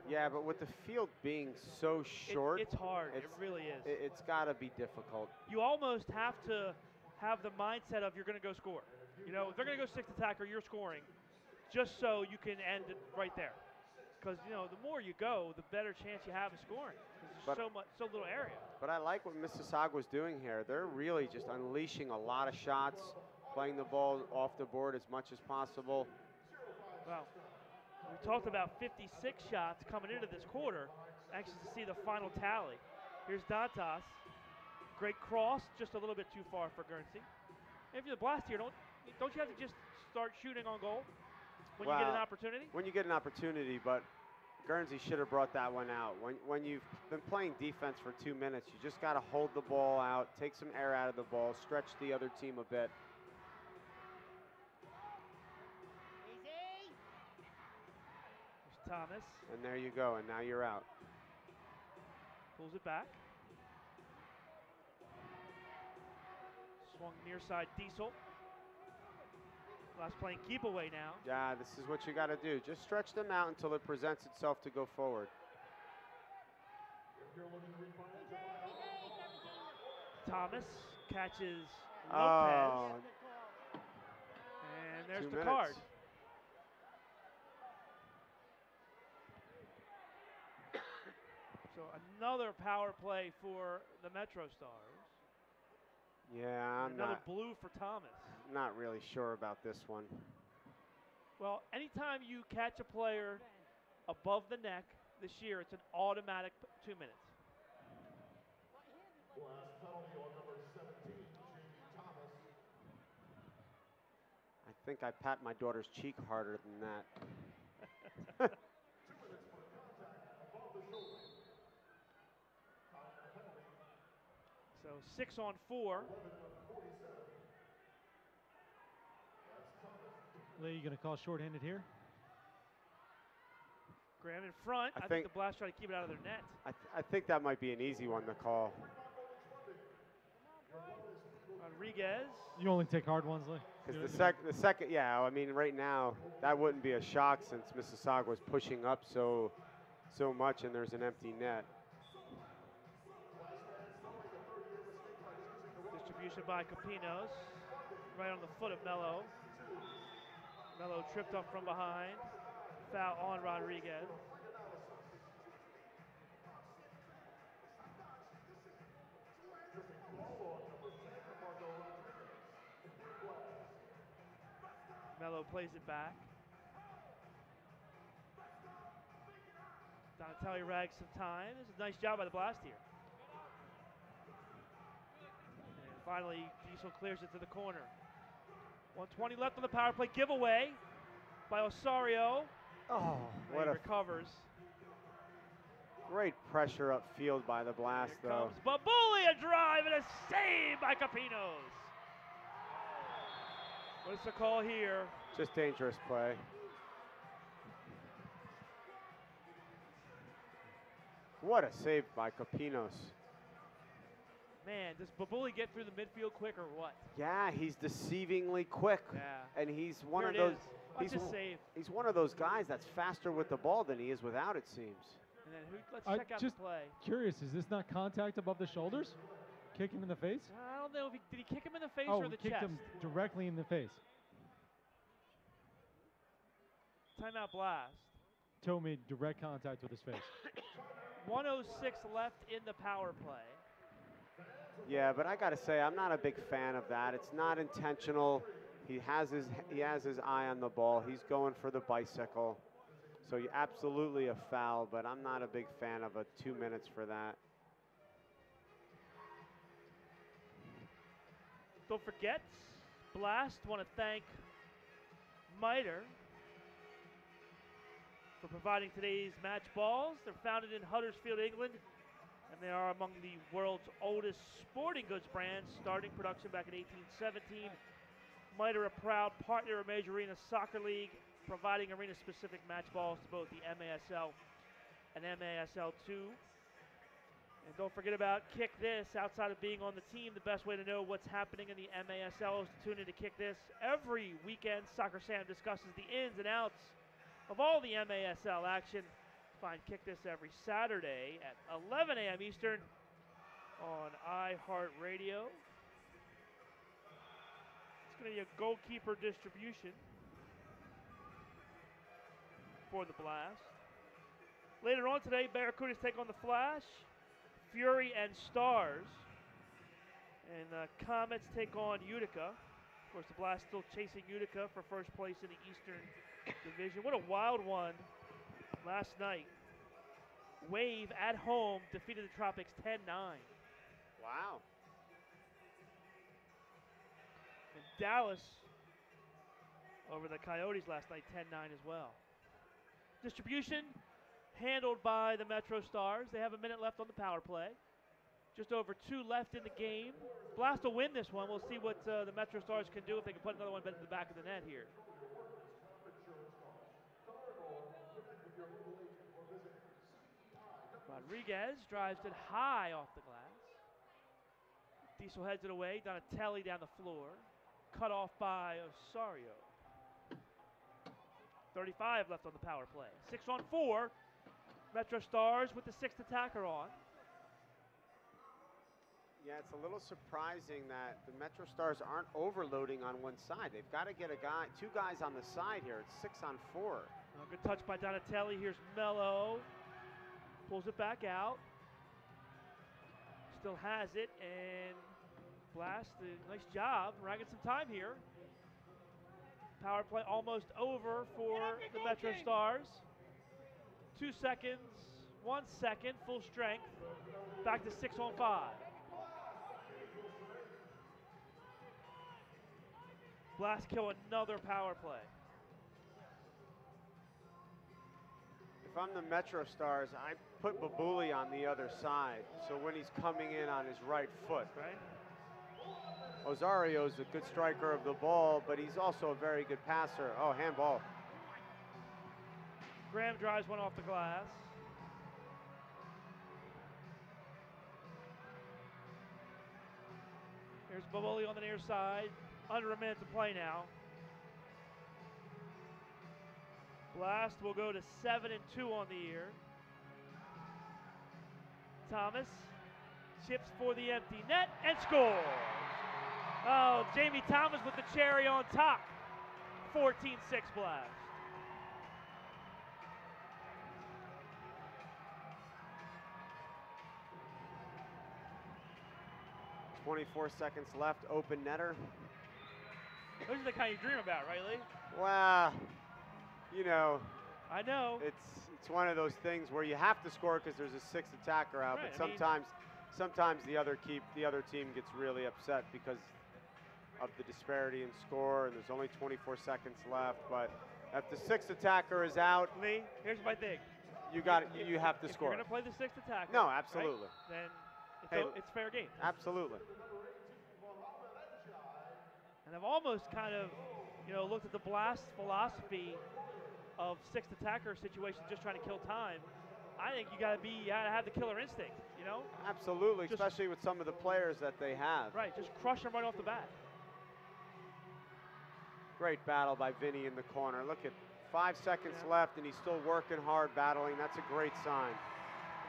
Yeah, but with the field being so short, it's hard. It really is. It's got to be difficult. You almost have to have the mindset of you're going to go score. You know, if they're going to go 6th attacker, you're scoring, just so you can end it right there. Because you know, the more you go, the better chance you have of scoring. There's so little area. But I like what Mississauga was doing here. They're really just unleashing a lot of shots, playing the ball off the board as much as possible. Well, we talked about 56 shots coming into this quarter. Anxious to see the final tally. Here's Dantas. Great cross, just a little bit too far for Guernsey. If you're the Blast here, don't you have to just start shooting on goal when you get an opportunity? When you get an opportunity, but Guernsey should have brought that one out. When you've been playing defense for 2 minutes, you just got to hold the ball out, take some air out of the ball, stretch the other team a bit. Thomas. And there you go, and now you're out. Pulls it back. Swung near side Diesel. Last playing keep away now. Yeah, this is what you got to do. Just stretch them out until it presents itself to go forward. Thomas catches Lopez. Oh. And there's 2 the minutes. card. So another power play for the MetroStars. Yeah, Another blue for Thomas. not really sure about this one. Well, anytime you catch a player above the neck this year, it's an automatic 2 minutes. I think I pat my daughter's cheek harder than that. So 6 on 4. Lee, you going to call shorthanded here? Graham in front. I think the Blast try to keep it out of their net. I think that might be an easy one to call. Rodriguez. You only take hard ones, Lee? Because the second, yeah, I mean, right now, that wouldn't be a shock since Mississauga was pushing up so much and there's an empty net. Distribution by Capinos, right on the foot of Mello. Mello tripped up from behind. Foul on Rodriguez. Mello plays it back. Donatelli rags some time. This is a nice job by the Blast here. And finally, Diesel clears it to the corner. 1:20 left on the power play. Giveaway by Osorio. Oh, what a recovers. Great pressure upfield by the Blast, Here though. comes Babuli, a drive and a save by Capinos. What's the call here? Just dangerous play. What a save by Capinos. Man, does Babuli get through the midfield quick or what? Yeah, he's deceivingly quick. Yeah. And he's one Here of it those. is. Watch his save. He's one of those guys that's faster with the ball than he is without, it seems. And then let's check out the play. Curious, is this not contact above the shoulders? Kick him in the face? I don't know if did he kick him in the face Oh, or the he kicked chest? him directly in the face. Timeout Blast. Toe made direct contact with his face. 1:06 left in the power play. Yeah, but I got to say, I'm not a big fan of that. It's not intentional. He has his eye on the ball. He's going for the bicycle. So absolutely a foul, but I'm not a big fan of a 2 minutes for that. Don't forget, Blast want to thank Miter for providing today's match balls. They're founded in Huddersfield, England, and they are among the world's oldest sporting goods brands, starting production back in 1817. Miter, a proud partner of Major Arena Soccer League, providing arena-specific match balls to both the MASL and MASL2. And don't forget about Kick This. Outside of being on the team, the best way to know what's happening in the MASL is to tune into Kick This. Every weekend, Soccer Sam discusses the ins and outs of all the MASL action. Find Kick This every Saturday at 11 a.m. Eastern on iHeartRadio. It's going to be a goalkeeper distribution for the Blast. Later on today, Barracudas take on the Flash, Fury and Stars, and Comets take on Utica. Of course, the Blast still chasing Utica for first place in the Eastern Division. What a wild one last night. Wave at home defeated the Tropics 10-9. Wow. And Dallas over the Coyotes last night 10-9 as well. Distribution handled by the MetroStars. They have a minute left on the power play. Just over 2 left in the game. Blast will win this one. We'll see what the MetroStars can do if they can put another one in the back of the net here. Rodriguez drives it high off the glass. Diesel heads it away. Donatelli down the floor. Cut off by Osorio. 35 left on the power play. 6 on 4. MetroStars with the 6th attacker on. Yeah, it's a little surprising that the MetroStars aren't overloading on one side. They've got to get 2 guys on the side here. It's 6 on 4. Good touch by Donatelli. Here's Mello. Pulls it back out. Still has it, and Blast, nice job, ragging some time here. Power play almost over for the MetroStars. 2 seconds, 1 second, full strength. Back to 6 on 5. Blast kill another power play. If I'm the MetroStars, I put Babuli on the other side. So when he's coming in on his right foot. Right. Osario's a good striker of the ball, but he's also a very good passer. Oh, handball. Graham drives one off the glass. Here's Babuli on the near side. Under a minute to play now. Blast will go to 7-2 on the year. Thomas chips for the empty net and scores. Oh, Jamie Thomas with the cherry on top. 14-6 Blast. .24 seconds left, open netter. Those are the kind you dream about, right, Lee? Wow, you know. I know. It's one of those things where you have to score because there's a sixth attacker out, right, but sometimes the other team gets really upset because of the disparity in score, and there's only 24 seconds left. But if the sixth attacker is out, Lee, here's my thing. You have to if score. You're gonna play the sixth attacker. No, absolutely. Right, then it's fair game. Absolutely. And I've almost kind of, looked at the Blast philosophy of sixth attacker situations, just trying to kill time. I think you gotta have the killer instinct, Absolutely, especially with some of the players that they have. Right, just crush them right off the bat. Great battle by Vinny in the corner. Look at 5 seconds left, and he's still working hard, battling. That's a great sign.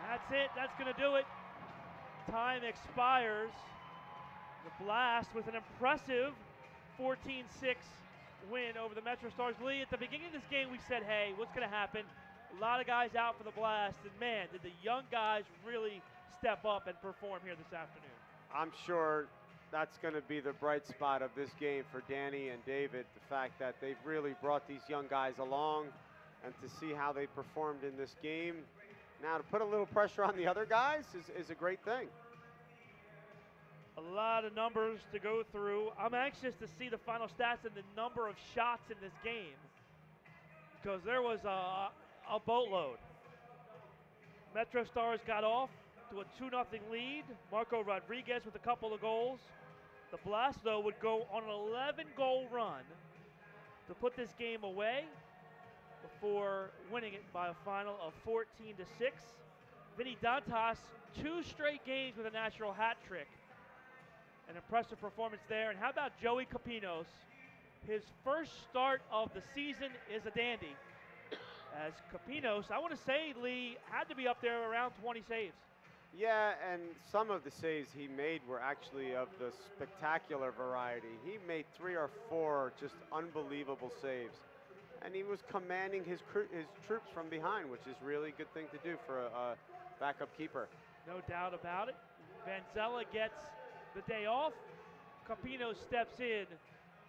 That's it. That's gonna do it. Time expires. The Blast with an impressive 14-6 win over the MetroStars. Lee, at the beginning of this game, we said, hey, what's going to happen? A lot of guys out for the Blast, and man, did the young guys really step up and perform here this afternoon. I'm sure that's going to be the bright spot of this game for Danny and David, the fact that they've really brought these young guys along, and to see how they performed in this game. Now, to put a little pressure on the other guys is a great thing. A lot of numbers to go through. I'm anxious to see the final stats and the number of shots in this game, because there was a boatload. MetroStars got off to a 2-0 lead. Marco Rodriguez with a couple of goals. The Blast, though, would go on an 11-goal run to put this game away before winning it by a final of 14-6. Vinny Dantas, 2 straight games with a natural hat trick. An impressive performance there. And how about Joey Capinos? His first start of the season is a dandy. As Capinos, I want to say, Lee, had to be up there around 20 saves. Yeah, and some of the saves he made were actually of the spectacular variety. He made 3 or 4 just unbelievable saves. And he was commanding his troops from behind, which is really a good thing to do for a backup keeper. No doubt about it. Vanzella gets the day off. Capinos steps in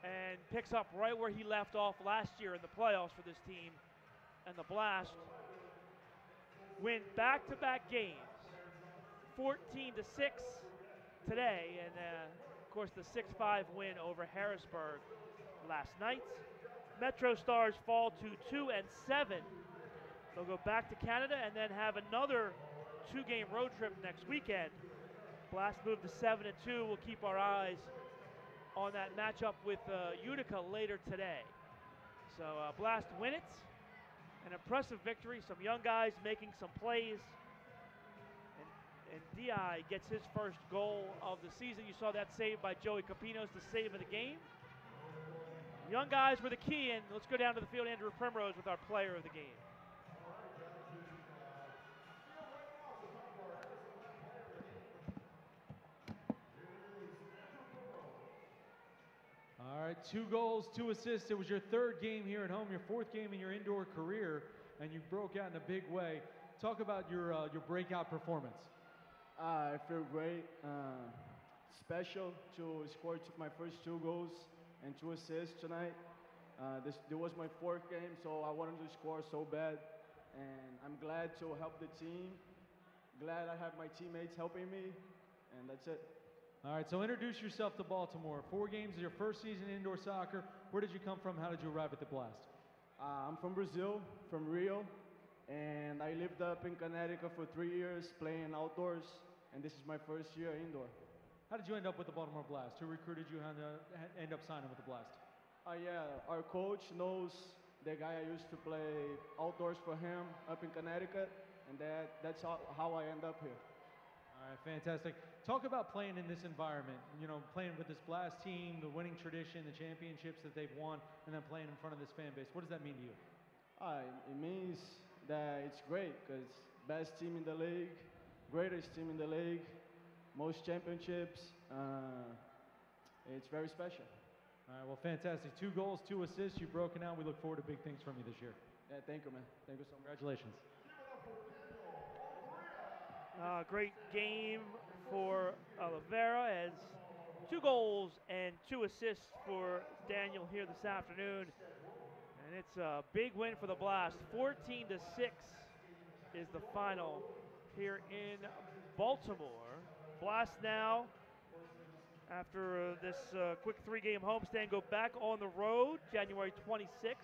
and picks up right where he left off last year in the playoffs for this team. And the Blast win back-to-back games. 14-6 today, and of course the 6-5 win over Harrisburg last night. MetroStars fall to 2-7. They'll go back to Canada and then have another 2-game road trip next weekend. Blast move to 7-2. We'll keep our eyes on that matchup with Utica later today. So Blast win it. An impressive victory. Some young guys making some plays. And D.I. gets his first goal of the season. You saw that save by Joey Capinos, the save of the game. Young guys were the key, and let's go down to the field. Andrew Primrose with our player of the game. All right, 2 goals, 2 assists. It was your 3rd game here at home, your 4th game in your indoor career, and you broke out in a big way. Talk about your breakout performance. I feel great. Special to score my first 2 goals and 2 assists tonight. This was my 4th game, so I wanted to score so bad. And I'm glad to help the team. Glad I have my teammates helping me, and that's it. All right, so introduce yourself to Baltimore. 4 games is your first season in indoor soccer. Where did you come from? How did you arrive at the Blast? I'm from Brazil, from Rio, and I lived up in Connecticut for 3 years playing outdoors, and this is my first year indoor. How did you end up with the Baltimore Blast? Who recruited you and end up signing with the Blast? Yeah, our coach knows the guy I used to play outdoors for him up in Connecticut, and that's how I end up here. All right, fantastic. Talk about playing in this environment, you know, playing with this Blast team, the winning tradition, the championships that they've won, and then playing in front of this fan base. What does that mean to you? It means that it's great because best team in the league, greatest team in the league, most championships. It's very special. All right, well, fantastic. 2 goals, 2 assists. You've broken out. We look forward to big things from you this year. Yeah, thank you, man. Thank you so much. Congratulations. Great game for Oliveira as 2 goals and 2 assists for Daniel here this afternoon. And it's a big win for the Blast. 14-6 is the final here in Baltimore. Blast now, after this quick 3-game homestand, go back on the road January 26th.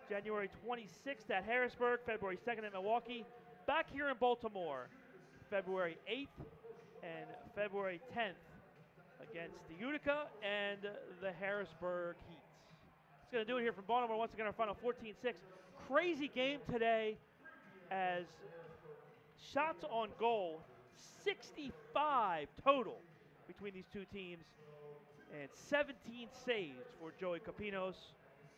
January 26th at Harrisburg, February 2nd at Milwaukee. Back here in Baltimore, February 8th and February 10th against the Utica and the Harrisburg Heats. That's going to do it here from Baltimore. Once again, our final 14-6. Crazy game today as shots on goal, 65 total between these 2 teams, and 17 saves for Joey Capinos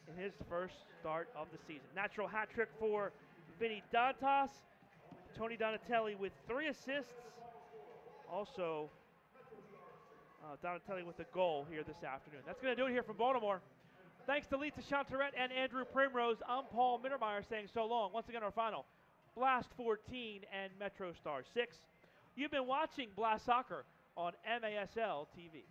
in his first start of the season. Natural hat trick for Vinny Dantas. Tony Donatelli with 3 assists. Also, Donatelli with a goal here this afternoon. That's going to do it here from Baltimore. Thanks to Lisa Chantarette and Andrew Primrose. I'm Paul Mittermeier saying so long. Once again, our final, Blast 14 and MetroStars 6. You've been watching Blast Soccer on MASL TV.